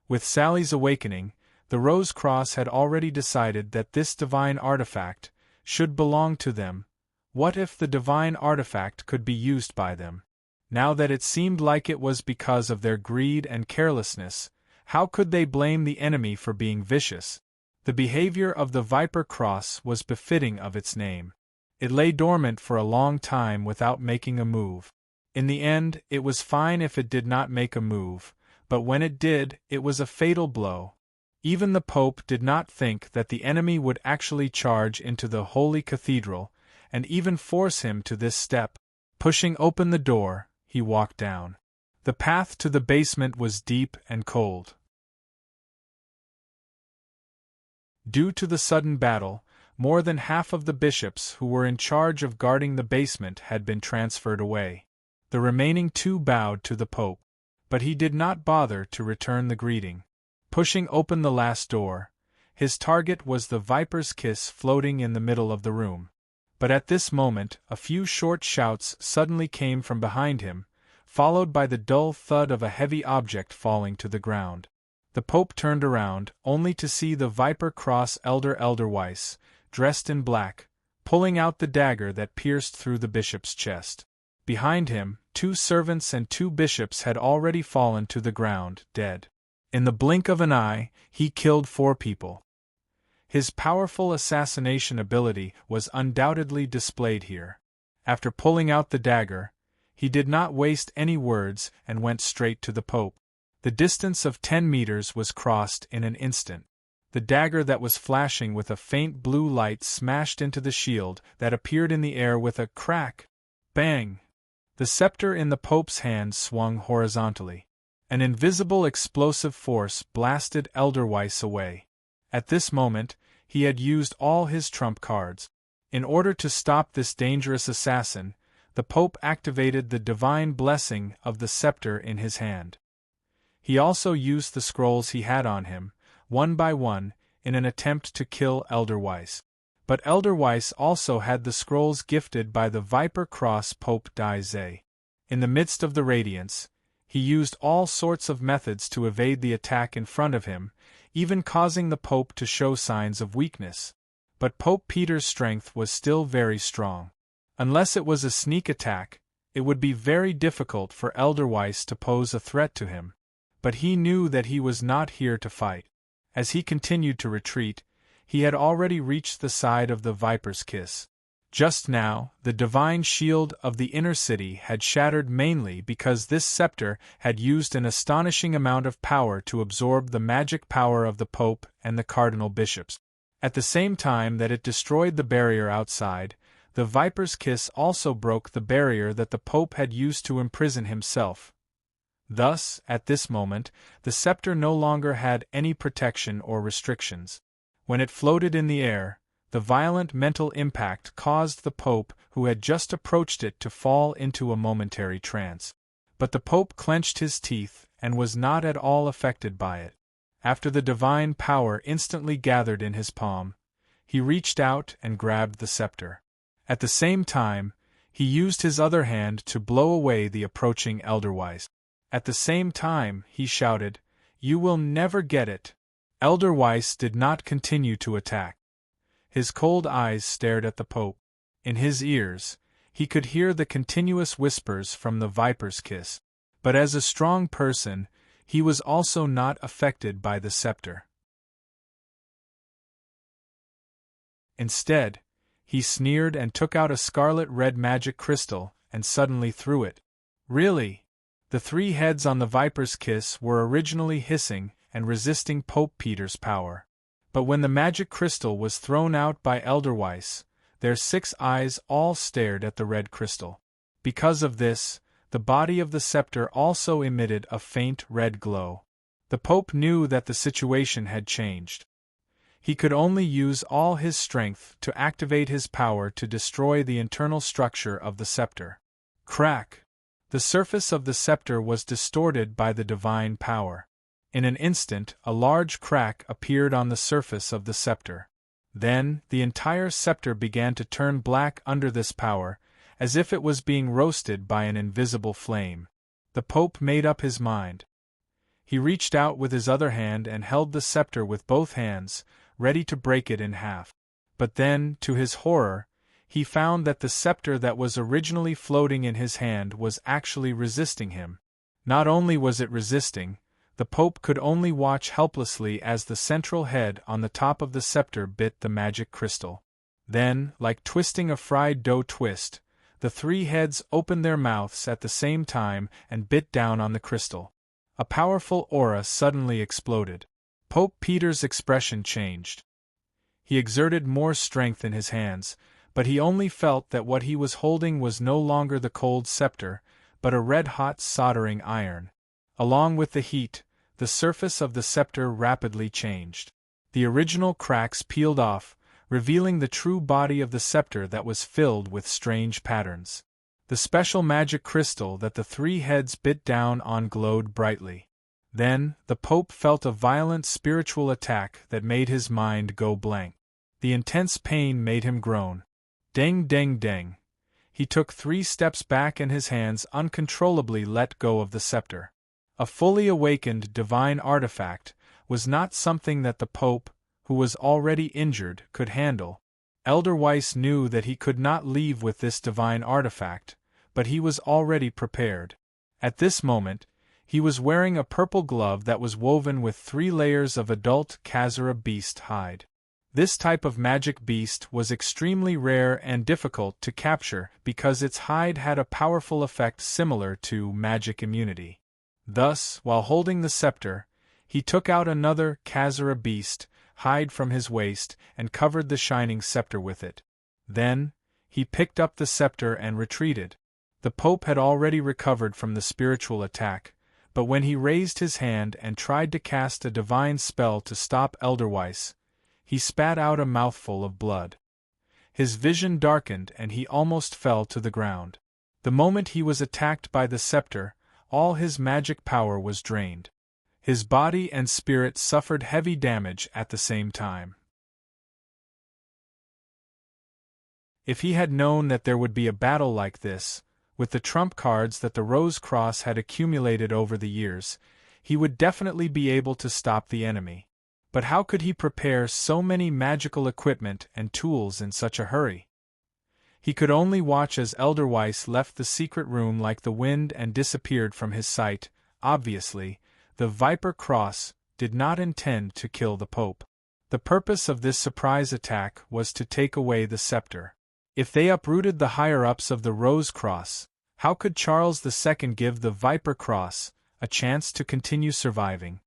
Speaker 1: With Sally's awakening, the Rose Cross had already decided that this divine artifact should belong to them. What if the divine artifact could be used by them? Now that it seemed like it was because of their greed and carelessness, how could they blame the enemy for being vicious? The behavior of the Viper Cross was befitting of its name. It lay dormant for a long time without making a move. In the end, it was fine if it did not make a move, but when it did, it was a fatal blow. Even the Pope did not think that the enemy would actually charge into the Holy Cathedral, and even force him to this step. Pushing open the door, he walked down. The path to the basement was deep and cold. Due to the sudden battle, more than half of the bishops who were in charge of guarding the basement had been transferred away. The remaining 2 bowed to the Pope, but he did not bother to return the greeting. Pushing open the last door, his target was the Viper's Kiss floating in the middle of the room. But at this moment, a few short shouts suddenly came from behind him, followed by the dull thud of a heavy object falling to the ground. The Pope turned around, only to see the Viper Cross Elder Weiss, dressed in black, pulling out the dagger that pierced through the bishop's chest. Behind him, 2 servants and 2 bishops had already fallen to the ground, dead. In the blink of an eye, he killed 4 people. His powerful assassination ability was undoubtedly displayed here. After pulling out the dagger, he did not waste any words and went straight to the Pope. The distance of 10 meters was crossed in an instant. The dagger that was flashing with a faint blue light smashed into the shield that appeared in the air with a crack. Bang! The scepter in the Pope's hand swung horizontally. An invisible explosive force blasted Elder Weiss away. At this moment, he had used all his trump cards. In order to stop this dangerous assassin, the Pope activated the divine blessing of the scepter in his hand. He also used the scrolls he had on him, one by one, in an attempt to kill Elder Weiss. But Elder Weiss also had the scrolls gifted by the Viper Cross Pope Dai. In the midst of the radiance, he used all sorts of methods to evade the attack in front of him, even causing the Pope to show signs of weakness. But Pope Peter's strength was still very strong. Unless it was a sneak attack, it would be very difficult for Elder Weiss to pose a threat to him. But he knew that he was not here to fight. As he continued to retreat, he had already reached the side of the Viper's Kiss. Just now, the divine shield of the inner city had shattered mainly because this scepter had used an astonishing amount of power to absorb the magic power of the Pope and the cardinal bishops. At the same time that it destroyed the barrier outside, the Viper's Kiss also broke the barrier that the Pope had used to imprison himself. Thus, at this moment, the scepter no longer had any protection or restrictions. When it floated in the air, the violent mental impact caused the Pope who had just approached it to fall into a momentary trance. But the Pope clenched his teeth and was not at all affected by it. After the divine power instantly gathered in his palm, he reached out and grabbed the scepter. At the same time, he used his other hand to blow away the approaching Elder Weiss. At the same time, he shouted, "You will never get it." Elder Weiss did not continue to attack. His cold eyes stared at the Pope. In his ears, he could hear the continuous whispers from the Viper's Kiss. But as a strong person, he was also not affected by the scepter. Instead, he sneered and took out a scarlet-red magic crystal and suddenly threw it. Really? The 3 heads on the Viper's Kiss were originally hissing and resisting Pope Peter's power. But when the magic crystal was thrown out by Elder Weiss, their 6 eyes all stared at the red crystal. Because of this, the body of the scepter also emitted a faint red glow. The Pope knew that the situation had changed. He could only use all his strength to activate his power to destroy the internal structure of the scepter. Crack! The surface of the scepter was distorted by the divine power. In an instant, a large crack appeared on the surface of the scepter. Then, the entire scepter began to turn black under this power, as if it was being roasted by an invisible flame. The Pope made up his mind. He reached out with his other hand and held the scepter with both hands, ready to break it in half. But then, to his horror, he found that the scepter that was originally floating in his hand was actually resisting him. Not only was it resisting, the Pope could only watch helplessly as the central head on the top of the scepter bit the magic crystal. Then, like twisting a fried dough twist, the three heads opened their mouths at the same time and bit down on the crystal. A powerful aura suddenly exploded. Pope Peter's expression changed. He exerted more strength in his hands, but he only felt that what he was holding was no longer the cold scepter, but a red-hot soldering iron. Along with the heat, the surface of the scepter rapidly changed. The original cracks peeled off, revealing the true body of the scepter that was filled with strange patterns. The special magic crystal that the three heads bit down on glowed brightly. Then, the Pope felt a violent spiritual attack that made his mind go blank. The intense pain made him groan. Deng deng deng. He took 3 steps back and his hands uncontrollably let go of the scepter. A fully awakened divine artifact was not something that the Pope, who was already injured, could handle. Elder Weiss knew that he could not leave with this divine artifact, but he was already prepared. At this moment, he was wearing a purple glove that was woven with 3 layers of adult Khazara beast hide. This type of magic beast was extremely rare and difficult to capture because its hide had a powerful effect similar to magic immunity. Thus, while holding the scepter, he took out another Khazara beast hide from his waist and covered the shining scepter with it. Then, he picked up the scepter and retreated. The Pope had already recovered from the spiritual attack, but when he raised his hand and tried to cast a divine spell to stop Elderweiss, he spat out a mouthful of blood. His vision darkened and he almost fell to the ground. The moment he was attacked by the scepter, all his magic power was drained. His body and spirit suffered heavy damage at the same time. If he had known that there would be a battle like this, with the trump cards that the Rose Cross had accumulated over the years, he would definitely be able to stop the enemy. But how could he prepare so many magical equipment and tools in such a hurry? He could only watch as Elderweiss left the secret room like the wind and disappeared from his sight. Obviously, the Viper Cross did not intend to kill the Pope. The purpose of this surprise attack was to take away the scepter. If they uprooted the higher-ups of the Rose Cross, how could Charles II give the Viper Cross a chance to continue surviving?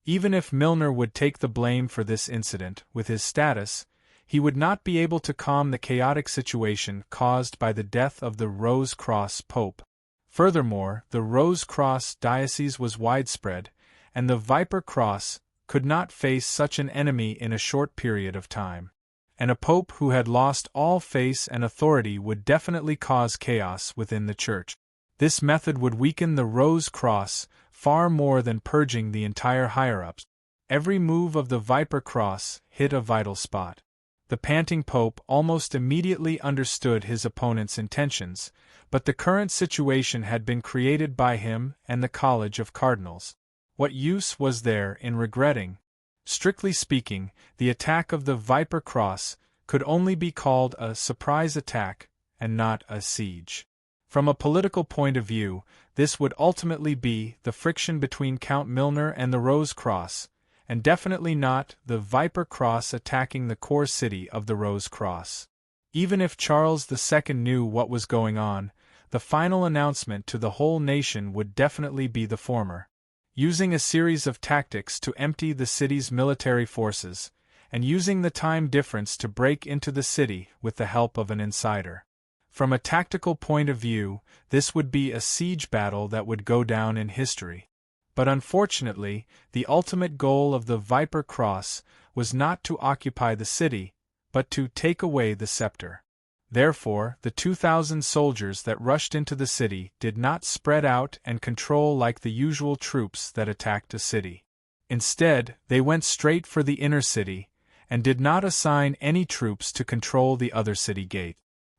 Speaker 1: Even if Milner would take the blame for this incident, with his status, he would not be able to calm the chaotic situation caused by the death of the Rose Cross Pope. Furthermore, the Rose Cross diocese was widespread, and the Viper Cross could not face such an enemy in a short period of time. And a pope who had lost all face and authority would definitely cause chaos within the Church. This method would weaken the Rose Cross far more than purging the entire higher-ups. Every move of the Viper Cross hit a vital spot. The panting pope almost immediately understood his opponent's intentions, but the current situation had been created by him and the College of Cardinals. What use was there in regretting? Strictly speaking, the attack of the Viper Cross could only be called a surprise attack and not a siege. From a political point of view, this would ultimately be the friction between Count Milner and the Rose Cross, and definitely not the Viper Cross attacking the core city of the Rose Cross. Even if Charles II knew what was going on, the final announcement to the whole nation would definitely be the former. Using a series of tactics to empty the city's military forces, and using the time difference to break into the city with the help of an insider. From a tactical point of view, this would be a siege battle that would go down in history. But unfortunately, the ultimate goal of the Viper Cross was not to occupy the city, but to take away the scepter. Therefore, the 2,000 soldiers that rushed into the city did not spread out and control like the usual troops that attacked a city. Instead, they went straight for the inner city, and did not assign any troops to control the other city gate.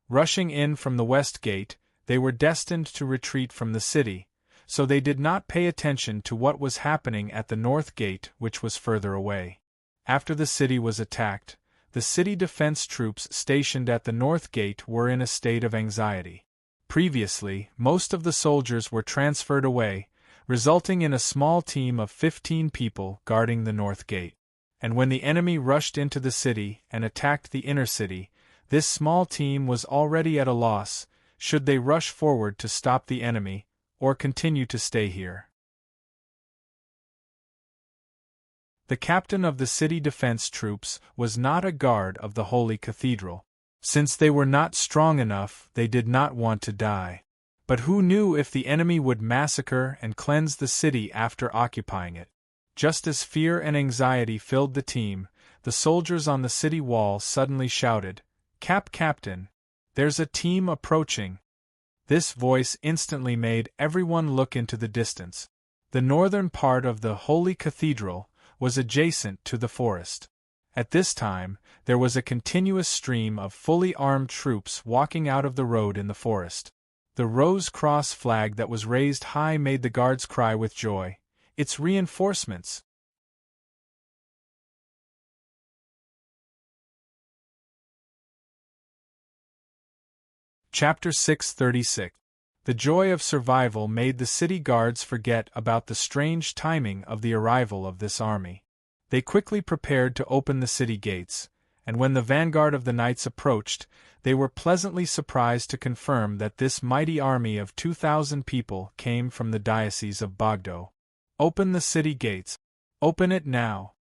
Speaker 1: Rushing in from the west gate, they were destined to retreat from the city, so they did not pay attention to what was happening at the north gate, which was further away. After the city was attacked, the city defense troops stationed at the north gate were in a state of anxiety. Previously, most of the soldiers were transferred away, resulting in a small team of 15 people guarding the north gate. And when the enemy rushed into the city and attacked the inner city, this small team was already at a loss, should they rush forward to stop the enemy, or continue to stay here. The captain of the city defense troops was not a guard of the Holy Cathedral. Since they were not strong enough, they did not want to die. But who knew if the enemy would massacre and cleanse the city after occupying it? Just as fear and anxiety filled the team, the soldiers on the city wall suddenly shouted, Captain, there's a team approaching." This voice instantly made everyone look into the distance. The northern part of the Holy Cathedral was adjacent to the forest. At this time, there was a continuous stream of fully armed troops walking out of the road in the forest. The Rose Cross flag that was raised high made the guards cry with joy, "It's reinforcements!" Chapter 636. The joy of survival made the city guards forget about the strange timing of the arrival of this army. They quickly prepared to open the city gates, and when the vanguard of the knights approached, they were pleasantly surprised to confirm that this mighty army of 2,000 people came from the diocese of Bogdo. "Open the city gates! Open it now!"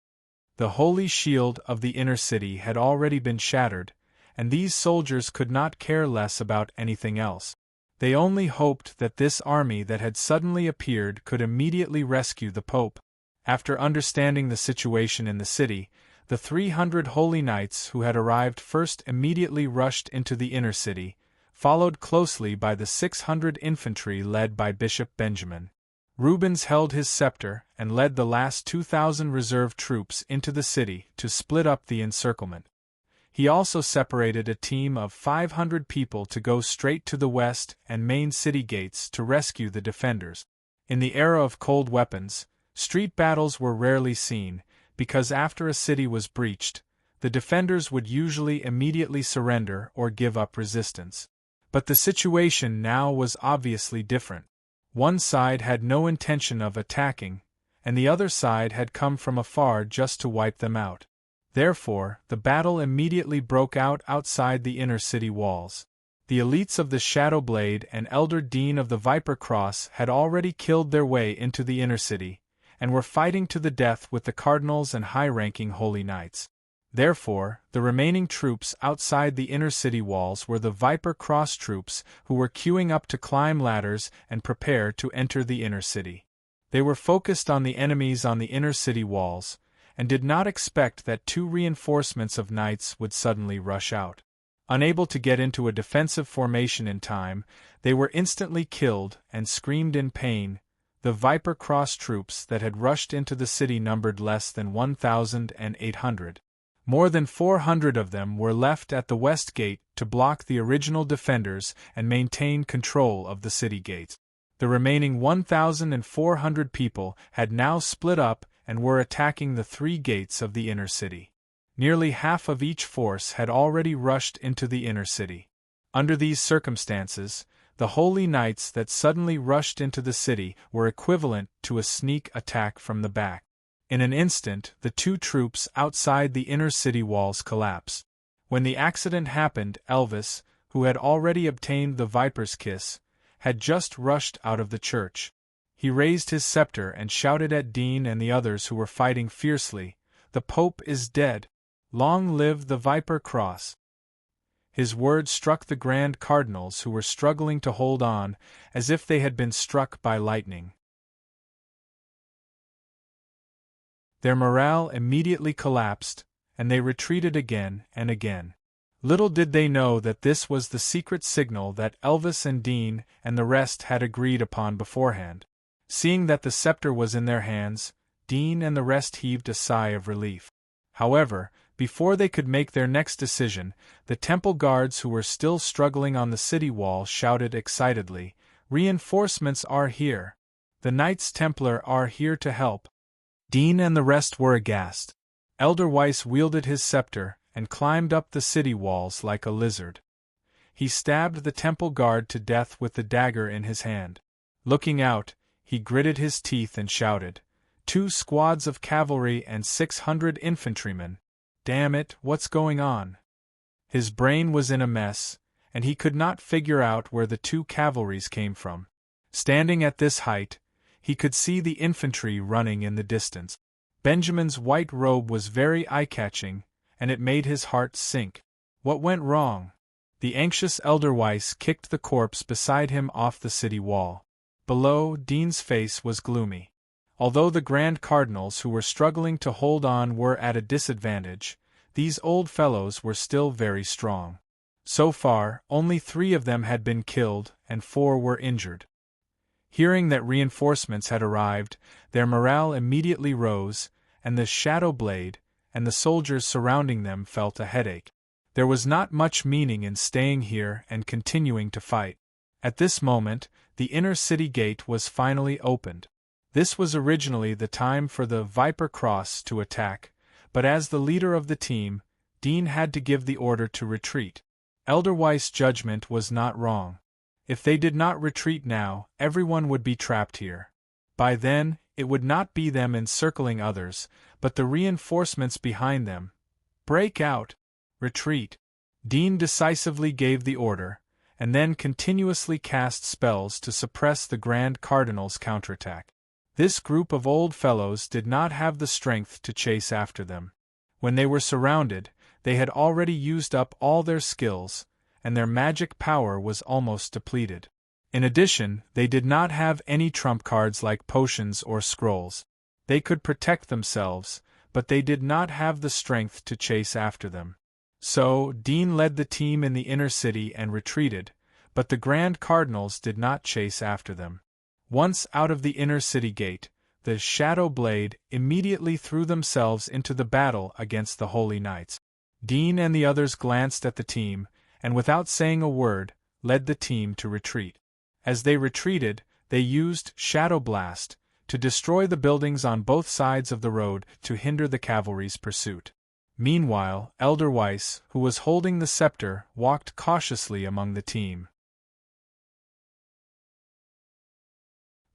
Speaker 1: The holy shield of the inner city had already been shattered, and these soldiers could not care less about anything else. They only hoped that this army that had suddenly appeared could immediately rescue the Pope. After understanding the situation in the city, the 300 holy knights who had arrived first immediately rushed into the inner city, followed closely by the 600 infantry led by Bishop Benjamin. Rubens held his scepter and led the last 2,000 reserve troops into the city to split up the encirclement. He also separated a team of 500 people to go straight to the west and main city gates to rescue the defenders. In the era of cold weapons, street battles were rarely seen, because after a city was breached, the defenders would usually immediately surrender or give up resistance. But the situation now was obviously different. One side had no intention of attacking, and the other side had come from afar just to wipe them out. Therefore, the battle immediately broke out outside the inner city walls. The elites of the Shadowblade and Elder Dean of the Viper Cross had already killed their way into the inner city, and were fighting to the death with the cardinals and high-ranking holy knights. Therefore, the remaining troops outside the inner city walls were the Viper Cross troops who were queuing up to climb ladders and prepare to enter the inner city. They were focused on the enemies on the inner city walls, and did not expect that 2 reinforcements of knights would suddenly rush out. Unable to get into a defensive formation in time, they were instantly killed and screamed in pain. The Viper Cross troops that had rushed into the city numbered less than 1,800. More than 400 of them were left at the west gate to block the original defenders and maintain control of the city gates. The remaining 1,400 people had now split up and were attacking the 3 gates of the inner city. Nearly half of each force had already rushed into the inner city. Under these circumstances, the holy knights that suddenly rushed into the city were equivalent to a sneak attack from the back. In an instant, the 2 troops outside the inner city walls collapsed. When the accident happened, Elvis, who had already obtained the Viper's Kiss, had just rushed out of the church. He raised his scepter and shouted at Dean and the others who were fighting fiercely, "The Pope is dead! Long live the Viper Cross!" His words struck the Grand Cardinals who were struggling to hold on, as if they had been struck by lightning. Their morale immediately collapsed, and they retreated again and again. Little did they know that this was the secret signal that Elvis and Dean and the rest had agreed upon beforehand. Seeing that the scepter was in their hands, Dean and the rest heaved a sigh of relief. However, before they could make their next decision, the temple guards who were still struggling on the city wall shouted excitedly, "Reinforcements are here! The Knights Templar are here to help!" Dean and the rest were aghast. Elder Weiss wielded his scepter and climbed up the city walls like a lizard. He stabbed the temple guard to death with the dagger in his hand. Looking out, he gritted his teeth and shouted, "2 squads of cavalry and 600 infantrymen! Damn it, what's going on?" His brain was in a mess, and he could not figure out where the 2 cavalries came from. Standing at this height, he could see the infantry running in the distance. Benjamin's white robe was very eye-catching, and it made his heart sink. What went wrong? The anxious Elder Weiss kicked the corpse beside him off the city wall. Below, Dean's face was gloomy. Although the Grand Cardinals who were struggling to hold on were at a disadvantage, these old fellows were still very strong. So far, only 3 of them had been killed and 4 were injured. Hearing that reinforcements had arrived, their morale immediately rose, and the Shadow Blade and the soldiers surrounding them felt a headache. There was not much meaning in staying here and continuing to fight. At this moment, the inner city gate was finally opened. This was originally the time for the Viper Cross to attack, but as the leader of the team, Dean had to give the order to retreat. Elder Weiss' judgment was not wrong. If they did not retreat now, everyone would be trapped here. By then, it would not be them encircling others, but the reinforcements behind them. Break out! Retreat! Dean decisively gave the order, and then continuously cast spells to suppress the Grand Cardinal's counterattack. This group of old fellows did not have the strength to chase after them. When they were surrounded, they had already used up all their skills, and their magic power was almost depleted. In addition, they did not have any trump cards like potions or scrolls. They could protect themselves, but they did not have the strength to chase after them. So, Dean led the team in the inner city and retreated, but the Grand Cardinals did not chase after them. Once out of the inner city gate, the Shadow Blade immediately threw themselves into the battle against the Holy Knights. Dean and the others glanced at the team, and without saying a word, led the team to retreat. As they retreated, they used Shadow Blast to destroy the buildings on both sides of the road to hinder the cavalry's pursuit. Meanwhile, Elder Weiss, who was holding the scepter, walked cautiously among the team.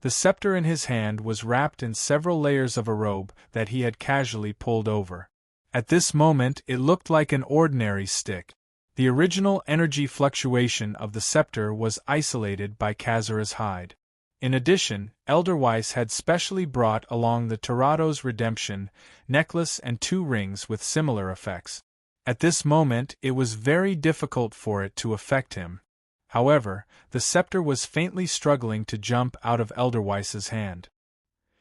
Speaker 1: The scepter in his hand was wrapped in several layers of a robe that he had casually pulled over. At this moment it looked like an ordinary stick. The original energy fluctuation of the scepter was isolated by Khazara's hide. In addition, Elder Weiss had specially brought along the Tirado's Redemption necklace and 2 rings with similar effects. At this moment it was very difficult for it to affect him. However, the scepter was faintly struggling to jump out of Elder Weiss's hand.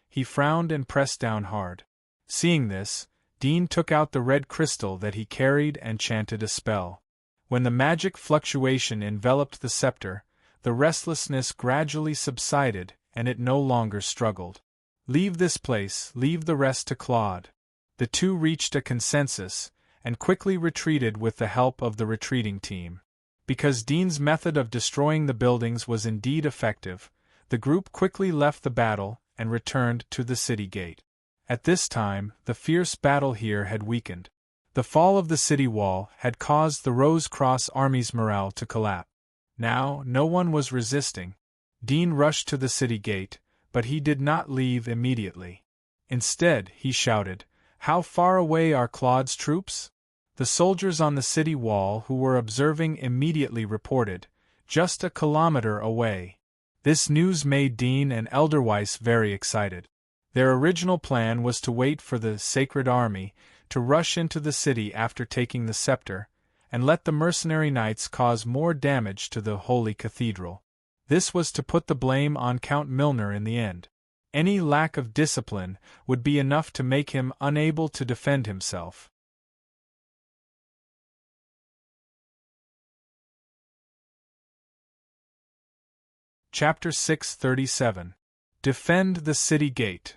Speaker 1: He frowned and pressed down hard. Seeing this, Dean took out the red crystal that he carried and chanted a spell. When the magic fluctuation enveloped the scepter, the restlessness gradually subsided and it no longer struggled. "Leave this place, leave the rest to Claude." The 2 reached a consensus, and quickly retreated with the help of the retreating team. Because Dean's method of destroying the buildings was indeed effective, the group quickly left the battle and returned to the city gate. At this time, the fierce battle here had weakened. The fall of the city wall had caused the Rose Cross Army's morale to collapse. Now, no one was resisting. Dean rushed to the city gate, but he did not leave immediately. Instead, he shouted, "How far away are Claude's troops?" The soldiers on the city wall who were observing immediately reported, "Just a kilometer away." This news made Dean and Elder Weiss very excited. Their original plan was to wait for the Sacred Army to rush into the city after taking the scepter, and let the mercenary knights cause more damage to the Holy Cathedral. This was to put the blame on Count Milner in the end. Any lack of discipline would be enough to make him unable to defend himself. Chapter 637. Defend the City Gate.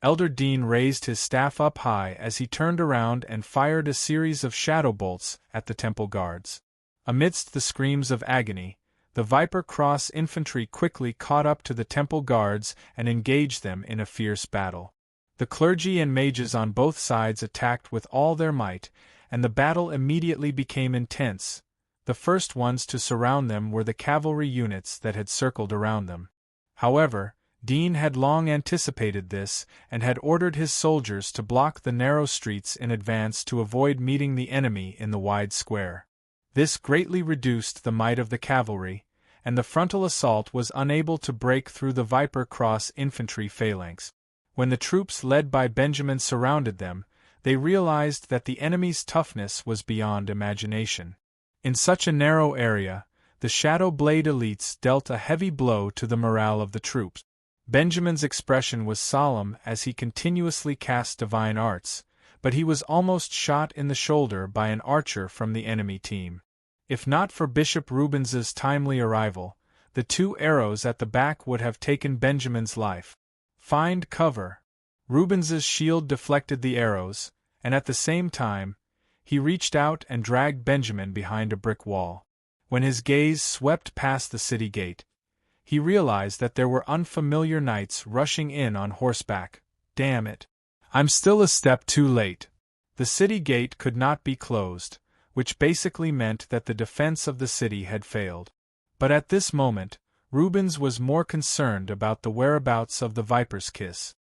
Speaker 1: Elder Dean raised his staff up high as he turned around and fired a series of shadow bolts at the temple guards. Amidst the screams of agony, the Viper Cross infantry quickly caught up to the temple guards and engaged them in a fierce battle. The clergy and mages on both sides attacked with all their might, and the battle immediately became intense. The first ones to surround them were the cavalry units that had circled around them. However, Dean had long anticipated this and had ordered his soldiers to block the narrow streets in advance to avoid meeting the enemy in the wide square. This greatly reduced the might of the cavalry, and the frontal assault was unable to break through the Viper Cross infantry phalanx. When the troops led by Benjamin surrounded them, they realized that the enemy's toughness was beyond imagination. In such a narrow area, the Shadow Blade elites dealt a heavy blow to the morale of the troops. Benjamin's expression was solemn as he continuously cast divine arts, but he was almost shot in the shoulder by an archer from the enemy team. If not for Bishop Rubens's timely arrival, the 2 arrows at the back would have taken Benjamin's life. Find cover. Rubens's shield deflected the arrows, and at the same time, he reached out and dragged Benjamin behind a brick wall. When his gaze swept past the city gate, he realized that there were unfamiliar knights rushing in on horseback. Damn it. I'm still a step too late. The city gate could not be closed, which basically meant that the defense of the city had failed. But at this moment, Rubens was more concerned about the whereabouts of the Viper's Kiss.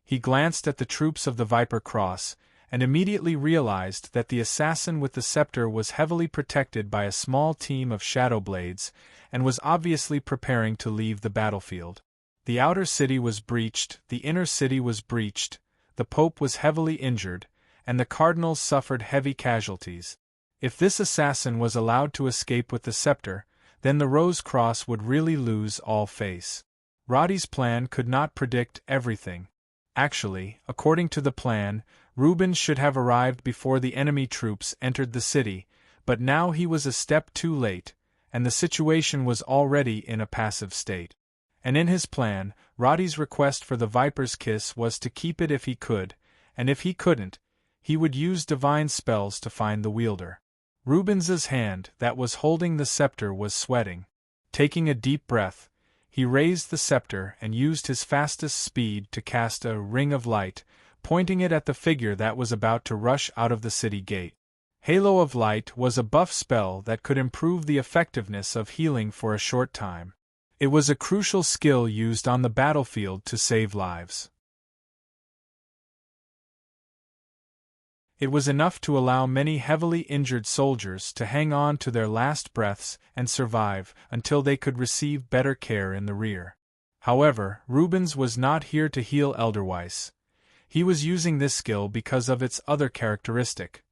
Speaker 1: He glanced at the troops of the Viper Cross, and immediately realized that the assassin with the scepter was heavily protected by a small team of shadow blades, and was obviously preparing to leave the battlefield. The outer city was breached, the inner city was breached, the Pope was heavily injured, and the cardinals suffered heavy casualties. If this assassin was allowed to escape with the scepter, then the Rose Cross would really lose all face. Roddy's plan could not predict everything. Actually, according to the plan, Rubens should have arrived before the enemy troops entered the city, but now he was a step too late, and the situation was already in a passive state. And in his plan, Roddy's request for the Viper's Kiss was to keep it if he could, and if he couldn't, he would use divine spells to find the wielder. Rubens's hand that was holding the scepter was sweating. Taking a deep breath, he raised the scepter and used his fastest speed to cast a ring of light, pointing it at the figure that was about to rush out of the city gate. Halo of Light was a buff spell that could improve the effectiveness of healing for a short time. It was a crucial skill used on the battlefield to save lives. It was enough to allow many heavily injured soldiers to hang on to their last breaths and survive until they could receive better care in the rear. However, Rubens was not here to heal Elderweiss. He was using this skill because of its other characteristic.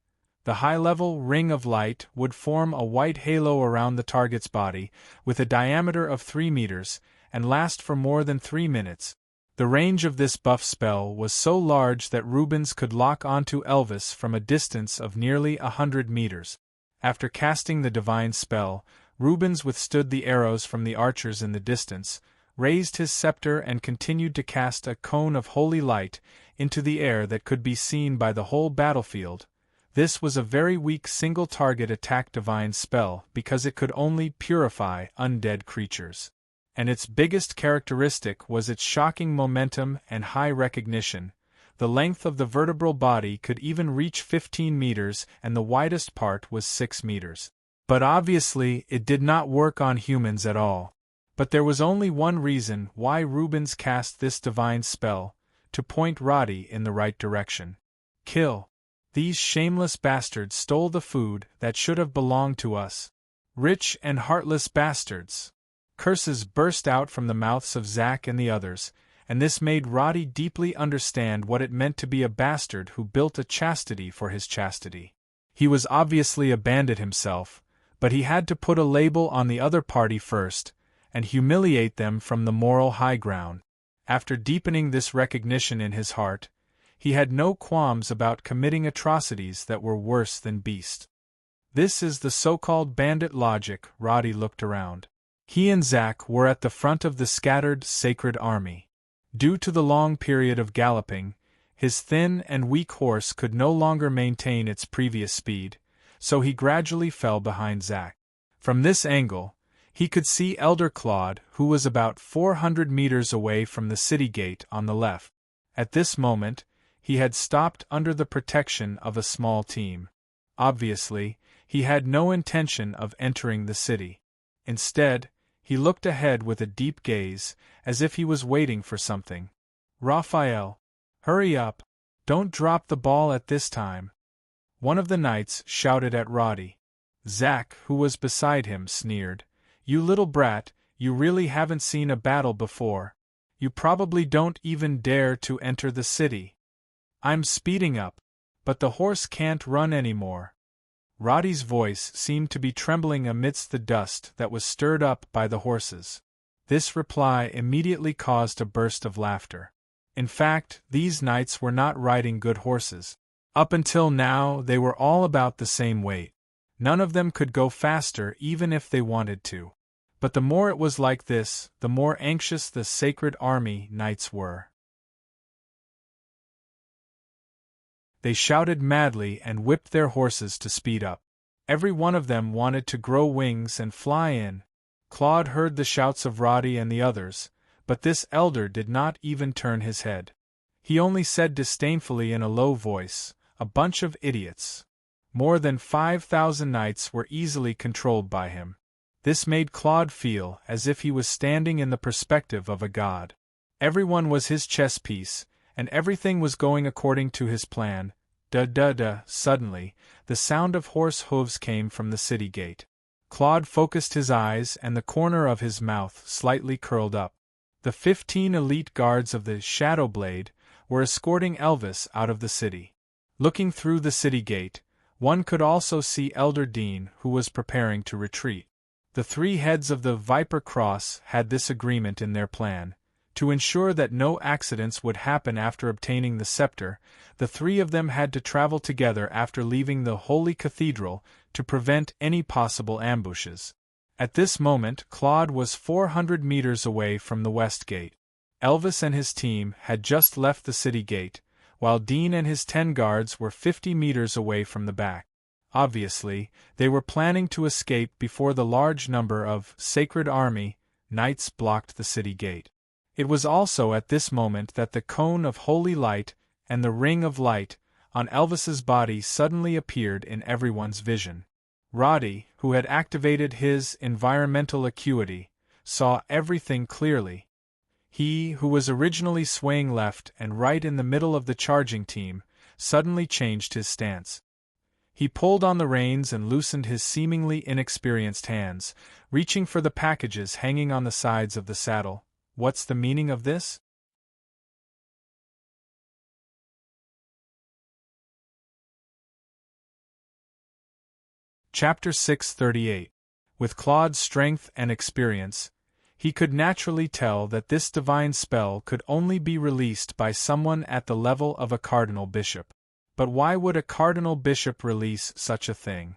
Speaker 1: The high-level Ring of Light would form a white halo around the target's body, with a diameter of 3 meters, and last for more than 3 minutes. The range of this buff spell was so large that Rubens could lock onto Elvis from a distance of nearly 100 meters. After casting the divine spell, Rubens withstood the arrows from the archers in the distance, raised his scepter and continued to cast a cone of holy light into the air that could be seen by the whole battlefield. This was a very weak single-target attack divine spell because it could only purify undead creatures. And its biggest characteristic was its shocking momentum and high recognition. The length of the vertebral body could even reach 15 meters and the widest part was 6 meters. But obviously it did not work on humans at all. But there was only one reason why Rubens cast this divine spell, to point Roddy in the right direction. Kill. These shameless bastards stole the food that should have belonged to us. Rich and heartless bastards. Curses burst out from the mouths of Zack and the others, and this made Roddy deeply understand what it meant to be a bastard who built a chastity for his chastity. He was obviously a bandit himself, but he had to put a label on the other party first, and humiliate them from the moral high ground. After deepening this recognition in his heart, he had no qualms about committing atrocities that were worse than beast. This is the so-called bandit logic. Roddy looked around. He and Zack were at the front of the scattered sacred army. Due to the long period of galloping, his thin and weak horse could no longer maintain its previous speed, so he gradually fell behind Zack. From this angle, he could see Elder Claude, who was about 400 meters away from the city gate on the left. At this moment, he had stopped under the protection of a small team. Obviously, he had no intention of entering the city. Instead, he looked ahead with a deep gaze, as if he was waiting for something. "Raphael, hurry up! Don't drop the ball at this time!" One of the knights shouted at Roddy. Zack, who was beside him, sneered. "You little brat, you really haven't seen a battle before. You probably don't even dare to enter the city." "I'm speeding up, but the horse can't run anymore." Roddy's voice seemed to be trembling amidst the dust that was stirred up by the horses. This reply immediately caused a burst of laughter. In fact, these knights were not riding good horses. Up until now, they were all about the same weight. None of them could go faster even if they wanted to. But the more it was like this, the more anxious the Sacred Army knights were. They shouted madly and whipped their horses to speed up. Every one of them wanted to grow wings and fly in. Claude heard the shouts of Roddy and the others, but this elder did not even turn his head. He only said disdainfully in a low voice, "A bunch of idiots." More than 5,000 knights were easily controlled by him. This made Claude feel as if he was standing in the perspective of a god. Everyone was his chess piece, and everything was going according to his plan. Da-da-da. Suddenly, the sound of horse hooves came from the city gate. Claude focused his eyes and the corner of his mouth slightly curled up. The 15 elite guards of the Shadow Blade were escorting Elvis out of the city. Looking through the city gate, one could also see Elder Dean, who was preparing to retreat. The three heads of the Viper Cross had this agreement in their plan. To ensure that no accidents would happen after obtaining the scepter, the three of them had to travel together after leaving the Holy Cathedral to prevent any possible ambushes. At this moment, Claude was 400 meters away from the West Gate. Elvis and his team had just left the city gate, while Dean and his 10 guards were 50 meters away from the back. Obviously, they were planning to escape before the large number of Sacred Army knights blocked the city gate. It was also at this moment that the cone of holy light and the ring of light on Elvis's body suddenly appeared in everyone's vision. Roddy, who had activated his environmental acuity, saw everything clearly. He, who was originally swaying left and right in the middle of the charging team, suddenly changed his stance. He pulled on the reins and loosened his seemingly inexperienced hands, reaching for the packages hanging on the sides of the saddle. What's the meaning of this? Chapter 638. With Claude's strength and experience, he could naturally tell that this divine spell could only be released by someone at the level of a cardinal bishop. But why would a cardinal bishop release such a thing?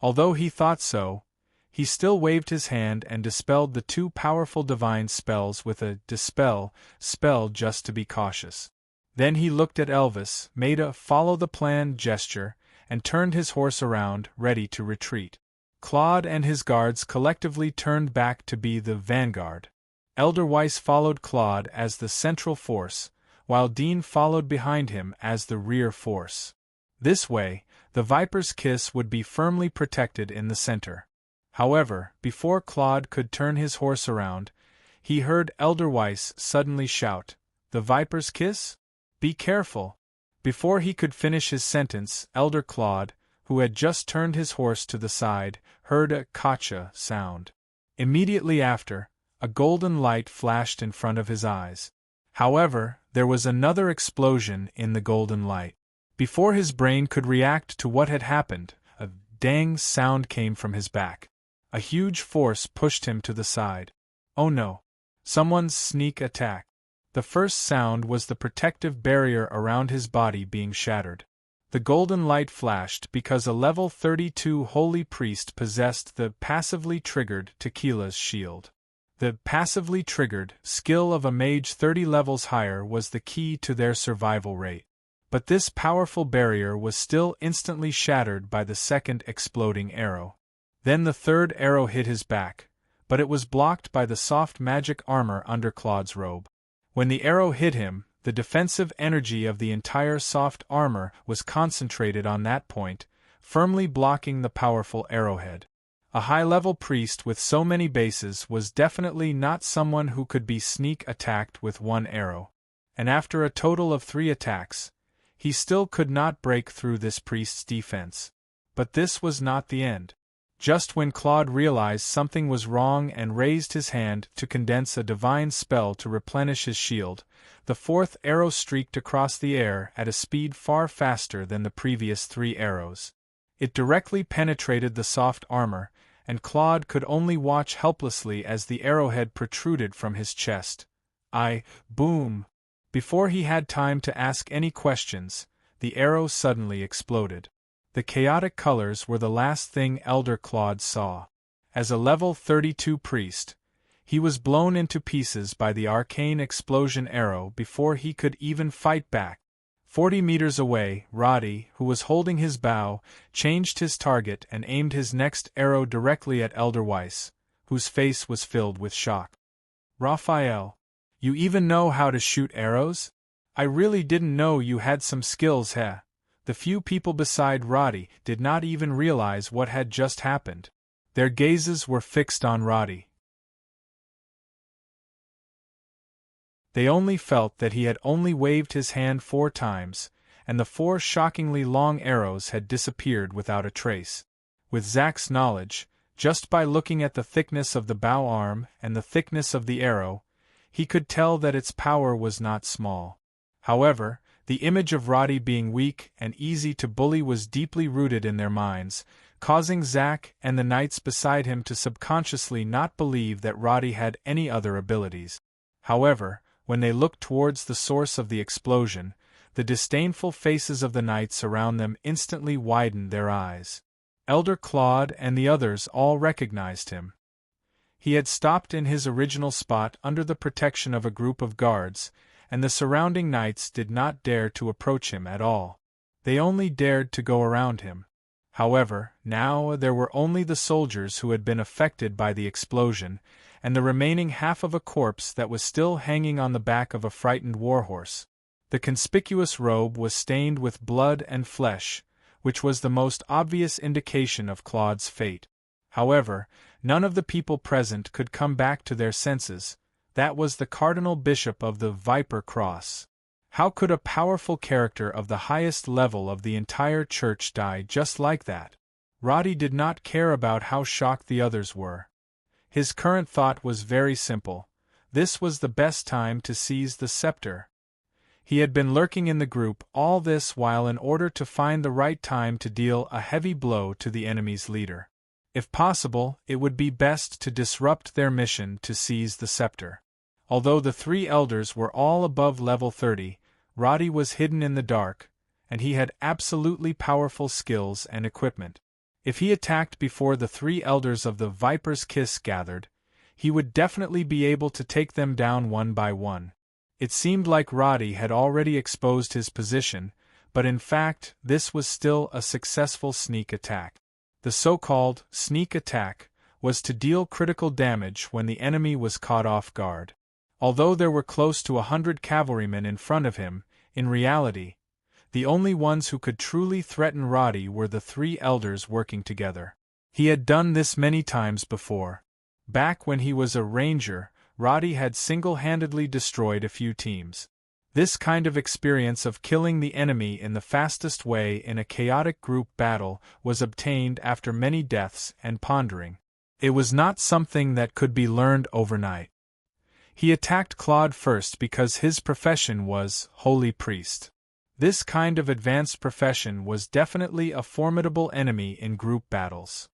Speaker 1: Although he thought so, he still waved his hand and dispelled the two powerful divine spells with a dispel spell just to be cautious. Then he looked at Elvis, made a follow-the-plan gesture, and turned his horse around, ready to retreat. Claude and his guards collectively turned back to be the vanguard. Elder Weiss followed Claude as the central force, while Dean followed behind him as the rear force. This way, the Viper's Kiss would be firmly protected in the center. However, before Claude could turn his horse around, he heard Elder Weiss suddenly shout, "The Viper's Kiss? Be careful!" Before he could finish his sentence, Elder Claude, who had just turned his horse to the side, heard a "Kacha" sound. Immediately after, a golden light flashed in front of his eyes. However, there was another explosion in the golden light. Before his brain could react to what had happened, a dang sound came from his back. A huge force pushed him to the side. Oh no! Someone's sneak attack. The first sound was the protective barrier around his body being shattered. The golden light flashed because a level 32 holy priest possessed the passively triggered Tequila's shield. The passively triggered skill of a mage 30 levels higher was the key to their survival rate. But this powerful barrier was still instantly shattered by the second exploding arrow. Then the third arrow hit his back, but it was blocked by the soft magic armor under Claude's robe. When the arrow hit him, the defensive energy of the entire soft armor was concentrated on that point, firmly blocking the powerful arrowhead. A high-level priest with so many bases was definitely not someone who could be sneak attacked with one arrow. And after a total of 3 attacks, he still could not break through this priest's defense. But this was not the end. Just when Claude realized something was wrong and raised his hand to condense a divine spell to replenish his shield, the 4th arrow streaked across the air at a speed far faster than the previous 3 arrows. It directly penetrated the soft armor, and Claude could only watch helplessly as the arrowhead protruded from his chest. Boom! Before he had time to ask any questions, the arrow suddenly exploded. The chaotic colors were the last thing Elder Claude saw. As a level 32 priest, he was blown into pieces by the arcane explosion arrow before he could even fight back. 40 meters away, Roddy, who was holding his bow, changed his target and aimed his next arrow directly at Elder Weiss, whose face was filled with shock. "Raphael, you even know how to shoot arrows? I really didn't know you had some skills, heh?" The few people beside Roddy did not even realize what had just happened. Their gazes were fixed on Roddy. They only felt that he had only waved his hand 4 times, and the 4 shockingly long arrows had disappeared without a trace. With Zack's knowledge, just by looking at the thickness of the bow arm and the thickness of the arrow, he could tell that its power was not small. However, the image of Roddy being weak and easy to bully was deeply rooted in their minds, causing Zack and the knights beside him to subconsciously not believe that Roddy had any other abilities. However, when they looked towards the source of the explosion, the disdainful faces of the knights around them instantly widened their eyes. Elder Claude and the others all recognized him. He had stopped in his original spot under the protection of a group of guards, and the surrounding knights did not dare to approach him at all. They only dared to go around him. However, now there were only the soldiers who had been affected by the explosion, and the remaining half of a corpse that was still hanging on the back of a frightened warhorse. The conspicuous robe was stained with blood and flesh, which was the most obvious indication of Claude's fate. However, none of the people present could come back to their senses. That was the Cardinal Bishop of the Viper Cross. How could a powerful character of the highest level of the entire church die just like that? Roddy did not care about how shocked the others were. His current thought was very simple. This was the best time to seize the scepter. He had been lurking in the group all this while in order to find the right time to deal a heavy blow to the enemy's leader. If possible, it would be best to disrupt their mission to seize the scepter. Although the 3 elders were all above level 30, Roddy was hidden in the dark, and he had absolutely powerful skills and equipment. If he attacked before the 3 elders of the Viper's Kiss gathered, he would definitely be able to take them down one by one. It seemed like Roddy had already exposed his position, but in fact this was still a successful sneak attack. The so-called sneak attack was to deal critical damage when the enemy was caught off guard. Although there were close to 100 cavalrymen in front of him, in reality, the only ones who could truly threaten Roddy were the 3 elders working together. He had done this many times before. Back when he was a ranger, Roddy had single-handedly destroyed a few teams. This kind of experience of killing the enemy in the fastest way in a chaotic group battle was obtained after many deaths and pondering. It was not something that could be learned overnight. He attacked Claude first because his profession was holy priest. This kind of advanced profession was definitely a formidable enemy in group battles.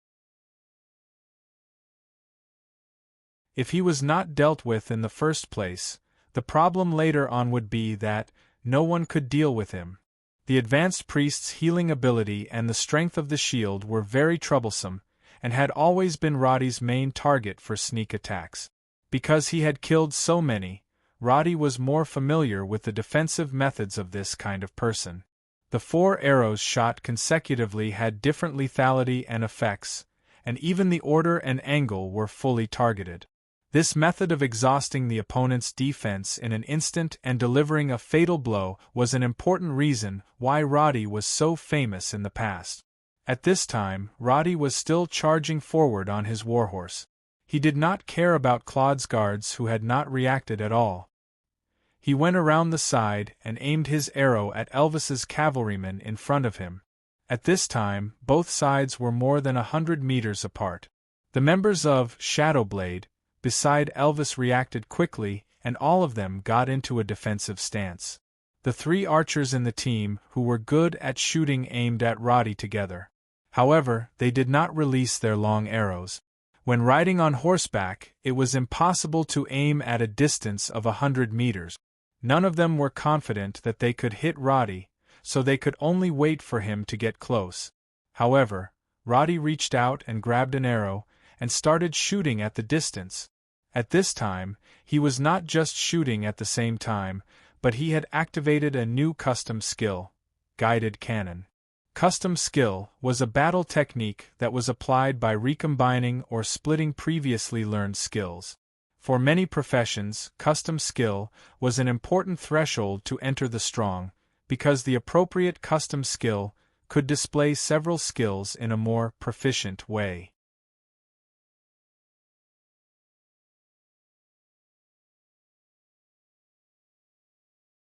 Speaker 1: If he was not dealt with in the first place, The problem later on would be that no one could deal with him. The advanced priest's healing ability and the strength of the shield were very troublesome, and had always been Roddy's main target for sneak attacks. Because he had killed so many, Roddy was more familiar with the defensive methods of this kind of person. The 4 arrows shot consecutively had different lethality and effects, and even the order and angle were fully targeted. This method of exhausting the opponent's defense in an instant and delivering a fatal blow was an important reason why Roddy was so famous in the past. At this time, Roddy was still charging forward on his warhorse. He did not care about Claude's guards who had not reacted at all. He went around the side and aimed his arrow at Elvis's cavalrymen in front of him. At this time, both sides were more than 100 meters apart. The members of Shadowblade, beside Elvis, reacted quickly, and all of them got into a defensive stance. The 3 archers in the team who were good at shooting aimed at Roddy together. However, they did not release their long arrows. When riding on horseback, it was impossible to aim at a distance of 100 meters. None of them were confident that they could hit Roddy, so they could only wait for him to get close. However, Roddy reached out and grabbed an arrow, and started shooting at the distance. At this time, he was not just shooting at the same time, but he had activated a new custom skill, guided cannon. Custom skill was a battle technique that was applied by recombining or splitting previously learned skills. For many professions, custom skill was an important threshold to enter the strong, because the appropriate custom skill could display several skills in a more proficient way.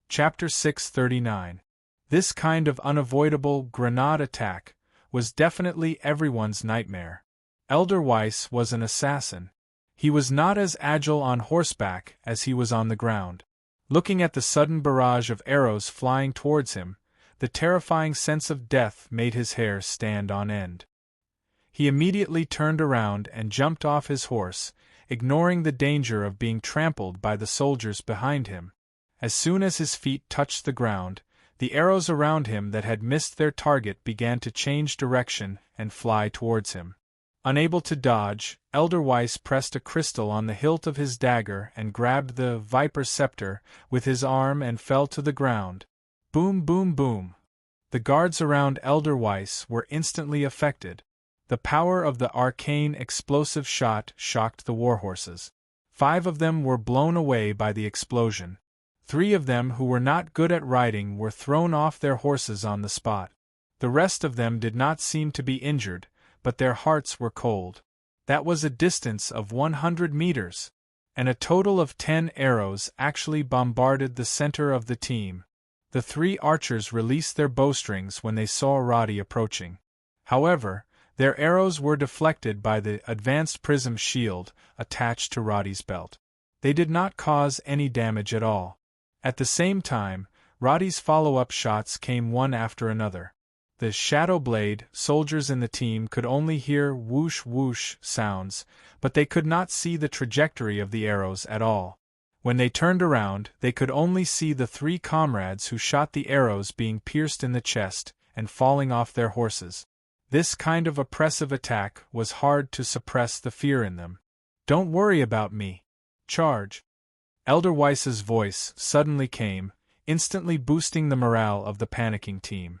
Speaker 1: Chapter 639. This kind of unavoidable grenade attack was definitely everyone's nightmare. Elder Weiss was an assassin. He was not as agile on horseback as he was on the ground. Looking at the sudden barrage of arrows flying towards him, the terrifying sense of death made his hair stand on end. He immediately turned around and jumped off his horse, ignoring the danger of being trampled by the soldiers behind him. As soon as his feet touched the ground, the arrows around him that had missed their target began to change direction and fly towards him. Unable to dodge, Elder Weiss pressed a crystal on the hilt of his dagger and grabbed the Viper Scepter with his arm and fell to the ground. Boom, boom, boom. The guards around Elder Weiss were instantly affected. The power of the arcane explosive shot shocked the warhorses. 5 of them were blown away by the explosion. 3 of them who were not good at riding were thrown off their horses on the spot. The rest of them did not seem to be injured, but their hearts were cold. That was a distance of 100 meters, and a total of 10 arrows actually bombarded the center of the team. The 3 archers released their bowstrings when they saw Roddy approaching. However, their arrows were deflected by the advanced prism shield attached to Roddy's belt. They did not cause any damage at all. At the same time, Roddy's follow-up shots came one after another. The Shadowblade soldiers in the team could only hear whoosh-whoosh sounds, but they could not see the trajectory of the arrows at all. When they turned around, they could only see the 3 comrades who shot the arrows being pierced in the chest and falling off their horses. This kind of oppressive attack was hard to suppress the fear in them. "Don't worry about me. Charge." Elder Weiss's voice suddenly came, instantly boosting the morale of the panicking team.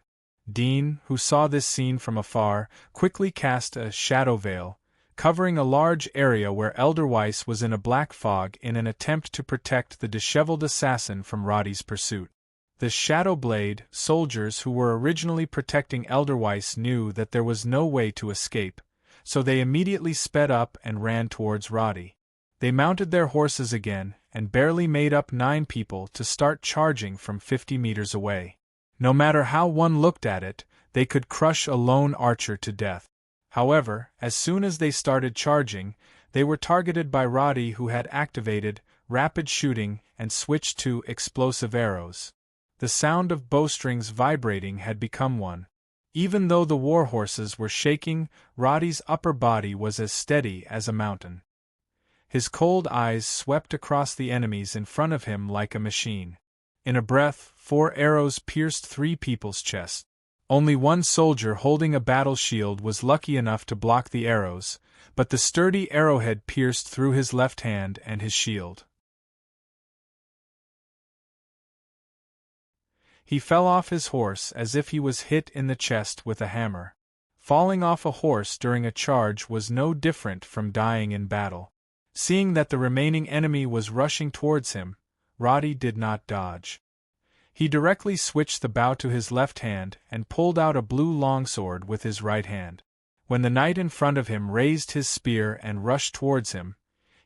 Speaker 1: Dean, who saw this scene from afar, quickly cast a shadow veil, covering a large area where Elder Weiss was in a black fog in an attempt to protect the disheveled assassin from Roddy's pursuit. The Shadowblade soldiers who were originally protecting Elder Weiss knew that there was no way to escape, so they immediately sped up and ran towards Roddy. They mounted their horses again and barely made up 9 people to start charging from 50 meters away. No matter how one looked at it, they could crush a lone archer to death. However, as soon as they started charging, they were targeted by Roddy, who had activated rapid shooting and switched to explosive arrows. The sound of bowstrings vibrating had become one. Even though the warhorses were shaking, Roddy's upper body was as steady as a mountain. His cold eyes swept across the enemies in front of him like a machine. In a breath, 4 arrows pierced 3 people's chests. Only one soldier holding a battle shield was lucky enough to block the arrows, but the sturdy arrowhead pierced through his left hand and his shield. He fell off his horse as if he was hit in the chest with a hammer. Falling off a horse during a charge was no different from dying in battle. Seeing that the remaining enemy was rushing towards him, Roddy did not dodge. He directly switched the bow to his left hand and pulled out a blue longsword with his right hand. When the knight in front of him raised his spear and rushed towards him,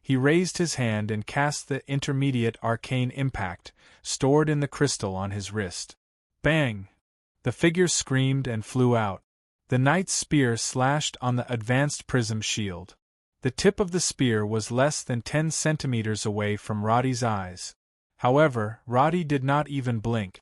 Speaker 1: he raised his hand and cast the intermediate arcane impact, stored in the crystal on his wrist. Bang! The figure screamed and flew out. The knight's spear slashed on the advanced prism shield. The tip of the spear was less than 10 centimeters away from Roddy's eyes. However, Roddy did not even blink.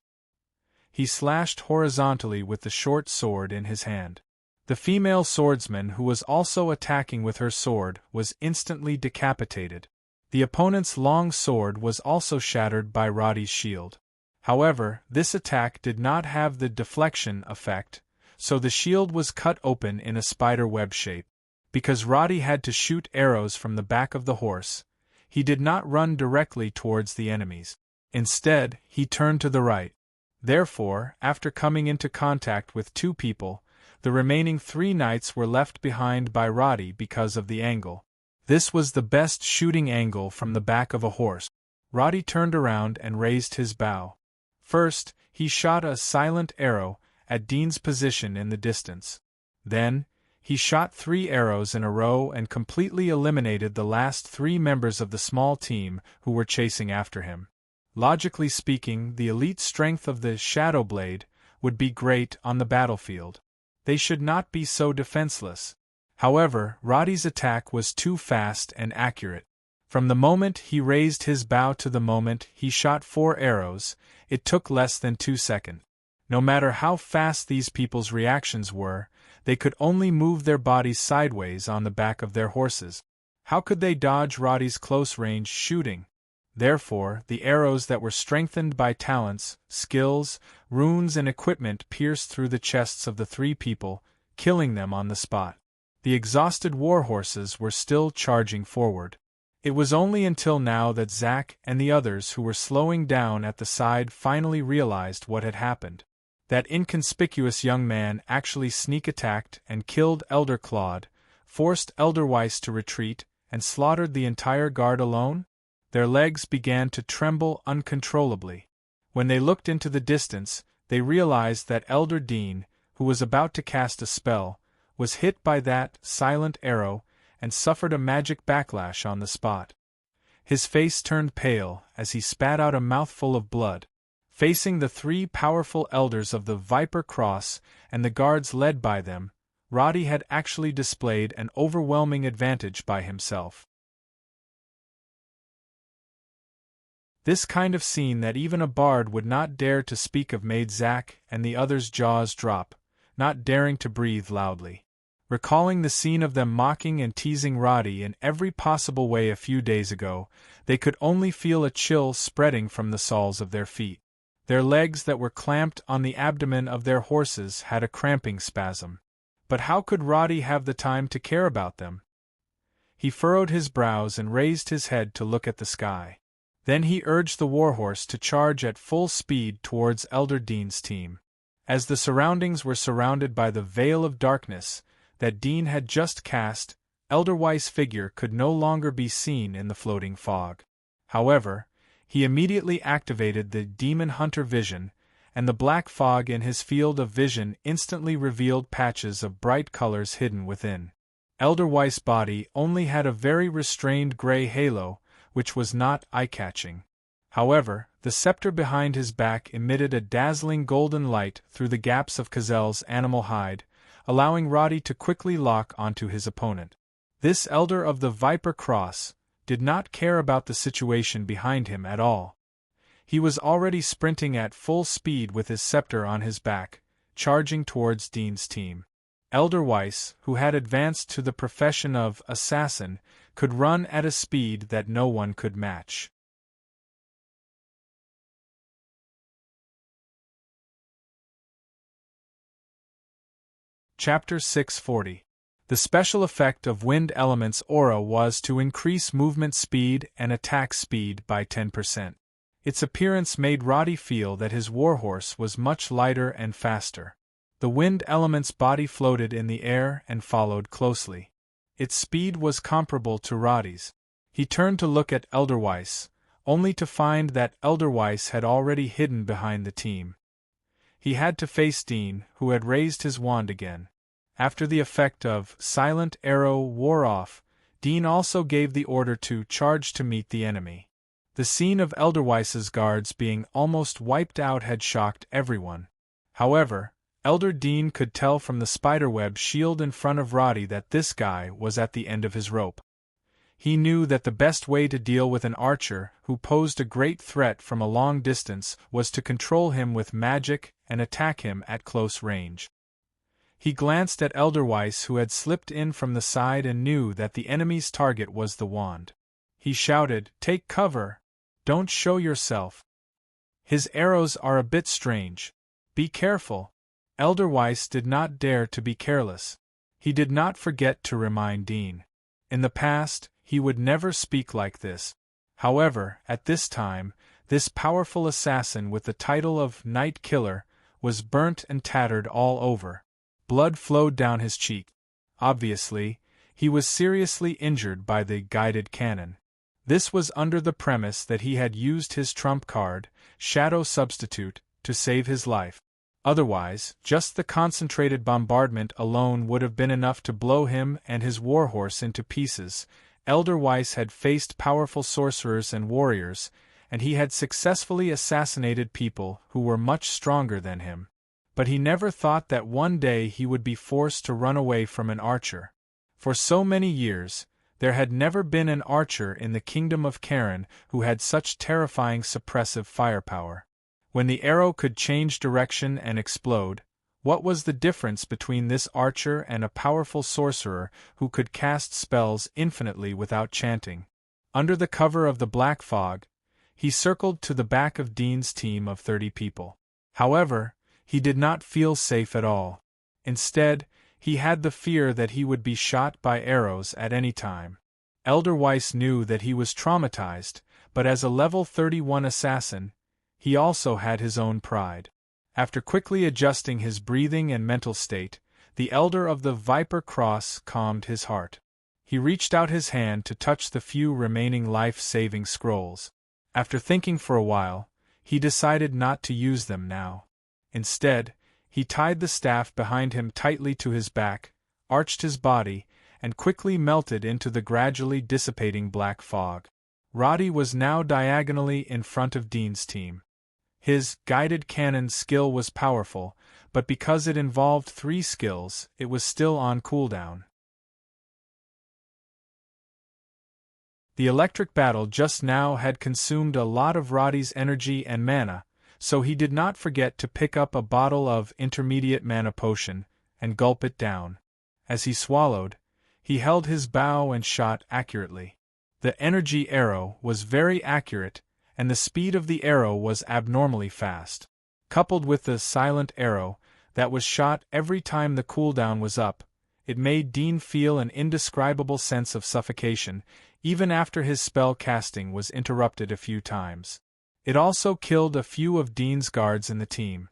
Speaker 1: He slashed horizontally with the short sword in his hand. The female swordsman who was also attacking with her sword was instantly decapitated. The opponent's long sword was also shattered by Roddy's shield. However, this attack did not have the deflection effect, so the shield was cut open in a spider web shape. Because Roddy had to shoot arrows from the back of the horse, he did not run directly towards the enemies. Instead, he turned to the right. Therefore, after coming into contact with 2 people, the remaining 3 knights were left behind by Roddy because of the angle. This was the best shooting angle from the back of a horse. Roddy turned around and raised his bow. First, he shot a silent arrow at Dean's position in the distance. Then, he shot 3 arrows in a row and completely eliminated the last 3 members of the small team who were chasing after him. Logically speaking, the elite strength of the Shadow Blade would be great on the battlefield. They should not be so defenseless. However, Roddy's attack was too fast and accurate. From the moment he raised his bow to the moment he shot 4 arrows, it took less than 2 seconds. No matter how fast these people's reactions were, they could only move their bodies sideways on the back of their horses. How could they dodge Roddy's close-range shooting? Therefore, the arrows that were strengthened by talents, skills, runes and equipment pierced through the chests of the 3 people, killing them on the spot. The exhausted warhorses were still charging forward. It was only until now that Zack and the others who were slowing down at the side finally realized what had happened. That inconspicuous young man actually sneak-attacked and killed Elder Claude, forced Elder Weiss to retreat, and slaughtered the entire guard alone? Their legs began to tremble uncontrollably. When they looked into the distance, they realized that Elder Dean, who was about to cast a spell, was hit by that silent arrow and suffered a magic backlash on the spot. His face turned pale as he spat out a mouthful of blood. Facing the 3 powerful elders of the Viper Cross and the guards led by them, Roddy had actually displayed an overwhelming advantage by himself. This kind of scene that even a bard would not dare to speak of made Zack and the others' jaws drop, not daring to breathe loudly. Recalling the scene of them mocking and teasing Roddy in every possible way a few days ago, they could only feel a chill spreading from the soles of their feet. Their legs that were clamped on the abdomen of their horses had a cramping spasm. But how could Roddy have the time to care about them? He furrowed his brows and raised his head to look at the sky. Then he urged the warhorse to charge at full speed towards Elder Dean's team. As the surroundings were surrounded by the veil of darkness that Dean had just cast, Elder Weiss' figure could no longer be seen in the floating fog. However, he immediately activated the Demon Hunter vision, and the black fog in his field of vision instantly revealed patches of bright colors hidden within. Elder Weiss' body only had a very restrained gray halo, which was not eye-catching. However, the scepter behind his back emitted a dazzling golden light through the gaps of Cazel's animal hide, allowing Roddy to quickly lock onto his opponent. This elder of the Viper Cross did not care about the situation behind him at all. He was already sprinting at full speed with his scepter on his back, charging towards Dean's team. Elder Weiss, who had advanced to the profession of assassin, could run at a speed that no one could match. Chapter 640. The special effect of Wind Element's aura was to increase movement speed and attack speed by 10%. Its appearance made Roddy feel that his warhorse was much lighter and faster. The Wind Element's body floated in the air and followed closely. Its speed was comparable to Roddy's. He turned to look at Elder Weiss, only to find that Elder Weiss had already hidden behind the team. He had to face Dean, who had raised his wand again. After the effect of Silent Arrow wore off, Dean also gave the order to charge to meet the enemy. The scene of Elder Weiss's guards being almost wiped out had shocked everyone. However, Elder Dean could tell from the spiderweb shield in front of Roddy that this guy was at the end of his rope. He knew that the best way to deal with an archer who posed a great threat from a long distance was to control him with magic and attack him at close range. He glanced at Elder Weiss, who had slipped in from the side, and knew that the enemy's target was the wand. He shouted, "Take cover! Don't show yourself! His arrows are a bit strange. Be careful!" Elder Weiss did not dare to be careless. He did not forget to remind Dean. In the past, he would never speak like this. However, at this time, this powerful assassin with the title of Night Killer was burnt and tattered all over. Blood flowed down his cheek. Obviously, he was seriously injured by the guided cannon. This was under the premise that he had used his trump card, Shadow Substitute, to save his life. Otherwise, just the concentrated bombardment alone would have been enough to blow him and his warhorse into pieces. Elder Weiss had faced powerful sorcerers and warriors, and he had successfully assassinated people who were much stronger than him. But he never thought that one day he would be forced to run away from an archer. For so many years, there had never been an archer in the kingdom of Karen who had such terrifying suppressive firepower. When the arrow could change direction and explode, what was the difference between this archer and a powerful sorcerer who could cast spells infinitely without chanting? Under the cover of the black fog, he circled to the back of Dean's team of 30 people. However, he did not feel safe at all. Instead, he had the fear that he would be shot by arrows at any time. Elder Weiss knew that he was traumatized, but as a level 31 assassin, he also had his own pride. After quickly adjusting his breathing and mental state, the Elder of the Viper Cross calmed his heart. He reached out his hand to touch the few remaining life-saving scrolls. After thinking for a while, he decided not to use them now. Instead, he tied the staff behind him tightly to his back, arched his body, and quickly melted into the gradually dissipating black fog. Roddy was now diagonally in front of Dean's team. His guided cannon skill was powerful, but because it involved 3 skills, it was still on cooldown. The electric battle just now had consumed a lot of Roddy's energy and mana, so he did not forget to pick up a bottle of intermediate mana potion and gulp it down. As he swallowed, he held his bow and shot accurately. The energy arrow was very accurate, and the speed of the arrow was abnormally fast. Coupled with the silent arrow that was shot every time the cooldown was up, it made Dean feel an indescribable sense of suffocation, even after his spell casting was interrupted a few times. It also killed a few of Dean's guards in the team.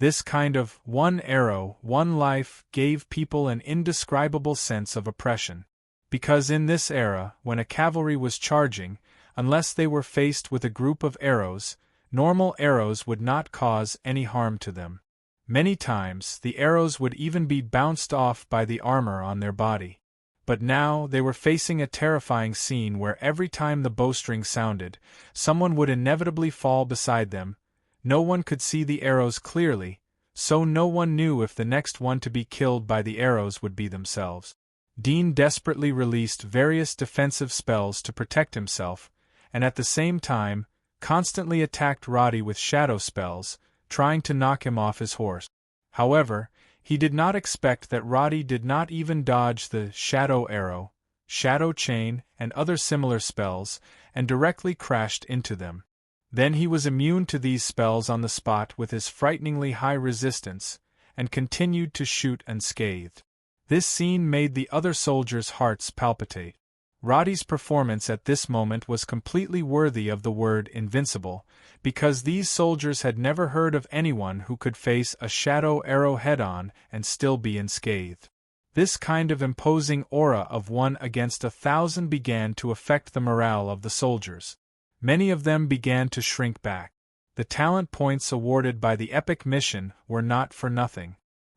Speaker 1: This kind of one arrow, one life gave people an indescribable sense of oppression. Because in this era, when a cavalry was charging, unless they were faced with a group of arrows, normal arrows would not cause any harm to them. Many times, the arrows would even be bounced off by the armor on their body. But now they were facing a terrifying scene where every time the bowstring sounded, someone would inevitably fall beside them. No one could see the arrows clearly, so no one knew if the next one to be killed by the arrows would be themselves. Dean desperately released various defensive spells to protect himself, and at the same time, constantly attacked Roddy with shadow spells, trying to knock him off his horse. However, He did not expect that Roddy did not even dodge the shadow arrow, shadow chain, and other similar spells, and directly crashed into them. Then he was immune to these spells on the spot with his frighteningly high resistance, and continued to shoot unscathed. This scene made the other soldiers' hearts palpitate. Roddy's performance at this moment was completely worthy of the word invincible, because these soldiers had never heard of anyone who could face a shadow arrow head-on and still be unscathed. This kind of imposing aura of 1 against 1,000 began to affect the morale of the soldiers. Many of them began to shrink back. The talent points awarded by the epic mission were not for nothing.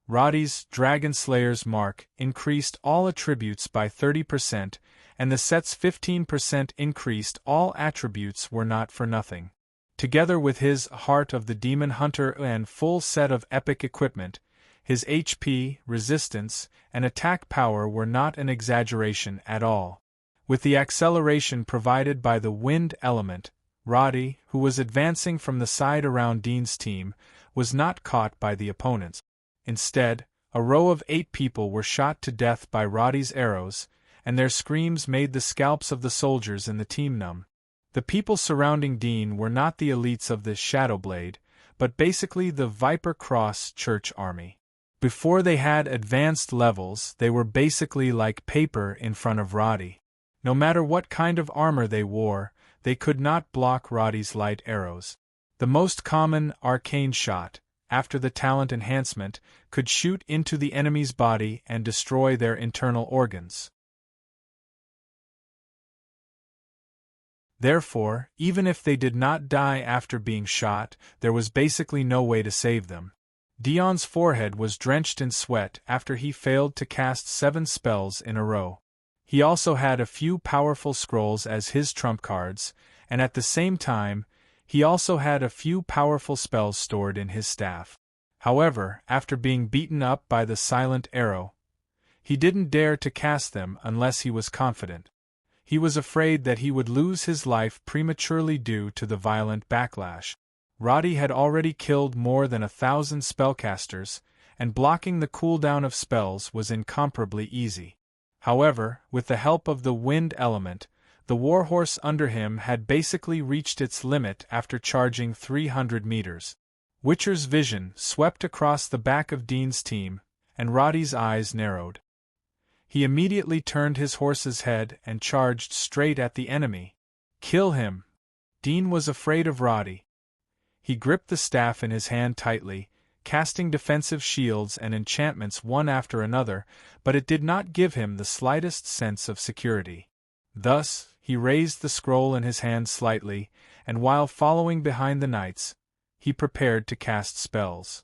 Speaker 1: Roddy's Dragon Slayer's mark increased all attributes by 30%, and the set's 15% increased all attributes were not for nothing. Together with his Heart of the Demon Hunter and full set of epic equipment, his HP, resistance, and attack power were not an exaggeration at all. With the acceleration provided by the wind element, Roddy, who was advancing from the side around Dean's team, was not caught by the opponents. Instead, a row of 8 people were shot to death by Roddy's arrows, and their screams made the scalps of the soldiers in the team numb. The people surrounding Dean were not the elites of the Shadowblade, but basically the Viper Cross Church army. Before they had advanced levels, they were basically like paper in front of Roddy. No matter what kind of armor they wore, they could not block Roddy's light arrows. The most common arcane shot, after the talent enhancement, could shoot into the enemy's body and destroy their internal organs. Therefore, even if they did not die after being shot, there was basically no way to save them. Dion's forehead was drenched in sweat after he failed to cast 7 spells in a row. He also had a few powerful scrolls as his trump cards, and at the same time, he also had a few powerful spells stored in his staff. However, after being beaten up by the silent arrow, he didn't dare to cast them unless he was confident. He was afraid that he would lose his life prematurely due to the violent backlash. Roddy had already killed more than 1,000 spellcasters, and blocking the cooldown of spells was incomparably easy. However, with the help of the wind element, the warhorse under him had basically reached its limit after charging 300 meters. Witcher's vision swept across the back of Dean's team, and Roddy's eyes narrowed. He immediately turned his horse's head and charged straight at the enemy. Kill him! Dean was afraid of Roddy. He gripped the staff in his hand tightly, casting defensive shields and enchantments one after another, but it did not give him the slightest sense of security. Thus, he raised the scroll in his hand slightly, and while following behind the knights, he prepared to cast spells.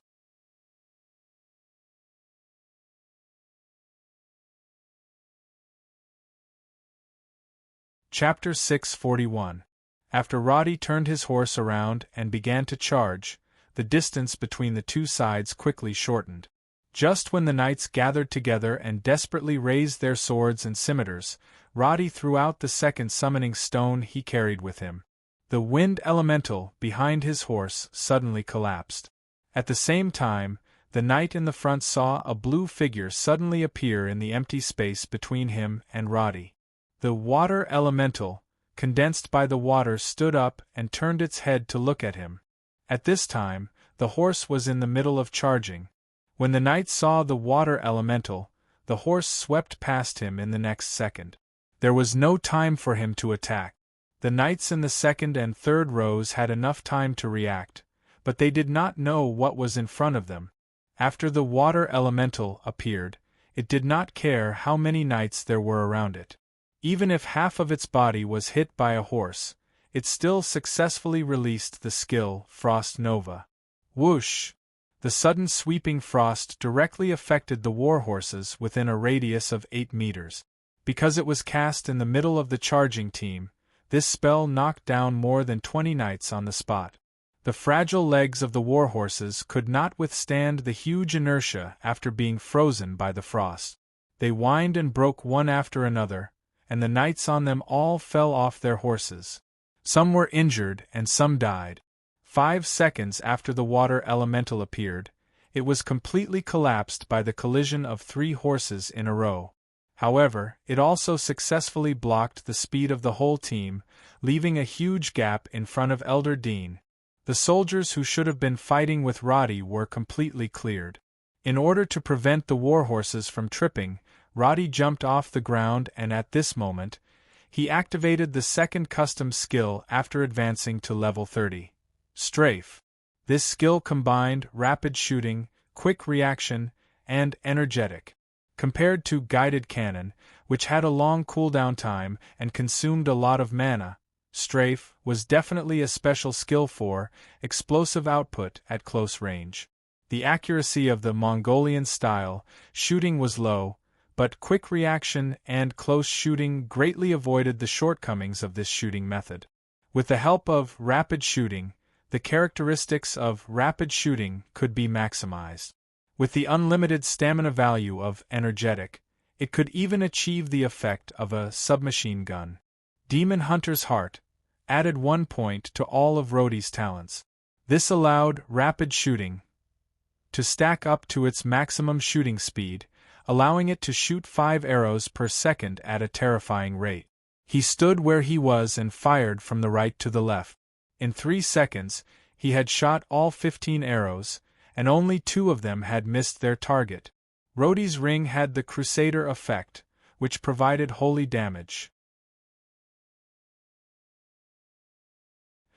Speaker 1: Chapter 641. After Roddy turned his horse around and began to charge, the distance between the two sides quickly shortened. Just when the knights gathered together and desperately raised their swords and scimitars, Roddy threw out the second summoning stone he carried with him. The wind elemental behind his horse suddenly collapsed. At the same time, the knight in the front saw a blue figure suddenly appear in the empty space between him and Roddy. The water elemental, condensed by the water, stood up and turned its head to look at him. At this time, the horse was in the middle of charging. When the knight saw the water elemental, the horse swept past him in the next second. There was no time for him to attack. The knights in the second and third rows had enough time to react, but they did not know what was in front of them. After the water elemental appeared, it did not care how many knights there were around it. Even if half of its body was hit by a horse, it still successfully released the skill Frost Nova. Whoosh! The sudden sweeping frost directly affected the warhorses within a radius of 8 meters. Because it was cast in the middle of the charging team, this spell knocked down more than 20 knights on the spot. The fragile legs of the warhorses could not withstand the huge inertia after being frozen by the frost. They whined and broke one after another, and the knights on them all fell off their horses. Some were injured and some died. 5 seconds after the water elemental appeared, It was completely collapsed by the collision of 3 horses in a row. However, it also successfully blocked the speed of the whole team, leaving a huge gap in front of Elder Dean. The soldiers who should have been fighting with Roddy were completely cleared. In order to prevent the warhorses from tripping, Roddy jumped off the ground, and at this moment, he activated the second custom skill after advancing to level 30. Strafe. This skill combined rapid shooting, quick reaction, and energetic. Compared to guided cannon, which had a long cooldown time and consumed a lot of mana, Strafe was definitely a special skill for explosive output at close range. The accuracy of the Mongolian style shooting was low, but quick reaction and close shooting greatly avoided the shortcomings of this shooting method. With the help of rapid shooting, the characteristics of rapid shooting could be maximized. With the unlimited stamina value of energetic, it could even achieve the effect of a submachine gun. Demon Hunter's Heart added 1 point to all of Roddy's talents. This allowed rapid shooting to stack up to its maximum shooting speed, allowing it to shoot 5 arrows per second at a terrifying rate. He stood where he was and fired from the right to the left. In 3 seconds, he had shot all 15 arrows, and only 2 of them had missed their target. Roddy's ring had the Crusader effect, which provided holy damage.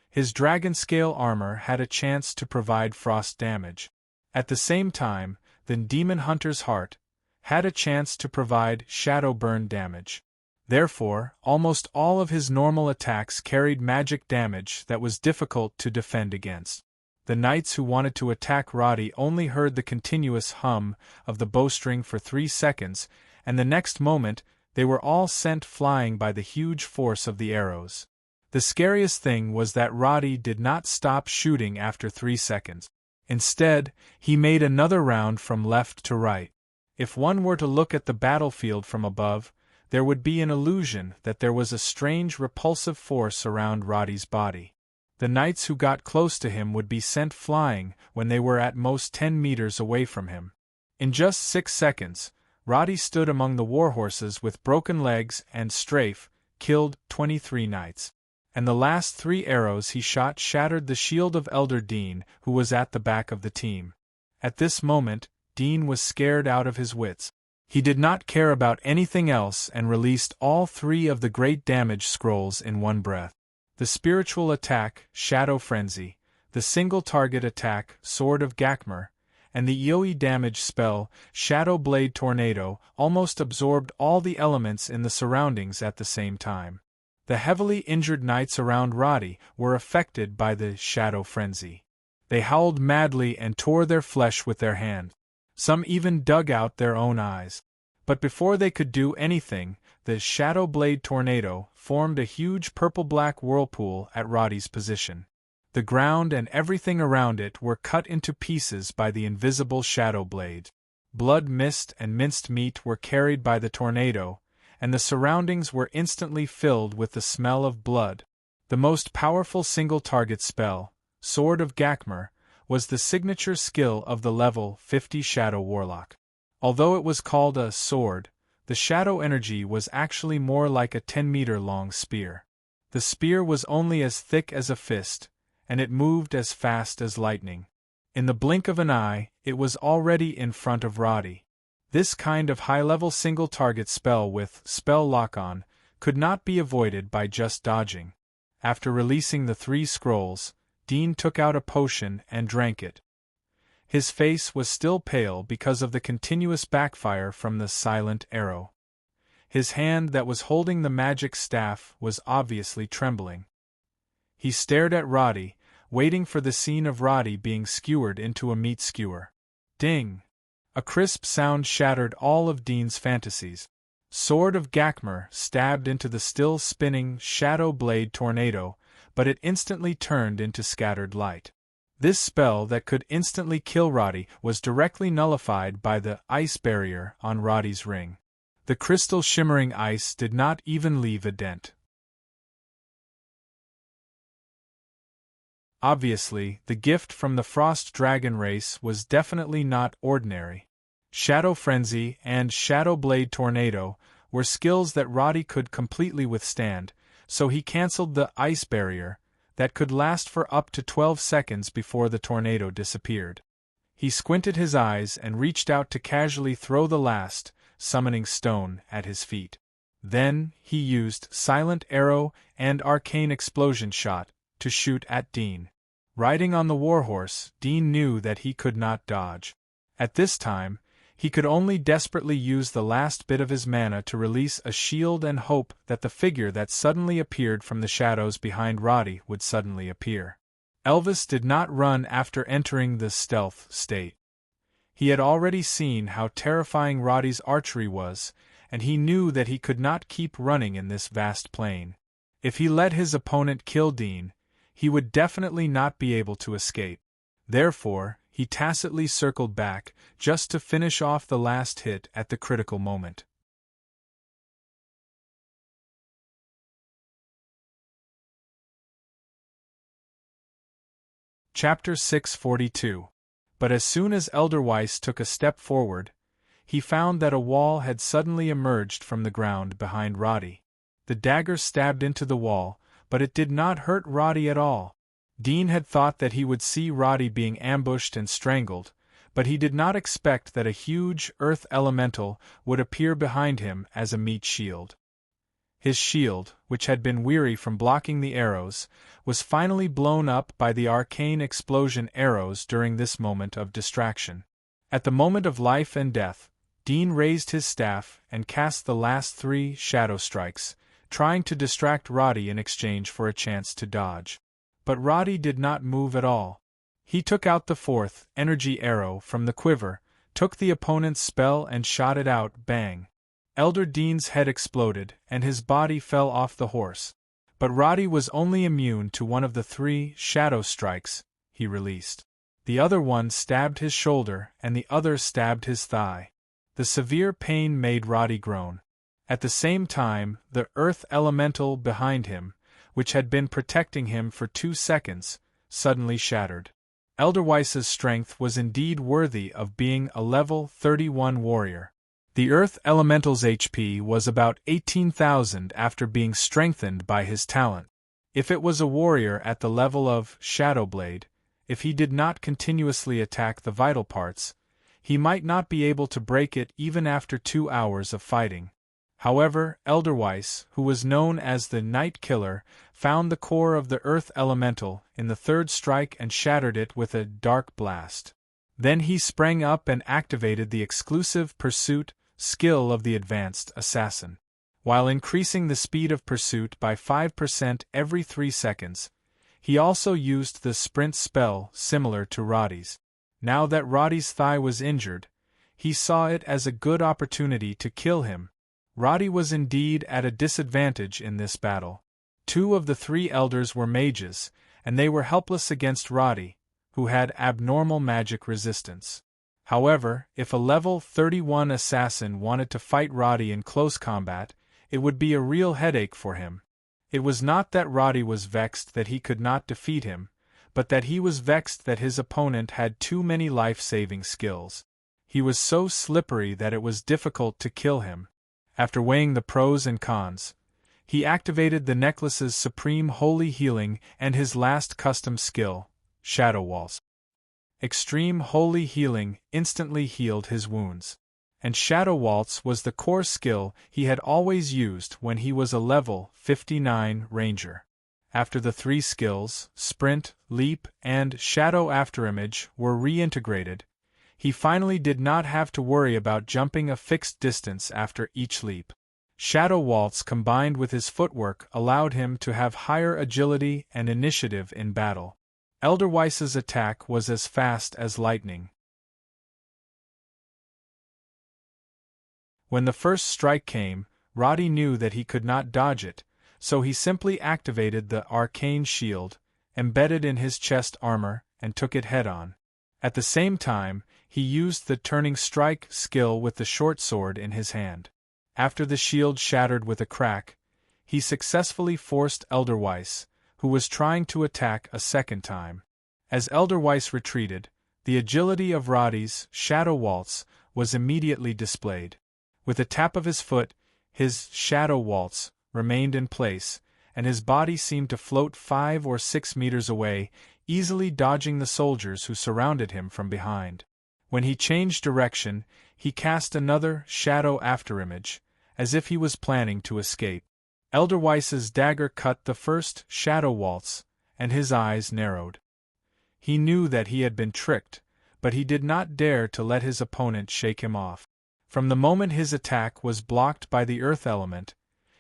Speaker 1: His dragon scale armor had a chance to provide frost damage. At the same time, the Demon Hunter's Heart had a chance to provide shadow burn damage. Therefore, almost all of his normal attacks carried magic damage that was difficult to defend against. The knights who wanted to attack Roddy only heard the continuous hum of the bowstring for 3 seconds, and the next moment, they were all sent flying by the huge force of the arrows. The scariest thing was that Roddy did not stop shooting after 3 seconds. Instead, he made another round from left to right. If one were to look at the battlefield from above, there would be an illusion that there was a strange repulsive force around Roddy's body. The knights who got close to him would be sent flying when they were at most 10 meters away from him. In just 6 seconds, Roddy stood among the warhorses with broken legs and Strafe killed 23 knights. And the last 3 arrows he shot shattered the shield of Elder Dean, who was at the back of the team. At this moment, Dean was scared out of his wits. He did not care about anything else and released all 3 of the great damage scrolls in one breath. The spiritual attack, Shadow Frenzy, the single target attack, Sword of Gakmer, and the AoE damage spell, Shadow Blade Tornado, almost absorbed all the elements in the surroundings at the same time. The heavily injured knights around Roddy were affected by the Shadow Frenzy. They howled madly and tore their flesh with their hands. Some even dug out their own eyes. But before they could do anything, the Shadow Blade Tornado formed a huge purple-black whirlpool at Roddy's position. The ground and everything around it were cut into pieces by the invisible Shadow Blade. Blood, mist, and minced meat were carried by the tornado, and the surroundings were instantly filled with the smell of blood. The most powerful single-target spell, Sword of Gakmer, was the signature skill of the level 50 Shadow Warlock. Although it was called a sword, the shadow energy was actually more like a 10-meter-long spear. The spear was only as thick as a fist, and it moved as fast as lightning. In the blink of an eye, it was already in front of Roddy. This kind of high-level single-target spell with spell lock-on could not be avoided by just dodging. After releasing the 3 scrolls, Dean took out a potion and drank it. His face was still pale because of the continuous backfire from the silent arrow. His hand that was holding the magic staff was obviously trembling. He stared at Roddy, waiting for the scene of Roddy being skewered into a meat skewer. Ding! A crisp sound shattered all of Dean's fantasies. Sword of Gakmer stabbed into the still-spinning Shadow Blade Tornado, but it instantly turned into scattered light. This spell that could instantly kill Roddy was directly nullified by the ice barrier on Roddy's ring. The crystal shimmering ice did not even leave a dent. Obviously, the gift from the Frost Dragon race was definitely not ordinary. Shadow Frenzy and Shadow Blade Tornado were skills that Roddy could completely withstand, so he cancelled the Ice Barrier, that could last for up to 12 seconds before the tornado disappeared. He squinted his eyes and reached out to casually throw the last, summoning stone, at his feet. Then, he used Silent Arrow and Arcane Explosion Shot to shoot at Dean. Riding on the warhorse, Dean knew that he could not dodge. At this time, he could only desperately use the last bit of his mana to release a shield and hope that the figure that suddenly appeared from the shadows behind Roddy would suddenly appear. Elvis did not run after entering the stealth state. He had already seen how terrifying Roddy's archery was, and he knew that he could not keep running in this vast plain. If he let his opponent kill Dean, he would definitely not be able to escape. Therefore, he tacitly circled back, just to finish off the last hit at the critical moment. Chapter 642. But as soon as Elderweiss took a step forward, he found that a wall had suddenly emerged from the ground behind Roddy. The dagger stabbed into the wall, but it did not hurt Roddy at all. Dean had thought that he would see Roddy being ambushed and strangled, but he did not expect that a huge earth elemental would appear behind him as a meat shield. His shield, which had been weary from blocking the arrows, was finally blown up by the arcane explosion arrows during this moment of distraction. At the moment of life and death, Dean raised his staff and cast the last 3 shadow strikes, trying to distract Roddy in exchange for a chance to dodge. But Roddy did not move at all. He took out the 4th energy arrow from the quiver, took the opponent's spell and shot it out, bang. Elder Dean's head exploded, and his body fell off the horse. But Roddy was only immune to one of the 3 shadow strikes he released. The other one stabbed his shoulder, and the other stabbed his thigh. The severe pain made Roddy groan. At the same time, the earth elemental behind him, which had been protecting him for 2 seconds, suddenly shattered. Elderweiss's strength was indeed worthy of being a level 31 warrior. The Earth Elemental's HP was about 18,000 after being strengthened by his talent. If it was a warrior at the level of Shadowblade, if he did not continuously attack the vital parts, he might not be able to break it even after 2 hours of fighting. However, Elderweiss, who was known as the Night Killer, found the core of the Earth Elemental in the 3rd strike and shattered it with a dark blast. Then he sprang up and activated the exclusive pursuit skill of the Advanced Assassin. While increasing the speed of pursuit by 5% every 3 seconds, he also used the sprint spell similar to Roddy's. Now that Roddy's thigh was injured, he saw it as a good opportunity to kill him. Roddy was indeed at a disadvantage in this battle. 2 of the 3 elders were mages, and they were helpless against Roddy, who had abnormal magic resistance. However, if a level 31 assassin wanted to fight Roddy in close combat, it would be a real headache for him. It was not that Roddy was vexed that he could not defeat him, but that he was vexed that his opponent had too many life-saving skills. He was so slippery that it was difficult to kill him. After weighing the pros and cons, he activated the necklace's supreme holy healing and his last custom skill, Shadow Walls. Extreme Holy Healing instantly healed his wounds. And Shadow Waltz was the core skill he had always used when he was a level 59 ranger. After the 3 skills, Sprint, Leap, and Shadow Afterimage, were reintegrated, he finally did not have to worry about jumping a fixed distance after each leap. Shadow Waltz combined with his footwork allowed him to have higher agility and initiative in battle. Elderweiss's attack was as fast as lightning. When the first strike came, Roddy knew that he could not dodge it, so he simply activated the arcane shield, embedded in his chest armor, and took it head-on. At the same time, he used the turning strike skill with the short sword in his hand. After the shield shattered with a crack, he successfully forced Elderweiss, who was trying to attack a second time. As Elderweiss retreated, the agility of Roddy's shadow waltz was immediately displayed. With a tap of his foot, his shadow waltz remained in place, and his body seemed to float 5 or 6 meters away, easily dodging the soldiers who surrounded him from behind. When he changed direction, he cast another shadow afterimage, as if he was planning to escape. Elderweiss's dagger cut the first shadow waltz, and his eyes narrowed. He knew that he had been tricked, but he did not dare to let his opponent shake him off. From the moment his attack was blocked by the earth element,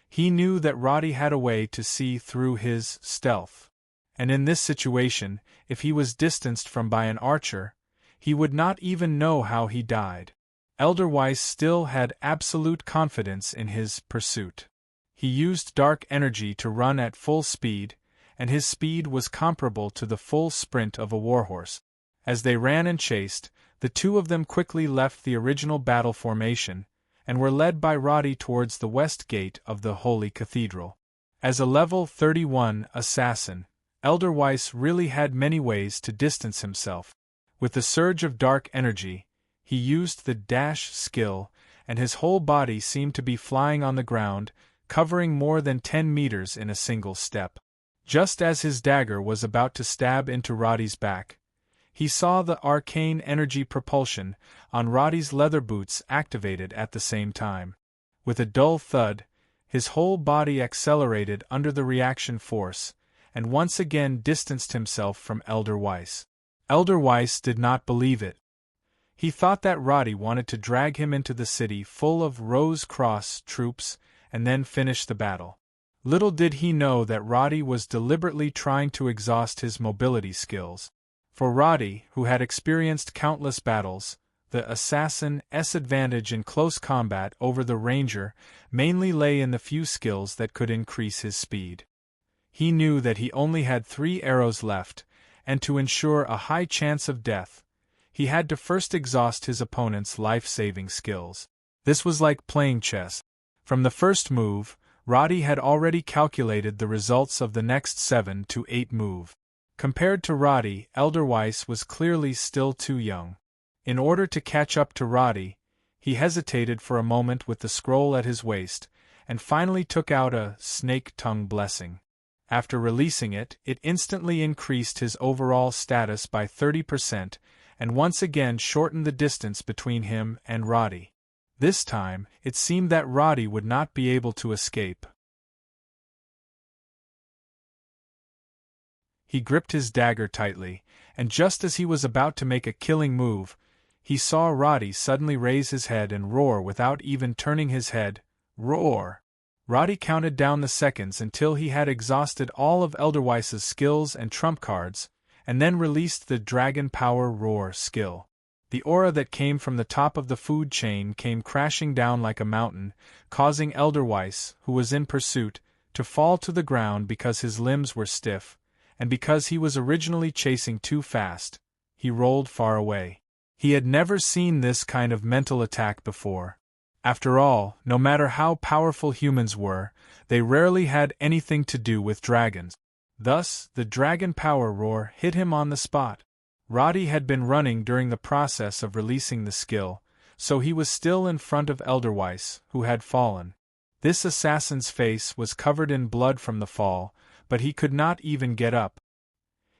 Speaker 1: he knew that Roddy had a way to see through his stealth. And in this situation, if he was distanced from by an archer, he would not even know how he died. Elderweiss still had absolute confidence in his pursuit. He used dark energy to run at full speed, and his speed was comparable to the full sprint of a warhorse. As they ran and chased, the two of them quickly left the original battle formation, and were led by Roddy towards the west gate of the Holy Cathedral. As a level 31 assassin, Elderweiss really had many ways to distance himself. With the surge of dark energy, he used the dash skill, and his whole body seemed to be flying on the ground, covering more than 10 meters in a single step. Just as his dagger was about to stab into Roddy's back, he saw the arcane energy propulsion on Roddy's leather boots activated at the same time. With a dull thud, his whole body accelerated under the reaction force, and once again distanced himself from Elderweiss. Elderweiss did not believe it. He thought that Roddy wanted to drag him into the city full of Rose Cross troops and then finish the battle. Little did he know that Roddy was deliberately trying to exhaust his mobility skills. For Roddy, who had experienced countless battles, the assassin's advantage in close combat over the ranger mainly lay in the few skills that could increase his speed. He knew that he only had 3 arrows left, and to ensure a high chance of death, he had to first exhaust his opponent's life-saving skills. This was like playing chess. From the first move, Roddy had already calculated the results of the next 7 to 8 move. Compared to Roddy, Elderweiss was clearly still too young. In order to catch up to Roddy, he hesitated for a moment with the scroll at his waist, and finally took out a snake tongue blessing. After releasing it, it instantly increased his overall status by 30%, and once again shortened the distance between him and Roddy. This time, it seemed that Roddy would not be able to escape. He gripped his dagger tightly, and just as he was about to make a killing move, he saw Roddy suddenly raise his head and roar without even turning his head. Roar! Roddy counted down the seconds until he had exhausted all of Elderweiss's skills and trump cards, and then released the Dragon Power Roar skill. The aura that came from the top of the food chain came crashing down like a mountain, causing Elderweiss, who was in pursuit, to fall to the ground because his limbs were stiff, and because he was originally chasing too fast. He rolled far away. He had never seen this kind of mental attack before. After all, no matter how powerful humans were, they rarely had anything to do with dragons. Thus, the Dragon Power Roar hit him on the spot. Roddy had been running during the process of releasing the skill, so he was still in front of Elderweiss, who had fallen. This assassin's face was covered in blood from the fall, but he could not even get up.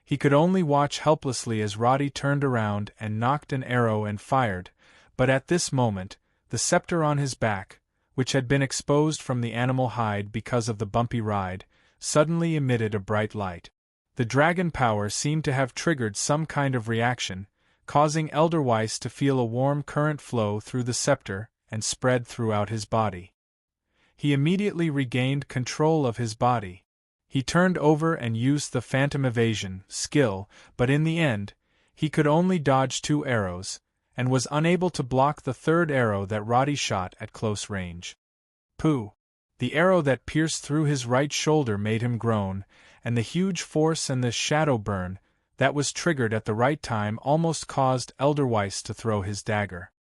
Speaker 1: He could only watch helplessly as Roddy turned around and knocked an arrow and fired, but at this moment, the scepter on his back, which had been exposed from the animal hide because of the bumpy ride, suddenly emitted a bright light. The dragon power seemed to have triggered some kind of reaction, causing Elderweiss to feel a warm current flow through the scepter and spread throughout his body. He immediately regained control of his body. He turned over and used the phantom evasion skill, but in the end, he could only dodge 2 arrows, and was unable to block the 3rd arrow that Roddy shot at close range. Pooh! The arrow that pierced through his right shoulder made him groan, and the huge force and the shadow burn that was triggered at the right time almost caused Elderweiss to throw his dagger.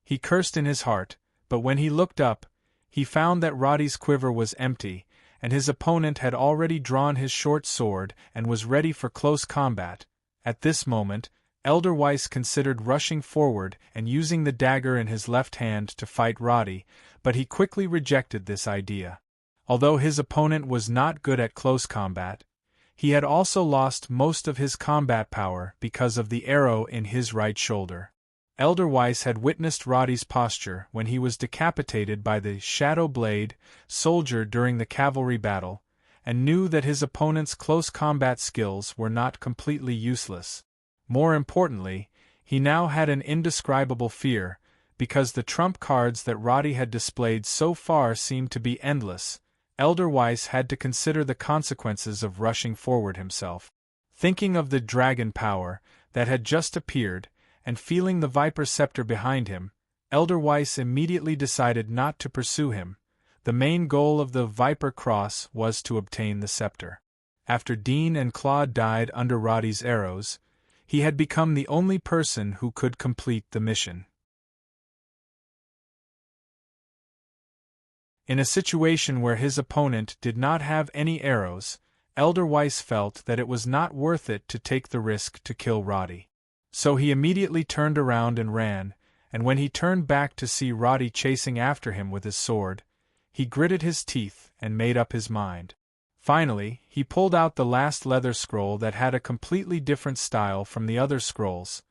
Speaker 1: He cursed in his heart, but when he looked up, he found that Roddy's quiver was empty, and his opponent had already drawn his short sword and was ready for close combat. At this moment, Elder Weiss considered rushing forward and using the dagger in his left hand to fight Roddy, but he quickly rejected this idea. Although his opponent was not good at close combat, he had also lost most of his combat power because of the arrow in his right shoulder. Elder Weiss had witnessed Roddy's posture when he was decapitated by the Shadow Blade soldier during the cavalry battle, and knew that his opponent's close combat skills were not completely useless. More importantly, he now had an indescribable fear, because the trump cards that Roddy had displayed so far seemed to be endless. Elder Weiss had to consider the consequences of rushing forward himself. Thinking of the dragon power that had just appeared, and feeling the Viper scepter behind him, Elder Weiss immediately decided not to pursue him. The main goal of the Viper Cross was to obtain the scepter. After Dean and Claude died under Roddy's arrows, he had become the only person who could complete the mission. In a situation where his opponent did not have any arrows, Elder Weiss felt that it was not worth it to take the risk to kill Roddy. So he immediately turned around and ran, and when he turned back to see Roddy chasing after him with his sword, he gritted his teeth and made up his mind. Finally, he pulled out the last leather scroll that had a completely different style from the other scrolls.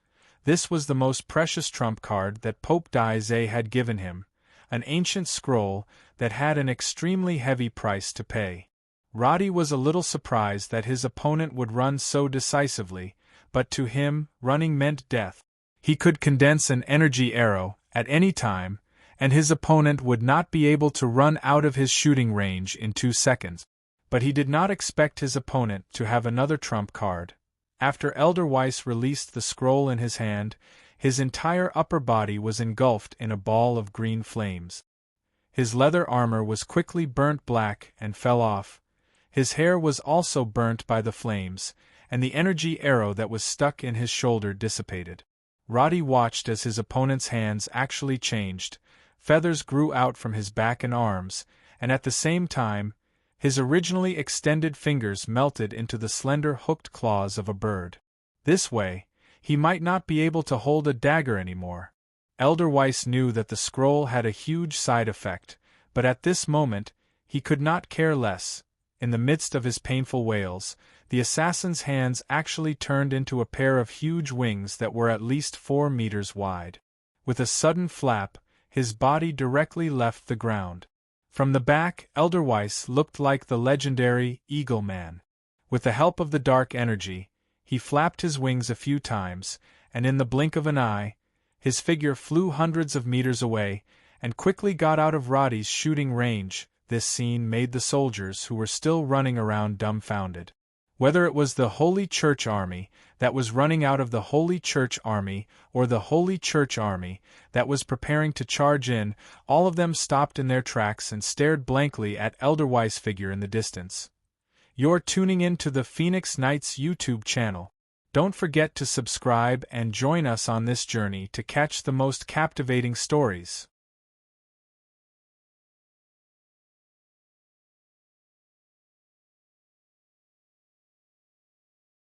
Speaker 1: This was the most precious trump card that Pope Daisy had given him, an ancient scroll that had an extremely heavy price to pay. Roddy was a little surprised that his opponent would run so decisively, but to him, running meant death. He could condense an energy arrow at any time, and his opponent would not be able to run out of his shooting range in 2 seconds. But he did not expect his opponent to have another trump card. After Elder Weiss released the scroll in his hand, his entire upper body was engulfed in a ball of green flames. His leather armor was quickly burnt black and fell off. His hair was also burnt by the flames, and the energy arrow that was stuck in his shoulder dissipated. Roddy watched as his opponent's hands actually changed, feathers grew out from his back and arms, and at the same time, his originally extended fingers melted into the slender hooked claws of a bird. This way, he might not be able to hold a dagger anymore. Elder Weiss knew that the scroll had a huge side effect, but at this moment, he could not care less. In the midst of his painful wails, the assassin's hands actually turned into a pair of huge wings that were at least 4 meters wide. With a sudden flap, his body directly left the ground. From the back, Elder Weiss looked like the legendary Eagle Man. With the help of the dark energy, he flapped his wings a few times, and in the blink of an eye, his figure flew hundreds of meters away, and quickly got out of Roddy's shooting range. This scene made the soldiers who were still running around dumbfounded. Whether it was the Holy Church Army that was running out of the Holy Church Army, or the Holy Church Army that was preparing to charge in, all of them stopped in their tracks and stared blankly at Elder Weiss' figure in the distance. You're tuning in to the Phoenix Knights YouTube channel. Don't forget to subscribe and join us on this journey to catch the most captivating stories.